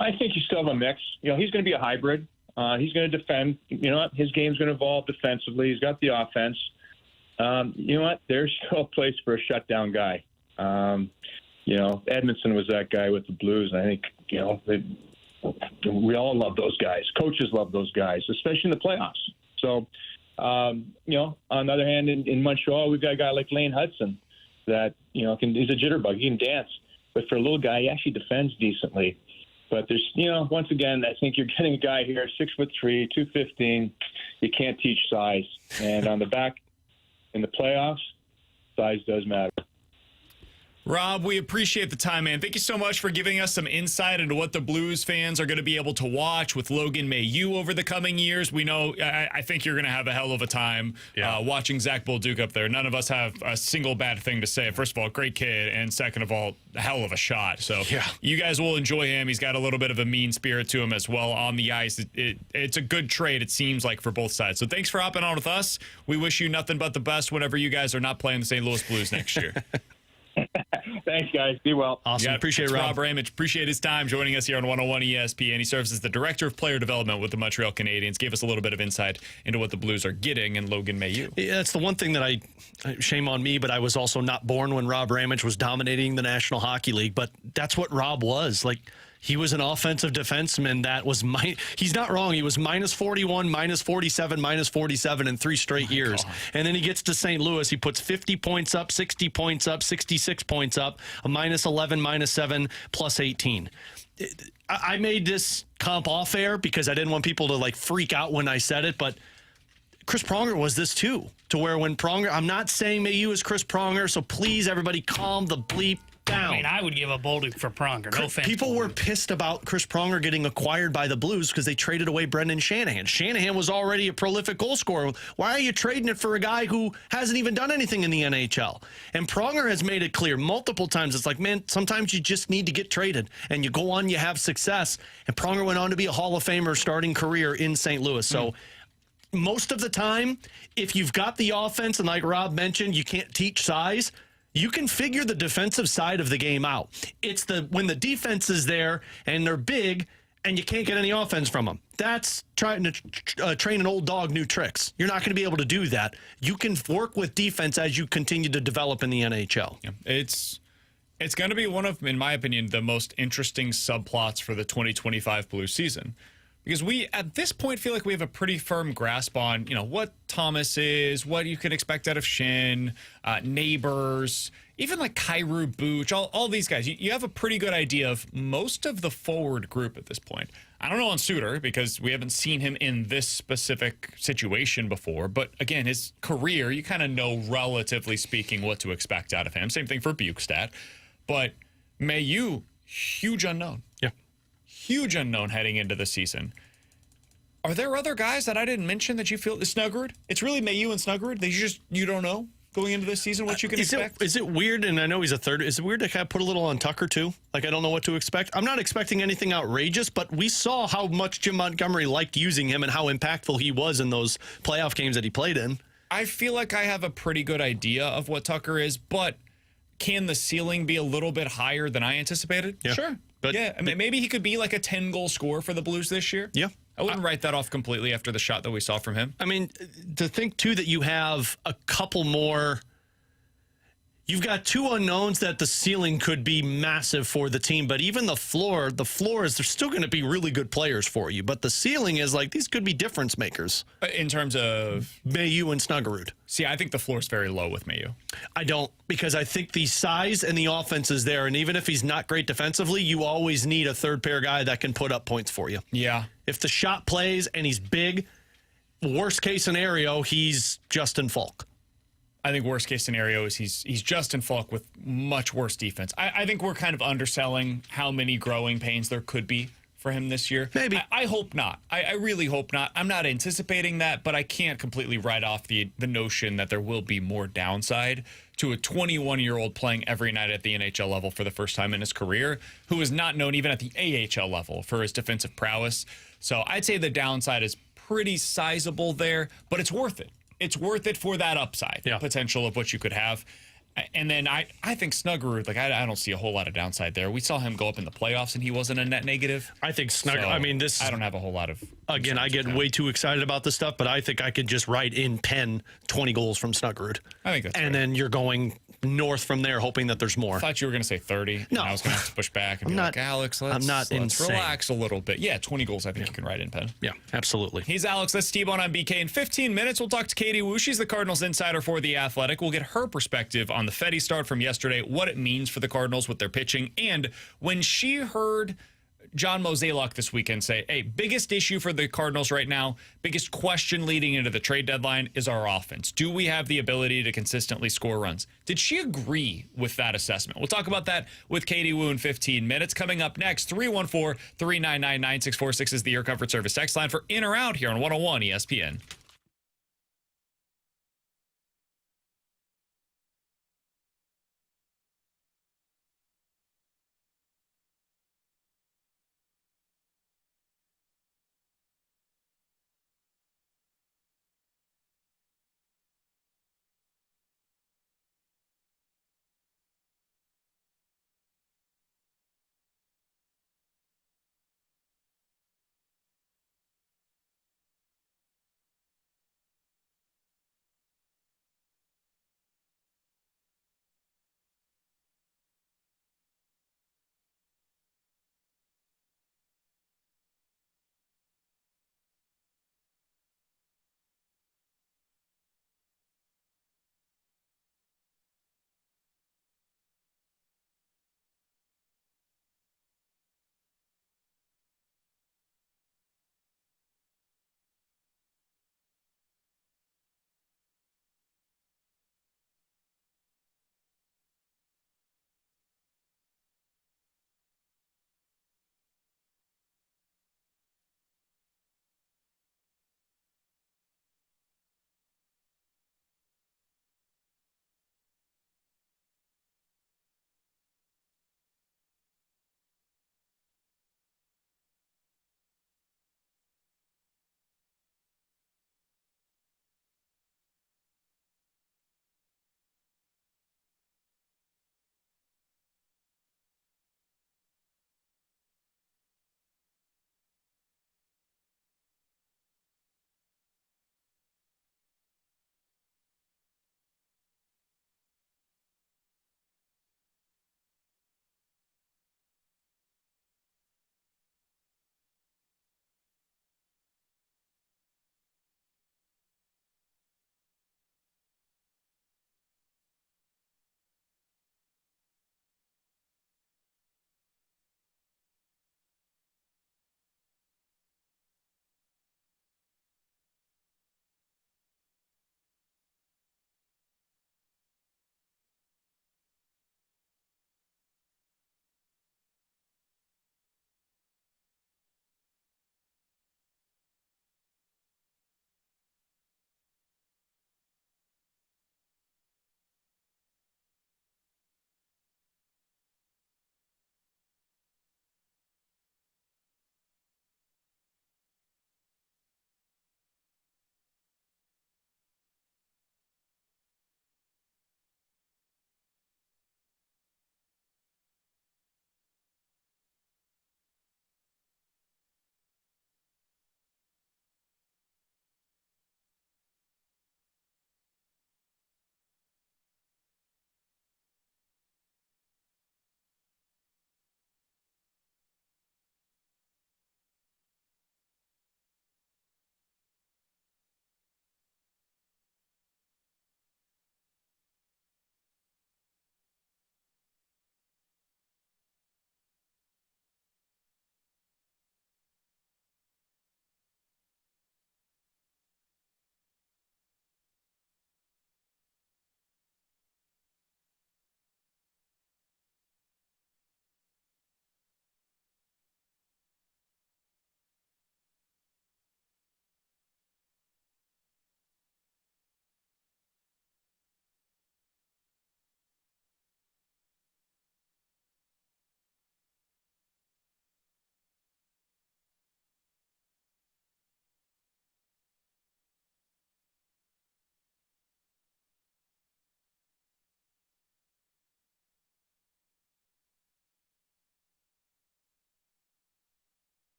[SPEAKER 11] I think you still have a mix. He's going to be a hybrid. He's going to defend. His game's going to evolve defensively. He's got the offense. There's still a place for a shutdown guy. Edmondson was that guy with the Blues, and I think, we all love those guys. Coaches love those guys, especially in the playoffs. So, on the other hand, in Montreal, we've got a guy like Lane Hudson that, he's a jitterbug. He can dance. But for a little guy, he actually defends decently. But there's, once again, I think you're getting a guy here, 6'3", 215. You can't teach size. And on the back, in the playoffs, size does matter.
[SPEAKER 5] Rob, we appreciate the time, man. Thank you so much for giving us some insight into what the Blues fans are going to be able to watch with Logan Mailloux over the coming years. We know, I think you're going to have a hell of a time watching Zach Bolduc up there. None of us have a single bad thing to say. First of all, great kid, and second of all, a hell of a shot. So you guys will enjoy him. He's got a little bit of a mean spirit to him as well on the ice. It's a good trade, it seems like, for both sides. So thanks for hopping on with us. We wish you nothing but the best whenever you guys are not playing the St. Louis Blues next year.
[SPEAKER 11] Thanks, guys. Be well.
[SPEAKER 6] Awesome. Appreciate it, Rob.
[SPEAKER 5] Ramage. Appreciate his time joining us here on 101 ESPN. He serves as the Director of Player Development with the Montreal Canadiens. Gave us a little bit of insight into what the Blues are getting in Logan Mailloux.
[SPEAKER 6] Yeah, that's the one thing that shame on me, but I was also not born when Rob Ramage was dominating the National Hockey League. But that's what Rob was. Like, he was an offensive defenseman that was he's not wrong. He was minus 41, minus 47, minus 47 in 3 straight years. God. And then he gets to St. Louis. He puts 50 points up, 60 points up, 66 points up, a minus 11, minus 7, plus 18. I made this comp off air because I didn't want people to freak out when I said it, but Chris Pronger was this too, to where when Pronger, I'm not saying Mailloux is Chris Pronger, so please everybody calm the bleep down.
[SPEAKER 7] I mean, I would give a Bolduc for Pronger. No offense.
[SPEAKER 6] People were pissed about Chris Pronger getting acquired by the Blues because they traded away Brendan Shanahan. Shanahan was already a prolific goal scorer. Why are you trading it for a guy who hasn't even done anything in the NHL? And Pronger has made it clear multiple times. It's like, man, sometimes you just need to get traded and you go on, you have success. And Pronger went on to be a Hall of Famer starting career in St. Louis. So most of the time, if you've got the offense, and like Rob mentioned, you can't teach size, you can figure the defensive side of the game out. It's when the defense is there and they're big and you can't get any offense from them. That's trying to train an old dog new tricks. You're not going to be able to do that. You can work with defense as you continue to develop in the NHL.
[SPEAKER 5] Yeah. It's going to be one of, in my opinion, the most interesting subplots for the 2025 Blues season. Because we, at this point, feel like we have a pretty firm grasp on, what Thomas is, what you can expect out of Shin, Neighbors, even like Kyrou, Booch, all these guys. You have a pretty good idea of most of the forward group at this point. I don't know on Suter because we haven't seen him in this specific situation before. But again, his career, you kind of know, relatively speaking, what to expect out of him. Same thing for Bukestad. But Mailloux, huge unknown.
[SPEAKER 6] Yeah.
[SPEAKER 5] Huge unknown heading into the season. Are there other guys that I didn't mention that you feel Snuggerud? It's really Mailloux and Snuggerud that you don't know going into this season what you can expect?
[SPEAKER 6] Is it weird, and I know he's a third, is it weird to kind of put a little on Tucker too? Like, I don't know what to expect. I'm not expecting anything outrageous, but we saw how much Jim Montgomery liked using him and how impactful he was in those playoff games that he played in.
[SPEAKER 5] I feel like I have a pretty good idea of what Tucker is, but can the ceiling be a little bit higher than I anticipated?
[SPEAKER 6] Yeah.
[SPEAKER 5] Sure. But I mean, maybe he could be like a 10-goal scorer for the Blues this year.
[SPEAKER 6] Yeah.
[SPEAKER 5] I wouldn't write that off completely after the shot that we saw from him.
[SPEAKER 6] I mean, to think, too, that you have a couple more... You've got two unknowns that the ceiling could be massive for the team, but even the floor is they're still going to be really good players for you. But the ceiling is like these could be difference makers.
[SPEAKER 5] In terms of
[SPEAKER 6] Mayu and Snuggerud.
[SPEAKER 5] See, I think the floor is very low with Mayu.
[SPEAKER 6] I don't, because I think the size and the offense is there, and even if he's not great defensively, you always need a third pair guy that can put up points for you.
[SPEAKER 5] Yeah.
[SPEAKER 6] If the shot plays and he's big, worst case scenario, he's Justin Falk.
[SPEAKER 5] I think worst case scenario is he's Justin Falk with much worse defense. I think we're kind of underselling how many growing pains there could be for him this year.
[SPEAKER 6] Maybe.
[SPEAKER 5] I hope not. I really hope not. I'm not anticipating that, but I can't completely write off the notion that there will be more downside to a 21-year-old playing every night at the NHL level for the first time in his career, who is not known even at the AHL level for his defensive prowess. So I'd say the downside is pretty sizable there, but it's worth it. It's worth it for that upside potential of what you could have. And then I think Snuggerud, like I don't see a whole lot of downside there. We saw him go up in the playoffs and he wasn't a net negative.
[SPEAKER 6] I think Snuggerud,
[SPEAKER 5] I don't have a whole lot of.
[SPEAKER 6] Again, I get way too excited about this stuff, but I think I could just write in pen 20 goals from Snuggerud.
[SPEAKER 5] I think that's
[SPEAKER 6] and
[SPEAKER 5] right.
[SPEAKER 6] then you're going north from there, hoping that there's more.
[SPEAKER 5] I thought you were going to say 30.
[SPEAKER 6] No.
[SPEAKER 5] And I was going to have to push back and be like, Alex, let's relax a little bit. Yeah, 20 goals I think you can write in pen.
[SPEAKER 6] Yeah, absolutely.
[SPEAKER 5] He's Alex. That's T-Bone on BK. In 15 minutes, we'll talk to Katie Wu. She's the Cardinals insider for The Athletic. We'll get her perspective on the Fedde start from yesterday, what it means for the Cardinals with their pitching, and when she heard John Mozeliak this weekend say, hey, biggest issue for the Cardinals right now, biggest question leading into the trade deadline is our offense. Do we have the ability to consistently score runs? Did she agree with that assessment? We'll talk about that with Katie Wu in 15 minutes. Coming up next, 314-399-9646 is the Air Comfort Service text line for In or Out here on 101 ESPN.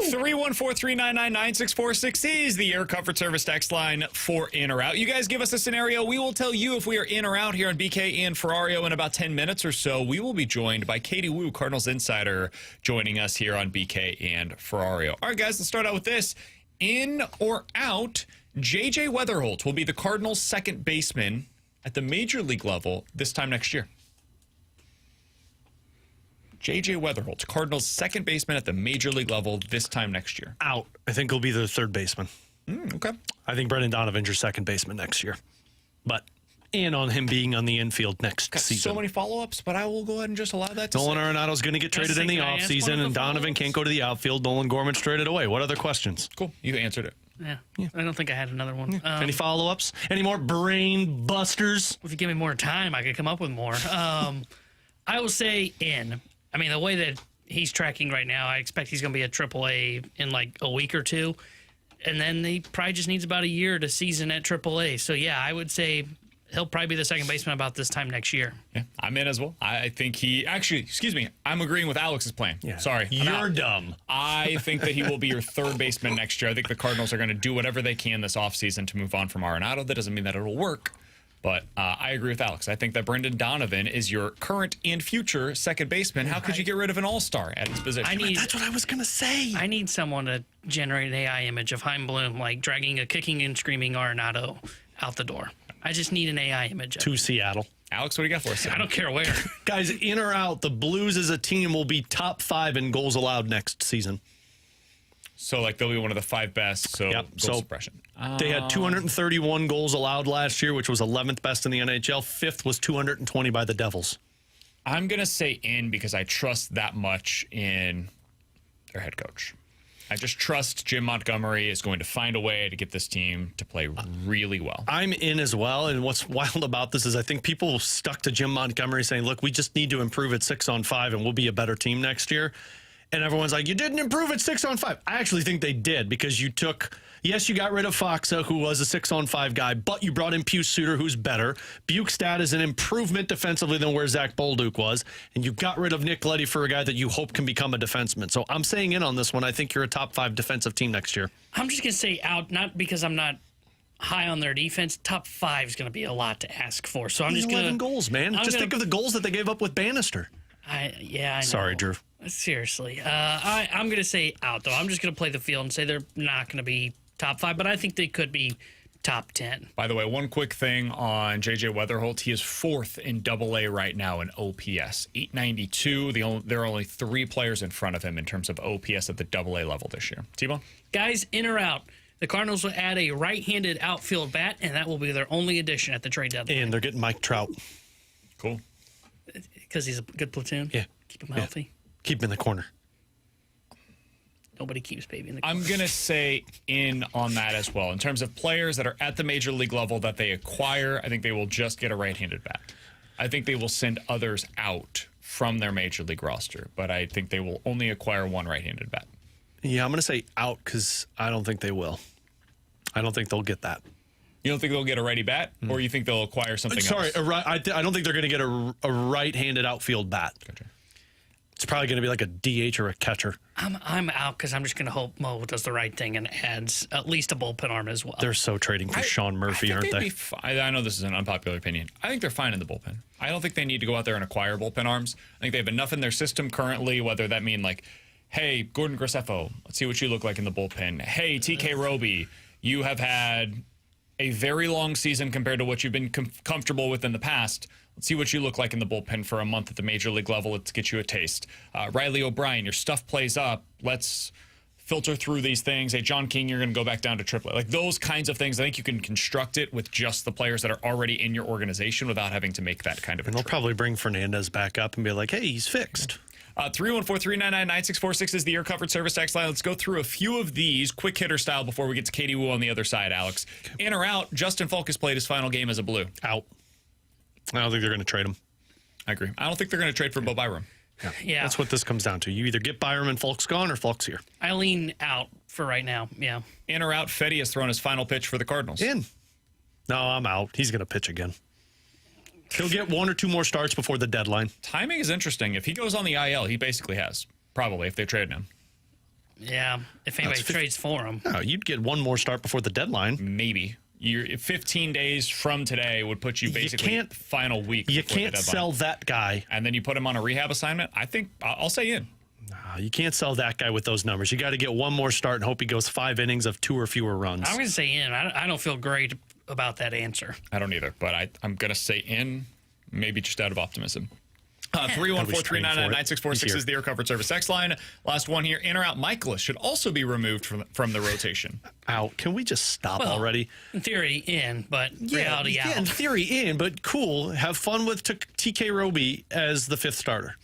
[SPEAKER 5] 314-399-9646 is the Air Comfort Service text line for in or out. You guys give us a scenario. We will tell you if we are in or out here on BK and Ferrario in about 10 minutes or so. We will be joined by Katie Wu, Cardinals insider, joining us here on BK and Ferrario. All right, guys, let's start out with this. In or out, J.J. Weatherholt will be the Cardinals' second baseman at the major league level this time next year. J.J. Weatherholt, Cardinals' second baseman at the major league level this time next year.
[SPEAKER 6] Out. I think he'll be their third baseman.
[SPEAKER 5] Okay.
[SPEAKER 6] I think Brendan Donovan's your second baseman next year. But in on him being on the infield next season.
[SPEAKER 5] So many follow-ups, but I will go ahead and just allow that to
[SPEAKER 6] Nolan
[SPEAKER 5] sit.
[SPEAKER 6] Arenado's going to get traded in the offseason, and Donovan can't go to the outfield. Nolan Gorman's traded away. What other questions?
[SPEAKER 5] Cool. You answered it.
[SPEAKER 7] Yeah. I don't think I had another one.
[SPEAKER 6] Any follow-ups? Any more brain busters?
[SPEAKER 7] If you give me more time, I could come up with more. I will say in. I mean, the way that he's tracking right now, I expect he's going to be at AAA in like a week or two. And then he probably just needs about a year to season at AAA. So, yeah, I would say he'll probably be the second baseman about this time next year.
[SPEAKER 5] Yeah, I'm in as well. I think he actually, excuse me, I'm agreeing with Alex's plan.
[SPEAKER 6] Yeah.
[SPEAKER 5] Sorry.
[SPEAKER 6] You're dumb.
[SPEAKER 5] I think that he will be your third baseman next year. I think the Cardinals are going to do whatever they can this offseason to move on from Arenado. That doesn't mean that it'll work. But I agree with Alex. I think that Brendan Donovan is your current and future second baseman. How could you get rid of an all-star at his position?
[SPEAKER 6] That's what I was going to say.
[SPEAKER 7] I need someone to generate an AI image of Chaim Bloom, like dragging a kicking and screaming Arenado out the door. I just need an AI image.
[SPEAKER 6] To Seattle.
[SPEAKER 5] Alex, what do you got for us?
[SPEAKER 7] I don't care where.
[SPEAKER 6] Guys, in or out, the Blues as a team will be top 5 in goals allowed next season.
[SPEAKER 5] So, like, they'll be one of the 5 best, so
[SPEAKER 6] yep.
[SPEAKER 5] goal suppression.
[SPEAKER 6] They had 231 goals allowed last year, which was 11th best in the NHL. 5th was 220 by the Devils.
[SPEAKER 5] I'm going to say in because I trust that much in their head coach. I just trust Jim Montgomery is going to find a way to get this team to play really well.
[SPEAKER 6] I'm in as well, and what's wild about this is I think people stuck to Jim Montgomery saying, look, we just need to improve at 6-on-5 and we'll be a better team next year. And everyone's like, you didn't improve at 6-on-5. I actually think they did because you got rid of Foxa, who was a 6-on-5 guy, but you brought in Pius Suter, who's better. Bukestad is an improvement defensively than where Zach Bolduc was. And you got rid of Nick Leddy for a guy that you hope can become a defenseman. So I'm saying in on this one. I think you're a top 5 defensive team next year.
[SPEAKER 7] I'm just going to say out, not because I'm not high on their defense. Top 5 is going to be a lot to ask for. So I'm just going to
[SPEAKER 6] 11 goals, man. Just think of the goals that they gave up with Bannister.
[SPEAKER 7] I know.
[SPEAKER 6] Sorry, Drew.
[SPEAKER 7] Seriously. I'm going to say out, though. I'm just going to play the field and say they're not going to be top 5, but I think they could be top 10.
[SPEAKER 5] By the way, one quick thing on J.J. Weatherholt. He is 4th in AA right now in OPS. 892. There are only 3 players in front of him in terms of OPS at the AA level this year. T-Bone?
[SPEAKER 7] Guys, in or out? The Cardinals will add a right-handed outfield bat, and that will be their only addition at the trade deadline.
[SPEAKER 6] And they're getting Mike Trout.
[SPEAKER 5] Cool.
[SPEAKER 7] Because he's a good platoon?
[SPEAKER 6] Yeah.
[SPEAKER 7] Keep him healthy?
[SPEAKER 6] Yeah. Keep him in the corner.
[SPEAKER 7] Nobody keeps baby in the corner.
[SPEAKER 5] I'm going to say in on that as well. In terms of players that are at the major league level that they acquire, I think they will just get a right-handed bat. I think they will send others out from their major league roster, but I think they will only acquire one right-handed bat.
[SPEAKER 6] Yeah, I'm going to say out because I don't think they will. I don't think they'll get that.
[SPEAKER 5] You don't think they'll get a righty bat, or you think they'll acquire something else?
[SPEAKER 6] Sorry, I don't think they're going to get a right-handed outfield bat.
[SPEAKER 5] Gotcha.
[SPEAKER 6] It's probably going to be like a DH or a catcher.
[SPEAKER 7] I'm out because I'm just going to hope Mo does the right thing and adds at least a bullpen arm as well.
[SPEAKER 6] They're so trading for Sean Murphy, aren't they?
[SPEAKER 5] I know this is an unpopular opinion. I think they're fine in the bullpen. I don't think they need to go out there and acquire bullpen arms. I think they have enough in their system currently, whether that mean like, hey, Gordon Graceffo, let's see what you look like in the bullpen. Hey, TK Roby, you have had a very long season compared to what you've been comfortable with in the past. Let's see what you look like in the bullpen for a month at the major league level. Let's get you a taste. Riley O'Brien, your stuff plays up. Let's filter through these things. Hey, John King, you're going to go back down to AAA. Like those kinds of things, I think you can construct it with just the players that are already in your organization without having to make that kind of a
[SPEAKER 6] And they'll
[SPEAKER 5] trade.
[SPEAKER 6] probably bring Fernandez back up and be like, hey, he's fixed.
[SPEAKER 5] 314-399-9646 is the Air Comfort Service text line. Let's go through a few of these quick hitter style before we get to Katie Wu on the other side, Alex. In or out, Justin Falk has played his final game as a Blue.
[SPEAKER 6] Out. I don't think they're going to trade him.
[SPEAKER 5] I agree. I don't think they're going to trade for Bowen Byram.
[SPEAKER 7] Yeah.
[SPEAKER 6] That's what this comes down to. You either get Byram and Falk's gone or Falk's here.
[SPEAKER 7] I lean out for right now. Yeah.
[SPEAKER 5] In or out, Fedde has thrown his final pitch for the Cardinals.
[SPEAKER 6] In. No, I'm out. He's going to pitch again. He'll get 1 or 2 more starts before the deadline.
[SPEAKER 5] Timing is interesting. If he goes on the IL, he basically has. Probably, if they trade him.
[SPEAKER 7] Yeah, if anybody trades for him.
[SPEAKER 6] Oh, you'd get one more start before the deadline.
[SPEAKER 5] Maybe. 15 days from today would put you basically final week.
[SPEAKER 6] You can't sell that guy.
[SPEAKER 5] And then you put him on a rehab assignment. I think I'll say in.
[SPEAKER 6] No, you can't sell that guy with those numbers. You got to get one more start and hope he goes 5 innings of 2 or fewer runs.
[SPEAKER 7] I'm going to say in. I don't feel great about that answer.
[SPEAKER 5] I don't either, but I'm going to say in, maybe just out of optimism. 314-399-9646 is the Air Comfort Service X line. Last one here, in or out. Mikolas should also be removed from the rotation.
[SPEAKER 6] Out. Can we just stop already?
[SPEAKER 7] In theory, in, but reality out.
[SPEAKER 6] Yeah, in theory, in, but cool. Have fun with TK Roby as the 5th starter.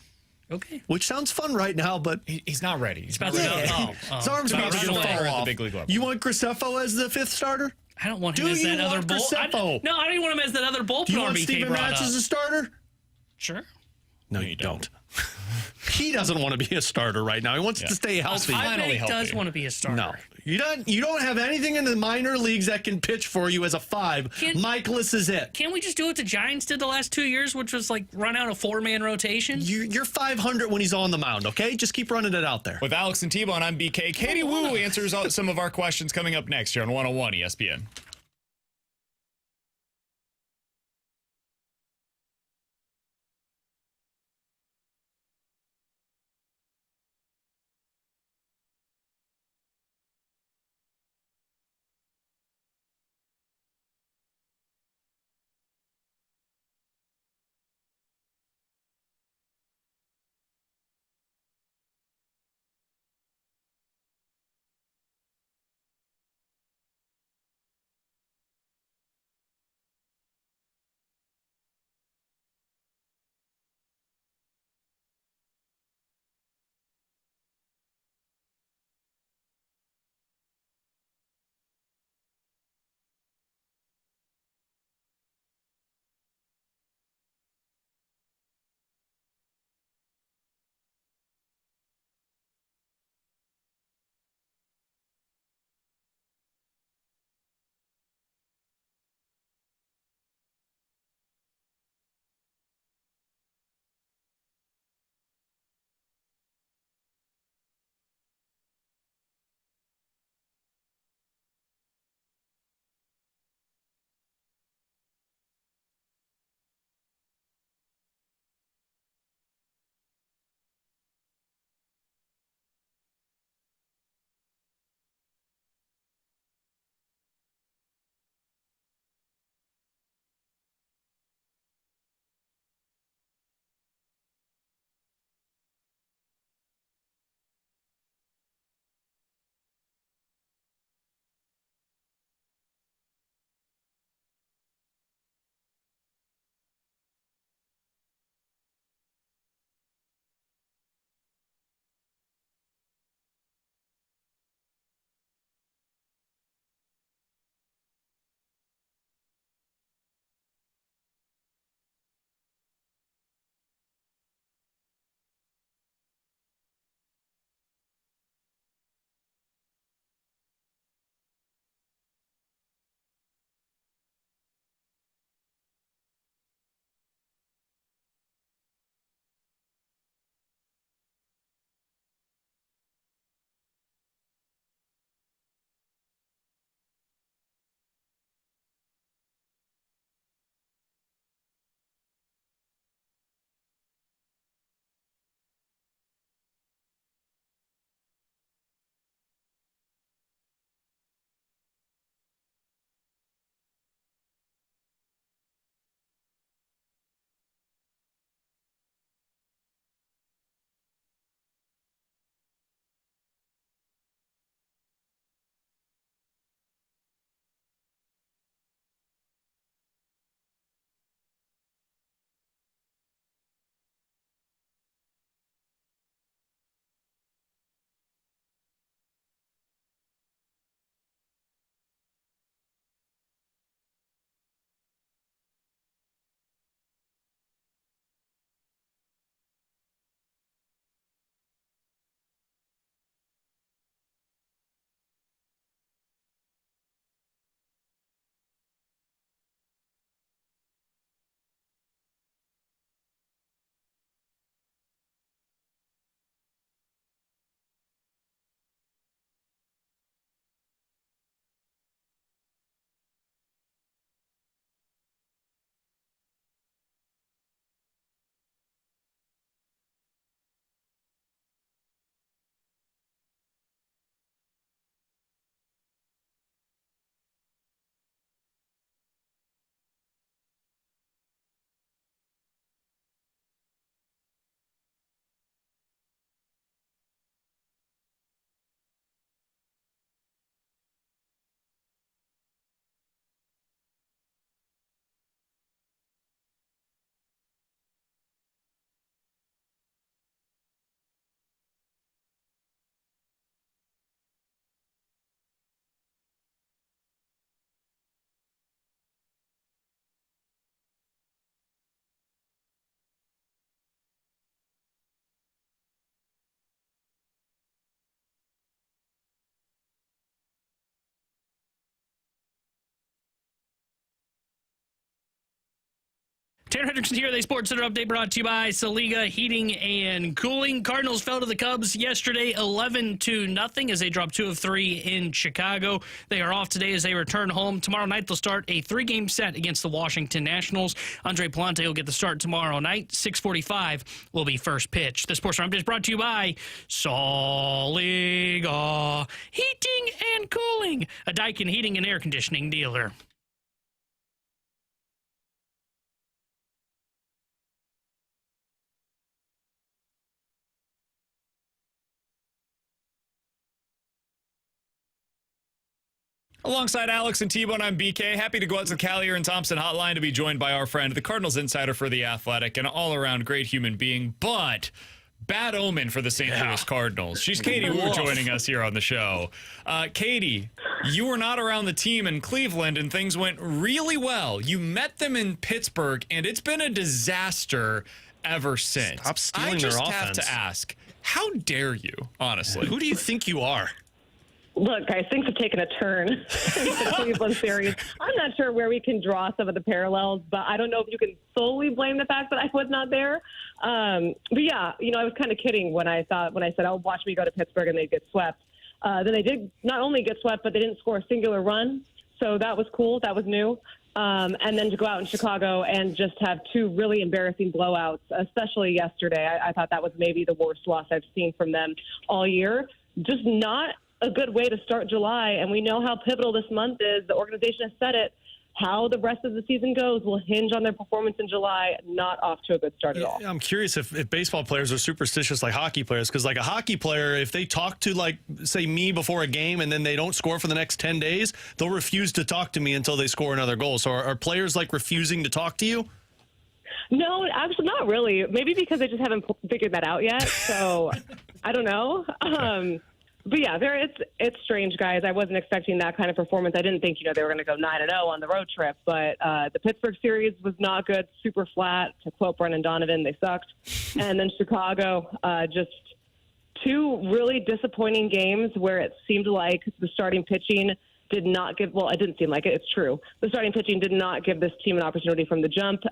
[SPEAKER 7] Okay.
[SPEAKER 6] Which sounds fun right now, but
[SPEAKER 5] he's not ready.
[SPEAKER 7] He's about to go.
[SPEAKER 6] His arm's about to fall off.
[SPEAKER 5] The big league level.
[SPEAKER 6] You want Graceffo as the 5th starter?
[SPEAKER 7] I don't want him as that other bullpen. No, I don't want him as that other bullpen.
[SPEAKER 6] Do you want Steven Matz as a starter?
[SPEAKER 7] Sure.
[SPEAKER 6] No, you don't. He doesn't want to be a starter right now. He wants to stay healthy.
[SPEAKER 7] I bet he does want to be a starter.
[SPEAKER 6] No, you don't have anything in the minor leagues that can pitch for you as a 5. Mikolas is it.
[SPEAKER 7] Can't we just do what the Giants did the last 2 years, which was like run out a 4-man rotation?
[SPEAKER 6] You're 500 when he's on the mound, okay? Just keep running it out there.
[SPEAKER 5] With Alex and T-Bone, I'm BK. Katie Wu answers some of our questions coming up next here on 101 ESPN.
[SPEAKER 7] Tanner Hendrickson here, the Sports Center update brought to you by Saliga Heating and Cooling. Cardinals fell to the Cubs yesterday 11-0 as they dropped 2 of 3 in Chicago. They are off today as they return home. Tomorrow night they'll start a 3-game set against the Washington Nationals. Andre Palante will get the start tomorrow night. 6:45 will be first pitch. The Sports Center update is brought to you by Saliga Heating and Cooling, a Daikin heating and air conditioning dealer.
[SPEAKER 5] Alongside Alex and T-Bone, I'm BK. Happy to go out to the Callier and Thompson hotline to be joined by our friend, the Cardinals insider for The Athletic, and all-around great human being, but bad omen for the St. Louis Cardinals. She's Katie Wu joining us here on the show. Katie, you were not around the team in Cleveland, and things went really well. You met them in Pittsburgh, and it's been a disaster ever since.
[SPEAKER 6] Stop stealing their offense.
[SPEAKER 5] I just have to ask, how dare you, honestly?
[SPEAKER 6] Who do you think you are?
[SPEAKER 12] Look, guys, things have taken a turn in the Cleveland series. I'm not sure where we can draw some of the parallels, but I don't know if you can solely blame the fact that I was not there. But yeah, I was kind of kidding when I said, "Oh, watch me go to Pittsburgh and they'd get swept." Then they did not only get swept, but they didn't score a singular run. So that was cool. That was new. And then to go out in Chicago and just have 2 really embarrassing blowouts, especially yesterday. I thought that was maybe the worst loss I've seen from them all year. Just not a good way to start July, and we know how pivotal this month is. The organization has said it. How the rest of the season goes will hinge on their performance in July, not off to a good start at all.
[SPEAKER 6] I'm curious if baseball players are superstitious like hockey players, because like a hockey player, if they talk to, like, say, me before a game and then they don't score for the next 10 days, they'll refuse to talk to me until they score another goal. So are players, like, refusing to talk to you?
[SPEAKER 12] No, actually not really. Maybe because they just haven't figured that out yet. So I don't know. But yeah, it's strange, guys. I wasn't expecting that kind of performance. I didn't think, they were going to go 9-0 on the road trip. But the Pittsburgh series was not good, super flat. To quote Brendan Donovan, they sucked. And then Chicago, just 2 really disappointing games where it seemed like the starting pitching did not give, well, it didn't seem like it. It's true. The starting pitching did not give this team an opportunity from the jump.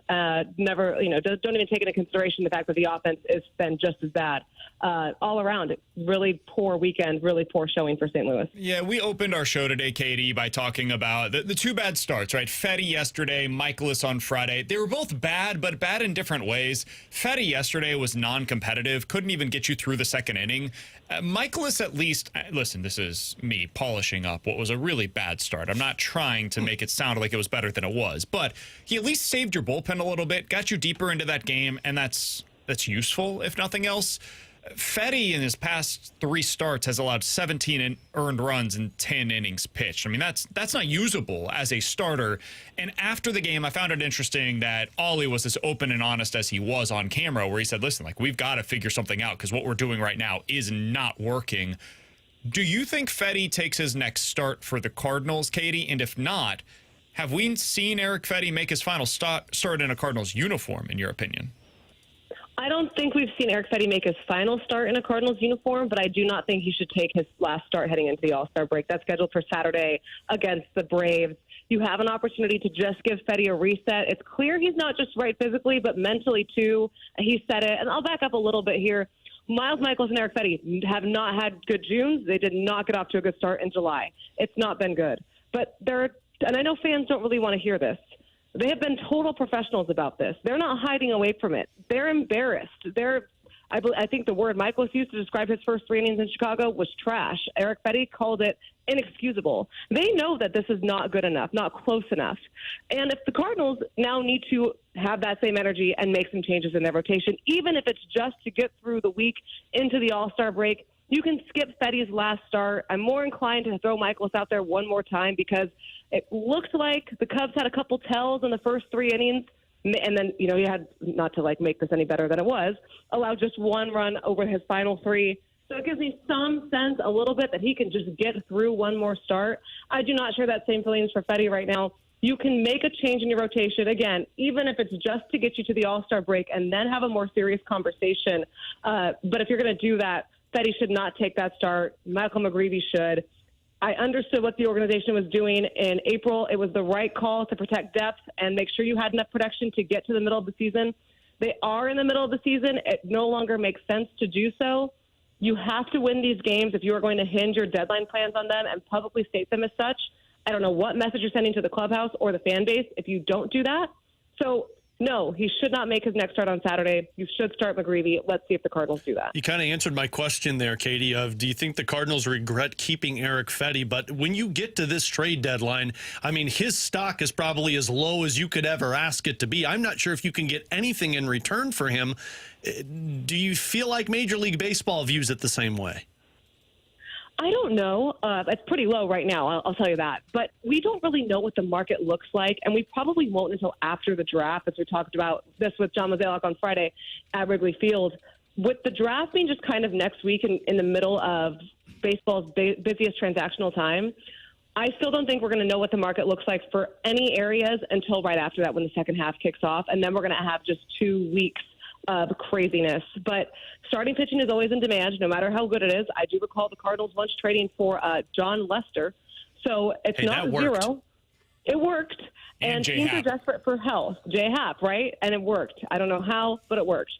[SPEAKER 12] Never, don't even take into consideration the fact that the offense has been just as bad. All around, really poor weekend, really poor showing for St. Louis.
[SPEAKER 5] Yeah, we opened our show today, Katie, by talking about the 2 bad starts, right? Fedde yesterday, Mikolas on Friday. They were both bad, but bad in different ways. Fedde yesterday was non-competitive, couldn't even get you through the second inning. Mikolas, at least, listen, this is me polishing up what was a really bad start. I'm not trying to make it sound like it was better than it was, but he at least saved your bullpen a little bit, got you deeper into that game, and that's useful, if nothing else. Fedde in his past 3 starts has allowed 17 earned runs in 10 innings pitched. I mean, that's not usable as a starter. And after the game, I found it interesting that Ollie was as open and honest as he was on camera, where he said, listen, like, we've got to figure something out because what we're doing right now is not working. Do you think Fedde takes his next start for the Cardinals, Katie? And if not, have we seen Erick Fedde make his final start in a Cardinals uniform, in your opinion?
[SPEAKER 12] I don't think we've seen Erick Fedde make his final start in a Cardinals uniform, but I do not think he should take his last start heading into the All-Star break. That's scheduled for Saturday against the Braves. You have an opportunity to just give Fedde a reset. It's clear he's not just right physically, but mentally too. He said it, and I'll back up a little bit here. Miles Mikolas and Erick Fedde have not had good Junes. They did not get off to a good start in July. It's not been good. But and I know fans don't really want to hear this. They have been total professionals about this. They're not hiding away from it. They're embarrassed. I think the word Mikolas used to describe his first 3 innings in Chicago was trash. Erick Fedde called it inexcusable. They know that this is not good enough, not close enough. And if the Cardinals now need to have that same energy and make some changes in their rotation, even if it's just to get through the week into the All-Star break, you can skip Fedde's last start. I'm more inclined to throw Mikolas out there one more time because it looked like the Cubs had a couple tells in the first 3 innings. And then, you had, not to make this any better than it was, allowed just 1 run over his final 3. So it gives me some sense a little bit that he can just get through one more start. I do not share that same feelings for Fedde right now. You can make a change in your rotation, again, even if it's just to get you to the All-Star break and then have a more serious conversation. But if you're going to do that, Fedde should not take that start. Michael McGreevy should. I understood what the organization was doing in April. It was the right call to protect depth and make sure you had enough production to get to the middle of the season. They are in the middle of the season. It no longer makes sense to do so. You have to win these games if you are going to hinge your deadline plans on them and publicly state them as such. I don't know what message you're sending to the clubhouse or the fan base if you don't do that. So, no, he should not make his next start on Saturday. You should start McGreevy. Let's see if the Cardinals do that.
[SPEAKER 6] You kind of answered my question there, Katie, of do you think the Cardinals regret keeping Erick Fedde? But when you get to this trade deadline, I mean, his stock is probably as low as you could ever ask it to be. I'm not sure if you can get anything in return for him. Do you feel like Major League Baseball views it the same way?
[SPEAKER 12] I don't know. It's pretty low right now, I'll tell you that. But we don't really know what the market looks like, and we probably won't until after the draft, as we talked about this with John Mozeliak on Friday at Wrigley Field. With the draft being just kind of next week in the middle of baseball's busiest transactional time, I still don't think we're going to know what the market looks like for any areas until right after that when the second half kicks off, and then we're going to have just 2 weeks of craziness. But starting pitching is always in demand, no matter how good it is. I do recall the Cardinals once trading for John Lester. So it's not zero. It worked. And teams are desperate for health. J-Hap, right? And it worked. I don't know how, but it worked.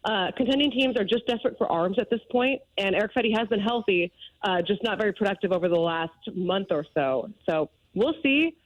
[SPEAKER 12] Contending teams are just desperate for arms at this point, and Erick Fedde has been healthy, just not very productive over the last month or so. So we'll see.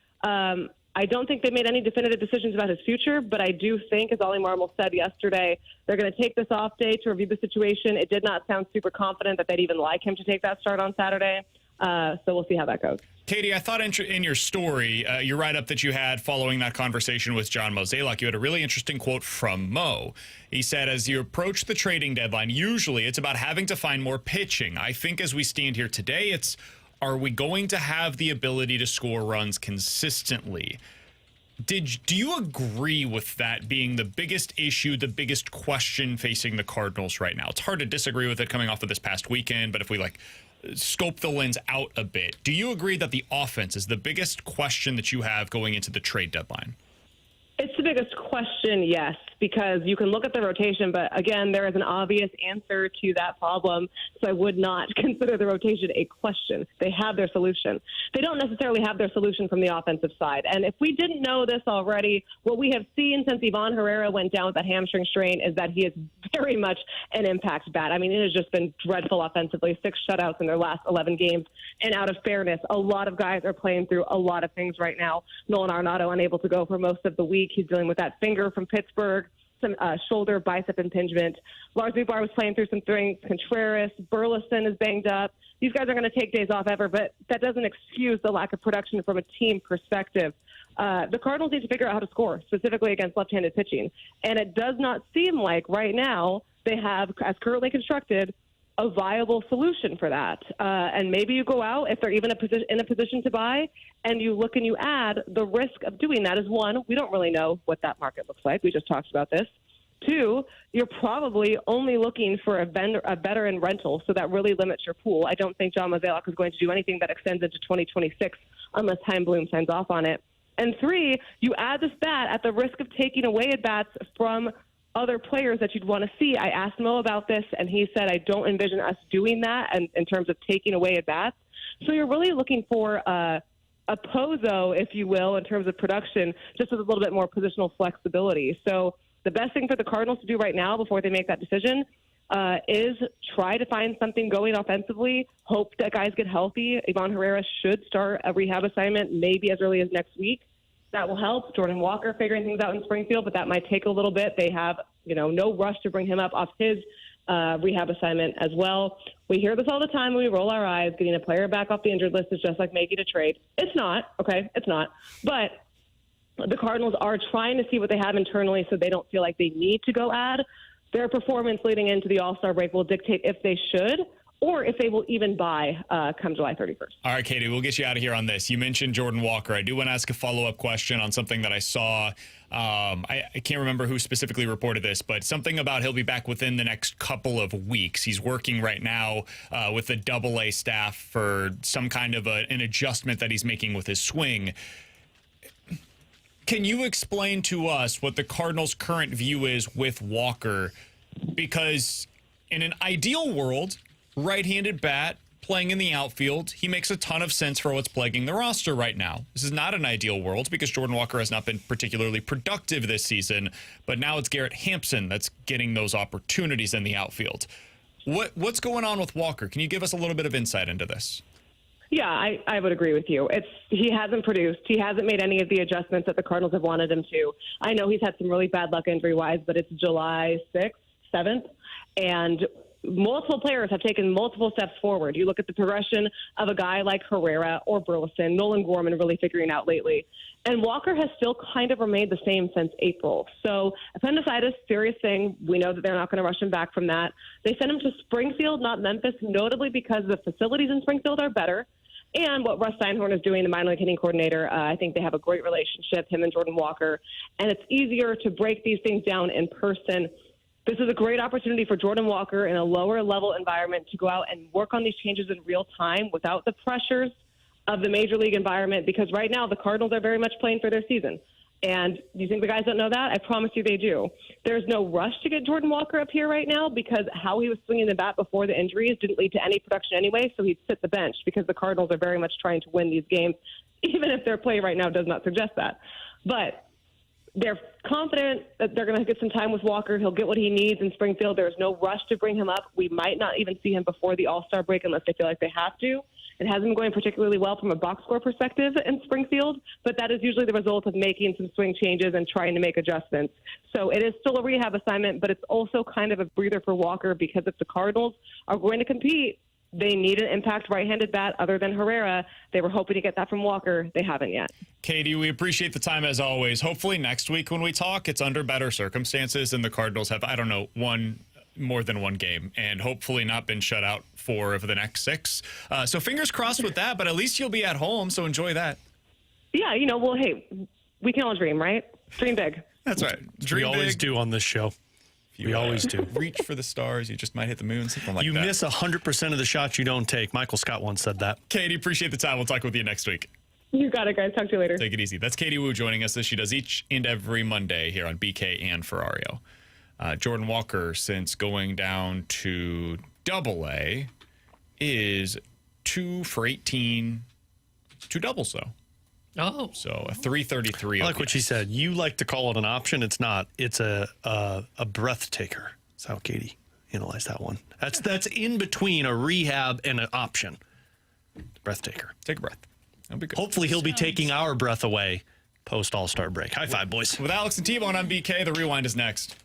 [SPEAKER 12] I don't think they made any definitive decisions about his future, but I do think, as Ollie Marmol said yesterday, they're going to take this off day to review the situation. It did not sound super confident that they'd even like him to take that start on Saturday. So we'll see how that goes.
[SPEAKER 5] Katie, I thought in your story, your write-up that you had following that conversation with John Mozeliak, you had a really interesting quote from Mo. He said, as you approach the trading deadline, usually it's about having to find more pitching. I think as we stand here today, it's, are we going to have the ability to score runs consistently? Do you agree with that being the biggest issue, the biggest question facing the Cardinals right now? It's hard to disagree with it coming off of this past weekend, but if we scope the lens out a bit, do you agree that the offense is the biggest question that you have going into the trade deadline?
[SPEAKER 12] It's the biggest question, yes, because you can look at the rotation, but again, there is an obvious answer to that problem, so I would not consider the rotation a question. They have their solution. They don't necessarily have their solution from the offensive side, and if we didn't know this already, what we have seen since Ivan Herrera went down with that hamstring strain is that he is very much an impact bat. I mean, it has just been dreadful offensively, 6 shutouts in their last 11 games, and out of fairness, a lot of guys are playing through a lot of things right now. Nolan Arenado unable to go for most of the week. He's dealing with that finger from Pittsburgh, some shoulder, bicep impingement. Lars Zubar was playing through some things. Contreras, Burleson is banged up. These guys are going to take days off ever, but that doesn't excuse the lack of production from a team perspective. The Cardinals need to figure out how to score, specifically against left-handed pitching. And it does not seem like right now they have, as currently constructed, a viable solution for that. And maybe you go out, if they're even in a position to buy, and you look and you add the risk of doing that is one, we don't really know what that market looks like. We just talked about this. 2, you're probably only looking for a veteran rental, so that really limits your pool. I don't think John Mozeliak is going to do anything that extends into 2026 unless Chaim Bloom signs off on it. And 3, you add this bat at the risk of taking away at-bats from other players that you'd want to see. I asked Mo about this, and he said, I don't envision us doing that and in terms of taking away at-bats. So you're really looking for a Pozo, if you will, in terms of production, just with a little bit more positional flexibility. So the best thing for the Cardinals to do right now before they make that decision is try to find something going offensively, hope that guys get healthy. Ivan Herrera should start a rehab assignment maybe as early as next week. That will help. Jordan Walker figuring things out in Springfield, but that might take a little bit. They have, no rush to bring him up off his rehab assignment as well. We hear this all the time when we roll our eyes. Getting a player back off the injured list is just like making a trade. It's not, okay? It's not. But the Cardinals are trying to see what they have internally so they don't feel like they need to go add. Their performance leading into the All-Star break will dictate if they should or if they will even buy come July 31st.
[SPEAKER 5] All right, Katie, we'll get you out of here on this. You mentioned Jordan Walker. I do want to ask a follow-up question on something that I saw. I can't remember who specifically reported this, but something about he'll be back within the next couple of weeks. He's working right now with the AA staff for some kind of an adjustment that he's making with his swing. Can you explain to us what the Cardinals' current view is with Walker? Because in an ideal world, right-handed bat, playing in the outfield. He makes a ton of sense for what's plaguing the roster right now. This is not an ideal world because Jordan Walker has not been particularly productive this season, but now it's Garrett Hampson that's getting those opportunities in the outfield. What's going on with Walker? Can you give us a little bit of insight into this?
[SPEAKER 12] Yeah, I would agree with you. He hasn't produced. He hasn't made any of the adjustments that the Cardinals have wanted him to. I know he's had some really bad luck injury-wise, but it's July 6th, 7th, and multiple players have taken multiple steps forward. You look at the progression of a guy like Herrera or Burleson, Nolan Gorman really figuring out lately. And Walker has still kind of remained the same since April. So appendicitis, serious thing. We know that they're not going to rush him back from that. They sent him to Springfield, not Memphis, notably because the facilities in Springfield are better. And what Russ Steinhorn is doing, the minor league hitting coordinator, I think they have a great relationship, him and Jordan Walker. And it's easier to break these things down in person. This is a great opportunity for Jordan Walker in a lower level environment to go out and work on these changes in real time without the pressures of the major league environment, because right now the Cardinals are very much playing for their season. And you think the guys don't know that? I promise you they do. There's no rush to get Jordan Walker up here right now because how he was swinging the bat before the injuries didn't lead to any production anyway, so he'd sit the bench because the Cardinals are very much trying to win these games, even if their play right now does not suggest that. But they're confident that they're going to get some time with Walker. He'll get what he needs in Springfield. There's no rush to bring him up. We might not even see him before the All-Star break unless they feel like they have to. It hasn't been going particularly well from a box score perspective in Springfield, but that is usually the result of making some swing changes and trying to make adjustments. So it is still a rehab assignment, but it's also kind of a breather for Walker because if the Cardinals are going to compete, they need an impact right-handed bat other than Herrera. They were hoping to get that from Walker. They haven't yet.
[SPEAKER 5] Katie, we appreciate the time as always. Hopefully next week when we talk, it's under better circumstances and the Cardinals have, more than one game and hopefully not been shut out 4 of the next 6. So fingers crossed with that, but at least you'll be at home, so enjoy that.
[SPEAKER 12] Yeah, well, hey, we can all dream, right? Dream big.
[SPEAKER 5] That's right. Dream
[SPEAKER 6] we always
[SPEAKER 5] big.
[SPEAKER 6] do on this show. We always do.
[SPEAKER 5] Reach for the stars. You just might hit the moon, something like that.
[SPEAKER 6] You miss 100% of the shots you don't take. Michael Scott once said that.
[SPEAKER 5] Katie, appreciate the time. We'll talk with you next week.
[SPEAKER 12] You got it, guys. Talk to you later.
[SPEAKER 5] Take it easy. That's Katie Wu joining us as she does each and every Monday here on BK and Ferrario. Jordan Walker, since going down to Double-A, is 2 for 18, 2 doubles, though.
[SPEAKER 7] Oh.
[SPEAKER 5] So a 333.
[SPEAKER 6] I like what she said. You like to call it an option. It's not. It's a breath taker. That's how Katie analyzed that one. That's in between a rehab and an option. Breath taker.
[SPEAKER 5] Take a breath. That'll be good.
[SPEAKER 6] Hopefully he'll be taking our breath away post All-Star break. High five, boys.
[SPEAKER 5] With Alex and T-Bone on BK, the Rewind is next.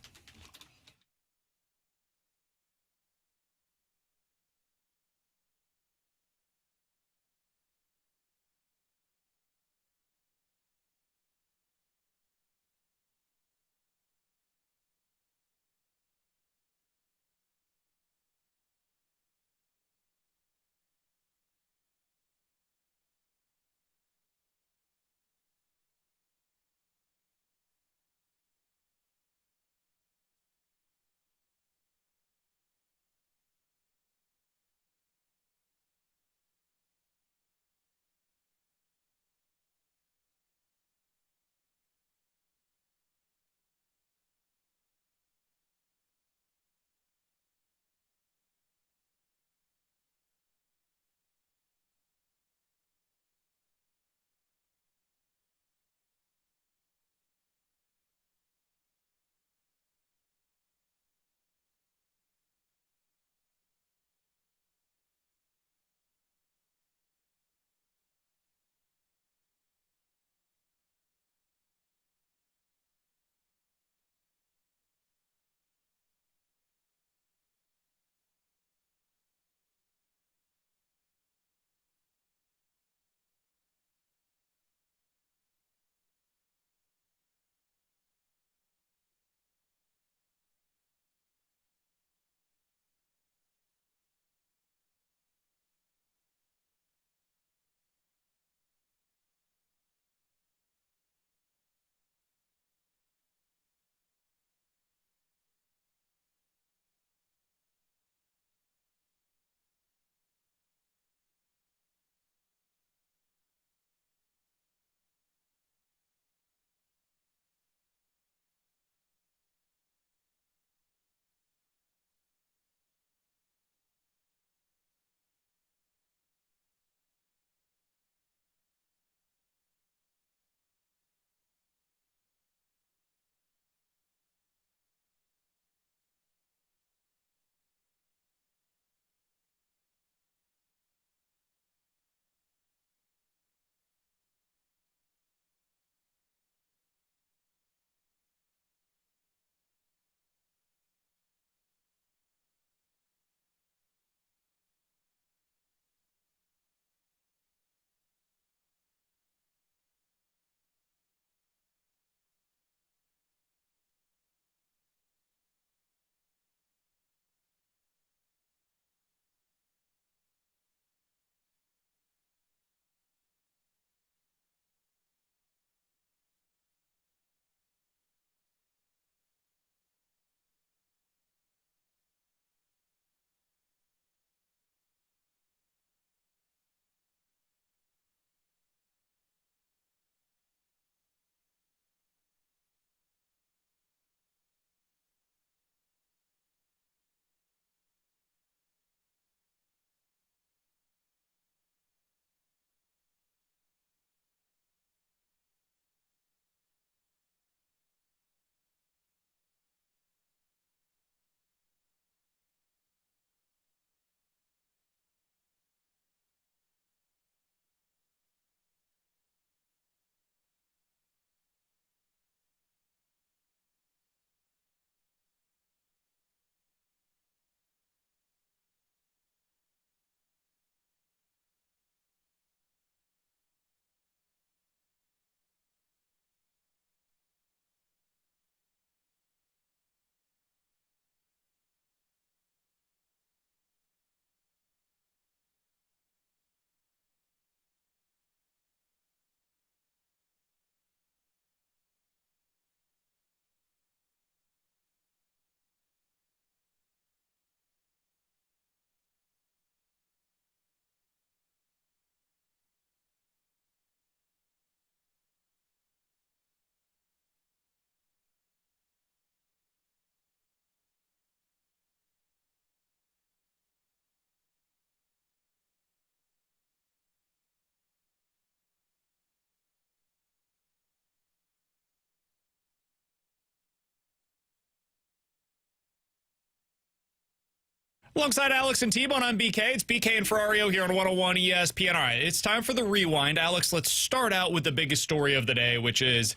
[SPEAKER 5] Alongside Alex and T-Bone, I'm BK. It's BK and Ferrario here on 101 ESPN. All right, it's time for the rewind. Alex, let's start out with the biggest story of the day, which is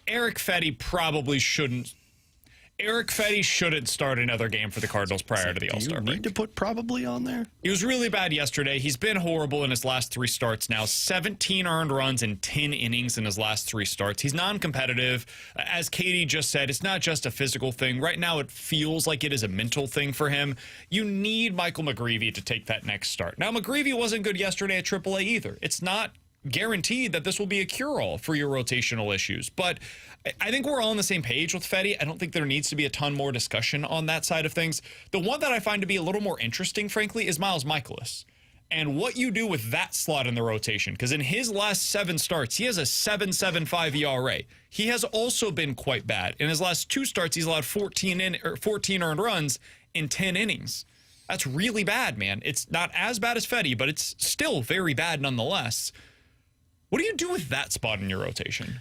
[SPEAKER 5] Erick Fedde probably shouldn't. Erick Fedde shouldn't start another game for the Cardinals prior to the All-Star break.
[SPEAKER 6] Need to put probably on there?
[SPEAKER 5] He was really bad yesterday. He's been horrible in his last 3 starts now. 17 earned runs in 10 innings in his last 3 starts. He's non-competitive. As Katie just said, it's not just a physical thing. Right now, it feels like it is a mental thing for him. You need Michael McGreevy to take that next start. Now, McGreevy wasn't good yesterday at AAA either. It's not guaranteed that this will be a cure-all for your rotational issues. But I think we're all on the same page with Fedde. I don't think there needs to be a ton more discussion on that side of things. The one that I find to be a little more interesting, frankly, is Miles Mikolas and what you do with that slot in the rotation. Because in his last 7 starts, he has a 7.75 ERA. He has also been quite bad. In his last 2 starts, he's allowed 14 earned runs in 10 innings. That's really bad, man. It's not as bad as Fedde, but it's still very bad nonetheless. What do you do with that spot in your rotation?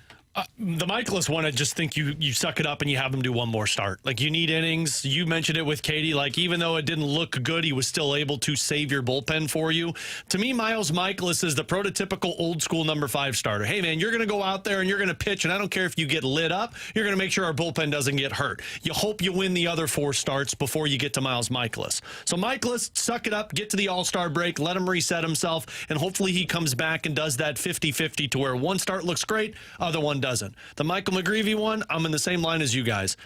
[SPEAKER 6] The Mikolas one, I just think you suck it up and you have him do one more start. Like, you need innings. You mentioned it with Katie. Like, even though it didn't look good, he was still able to save your bullpen for you. To me, Miles Mikolas is the prototypical old school number 5 starter. Hey, man, you're going to go out there and you're going to pitch, and I don't care if you get lit up. You're going to make sure our bullpen doesn't get hurt. You hope you win the other 4 starts before you get to Miles Mikolas. So Mikolas, suck it up, get to the All-Star break, let him reset himself, and hopefully he comes back and does that 50-50 to where one start looks great, other one doesn't. The Michael McGreevy one, I'm in the same line as you guys.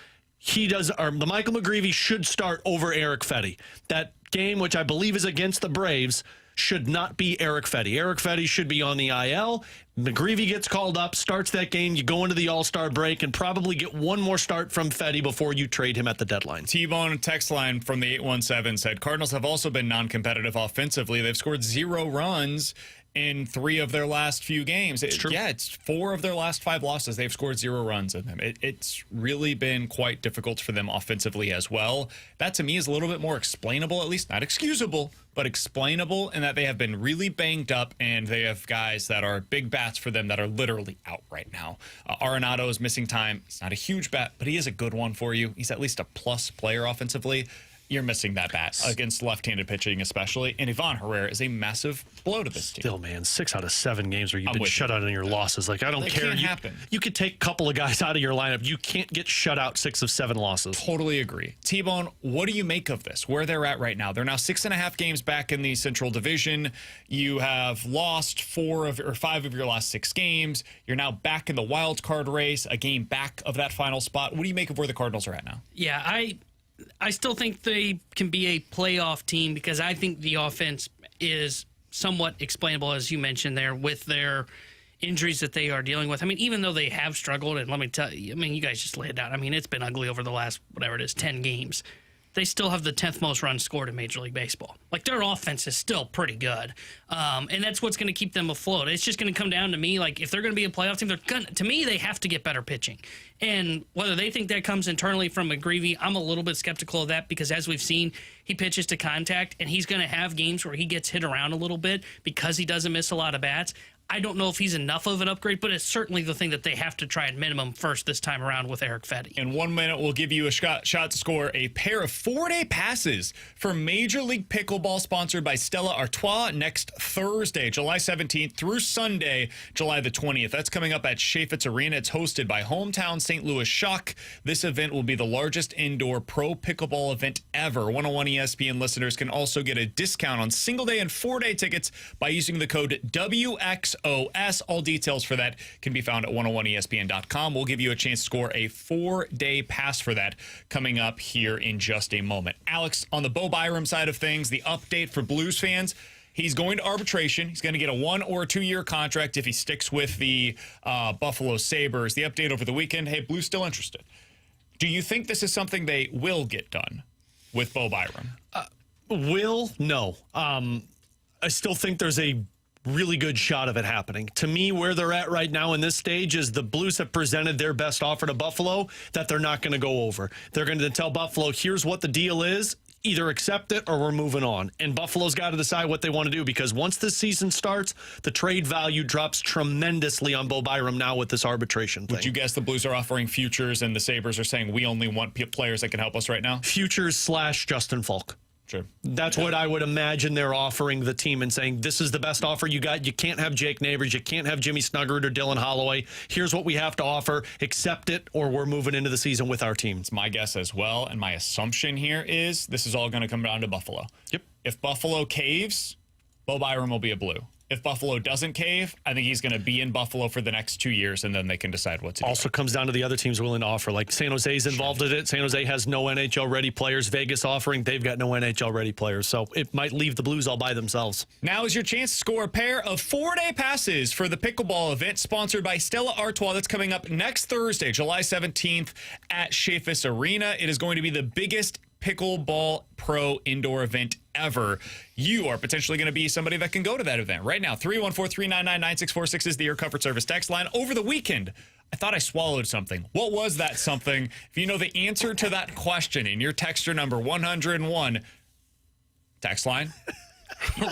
[SPEAKER 6] The Michael McGreevy should start over Erick Fedde. That game, which I believe is against the Braves, should not be Erick Fedde. Erick Fedde should be on the IL. McGreevy gets called up, starts that game. You go into the All-Star break and probably get one more start from Fedde before you trade him at the deadline.
[SPEAKER 5] T-Bone text line from the 817 said, Cardinals have also been non-competitive offensively. They've scored 0 runs in 3 of their last few games.
[SPEAKER 6] It's true.
[SPEAKER 5] Yeah, it's 4 of their last 5 losses. They've scored 0 runs in them. It's really been quite difficult for them offensively as well. That, to me, is a little bit more explainable, at least not excusable, but explainable, in that they have been really banged up, and they have guys that are big bats for them that are literally out right now. Arenado is missing time. He's not a huge bat, but he is a good one for you. He's at least a plus player offensively. You're missing that bat against left-handed pitching especially. And Ivan Herrera is a massive blow to this team.
[SPEAKER 6] Still, man, 6 out of 7 games where you've been shut out in your losses. Like, I don't care.
[SPEAKER 5] Can't happen.
[SPEAKER 6] You could take a couple of guys out of your lineup. You can't get shut out 6 of 7 losses.
[SPEAKER 5] Totally agree. T-Bone, what do you make of this? Where they're at right now? They're now 6.5 games back in the Central Division. You have lost 5 of your last 6 games. You're now back in the wild card race, a game back of that final spot. What do you make of where the Cardinals are at now?
[SPEAKER 7] Yeah, I still think they can be a playoff team because I think the offense is somewhat explainable, as you mentioned there, with their injuries that they are dealing with. I mean, even though they have struggled, and let me tell you, I mean, you guys just laid it out. I mean, it's been ugly over the last, 10 games. They still have the 10th most runs scored in Major League Baseball. Like, their offense is still pretty good. And that's what's going to keep them afloat. It's just going to come down to me, like, if they're going to be a playoff team, to me, they have to get better pitching. And whether they think that comes internally from McGreevy, I'm a little bit skeptical of that because, as we've seen, he pitches to contact, and he's going to have games where he gets hit around a little bit because he doesn't miss a lot of bats. I don't know if he's enough of an upgrade, but it's certainly the thing that they have to try at minimum first this time around with Erick Fedde.
[SPEAKER 5] In 1 minute, we'll give you a shot to score a pair of 4-day passes for Major League Pickleball, sponsored by Stella Artois, next Thursday, July 17th through Sunday, July the 20th. That's coming up at Chaffetz Arena. It's hosted by hometown St. Louis Shock. This event will be the largest indoor pro pickleball event ever. 101 ESPN listeners can also get a discount on single-day and 4-day tickets by using the code WXOS. All details for that can be found at 101ESPN.com. We'll give you a chance to score a 4-day pass for that coming up here in just a moment. Alex, on the Bowen Byram side of things, the update for Blues fans: he's going to arbitration. He's going to get a 1 or 2 year contract if he sticks with the Buffalo Sabres. The update over the weekend: hey, Blues still interested. Do you think this is something they will get done with Bowen Byram?
[SPEAKER 6] No. I still think there's a really good shot of it happening. To me, where they're at right now in this stage is the Blues have presented their best offer to Buffalo that they're not going to go over. They're going to tell Buffalo, here's what the deal is. Either accept it or we're moving on. And Buffalo's got to decide what they want to do, because once this season starts, the trade value drops tremendously on Bowen Byram now with this arbitration thing.
[SPEAKER 5] Would you guess the Blues are offering futures and the Sabres are saying we only want players that can help us right now?
[SPEAKER 6] Futures / Justin Falk.
[SPEAKER 5] Sure.
[SPEAKER 6] That's what I would imagine they're offering the team and saying, this is the best offer you got. You can't have Jake Neighbors. You can't have Jimmy Snuggerud or Dylan Holloway. Here's what we have to offer. Accept it, or we're moving into the season with our team.
[SPEAKER 5] It's my guess as well, and my assumption here is this is all going to come down to Buffalo.
[SPEAKER 6] Yep.
[SPEAKER 5] If Buffalo caves, Bowen Byram will be a Blue. If Buffalo doesn't cave, I think he's going to be in Buffalo for the next 2 years, and then they can decide what to do.
[SPEAKER 6] Also comes down to the other teams willing to offer. Like San Jose's involved in it. San Jose has no NHL-ready players. Vegas offering, they've got no NHL-ready players. So it might leave the Blues all by themselves.
[SPEAKER 5] Now is your chance to score a pair of 4-day passes for the pickleball event sponsored by Stella Artois. That's coming up next Thursday, July 17th at Chaffetz Arena. It is going to be the biggest pickleball pro indoor event ever. You are potentially going to be somebody that can go to that event right now. 314-399-9646 is the Air Comfort Service text line. Over the weekend, I thought I swallowed something. What was that something? If you know the answer to that question in your texture number 101, text line.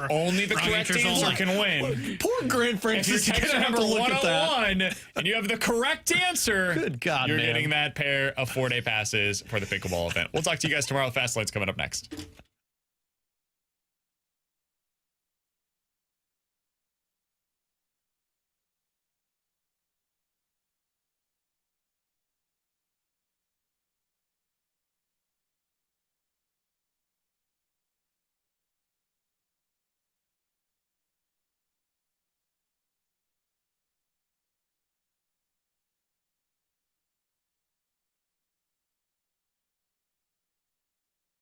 [SPEAKER 5] Only the correct answer can win.
[SPEAKER 6] Poor Grant Francis.
[SPEAKER 5] If you're texture number 101 and you have the correct answer,
[SPEAKER 6] good God,
[SPEAKER 5] you're
[SPEAKER 6] man,
[SPEAKER 5] getting that pair of 4-day passes for the pickleball event. We'll talk to you guys tomorrow. Fast Lane's coming up next.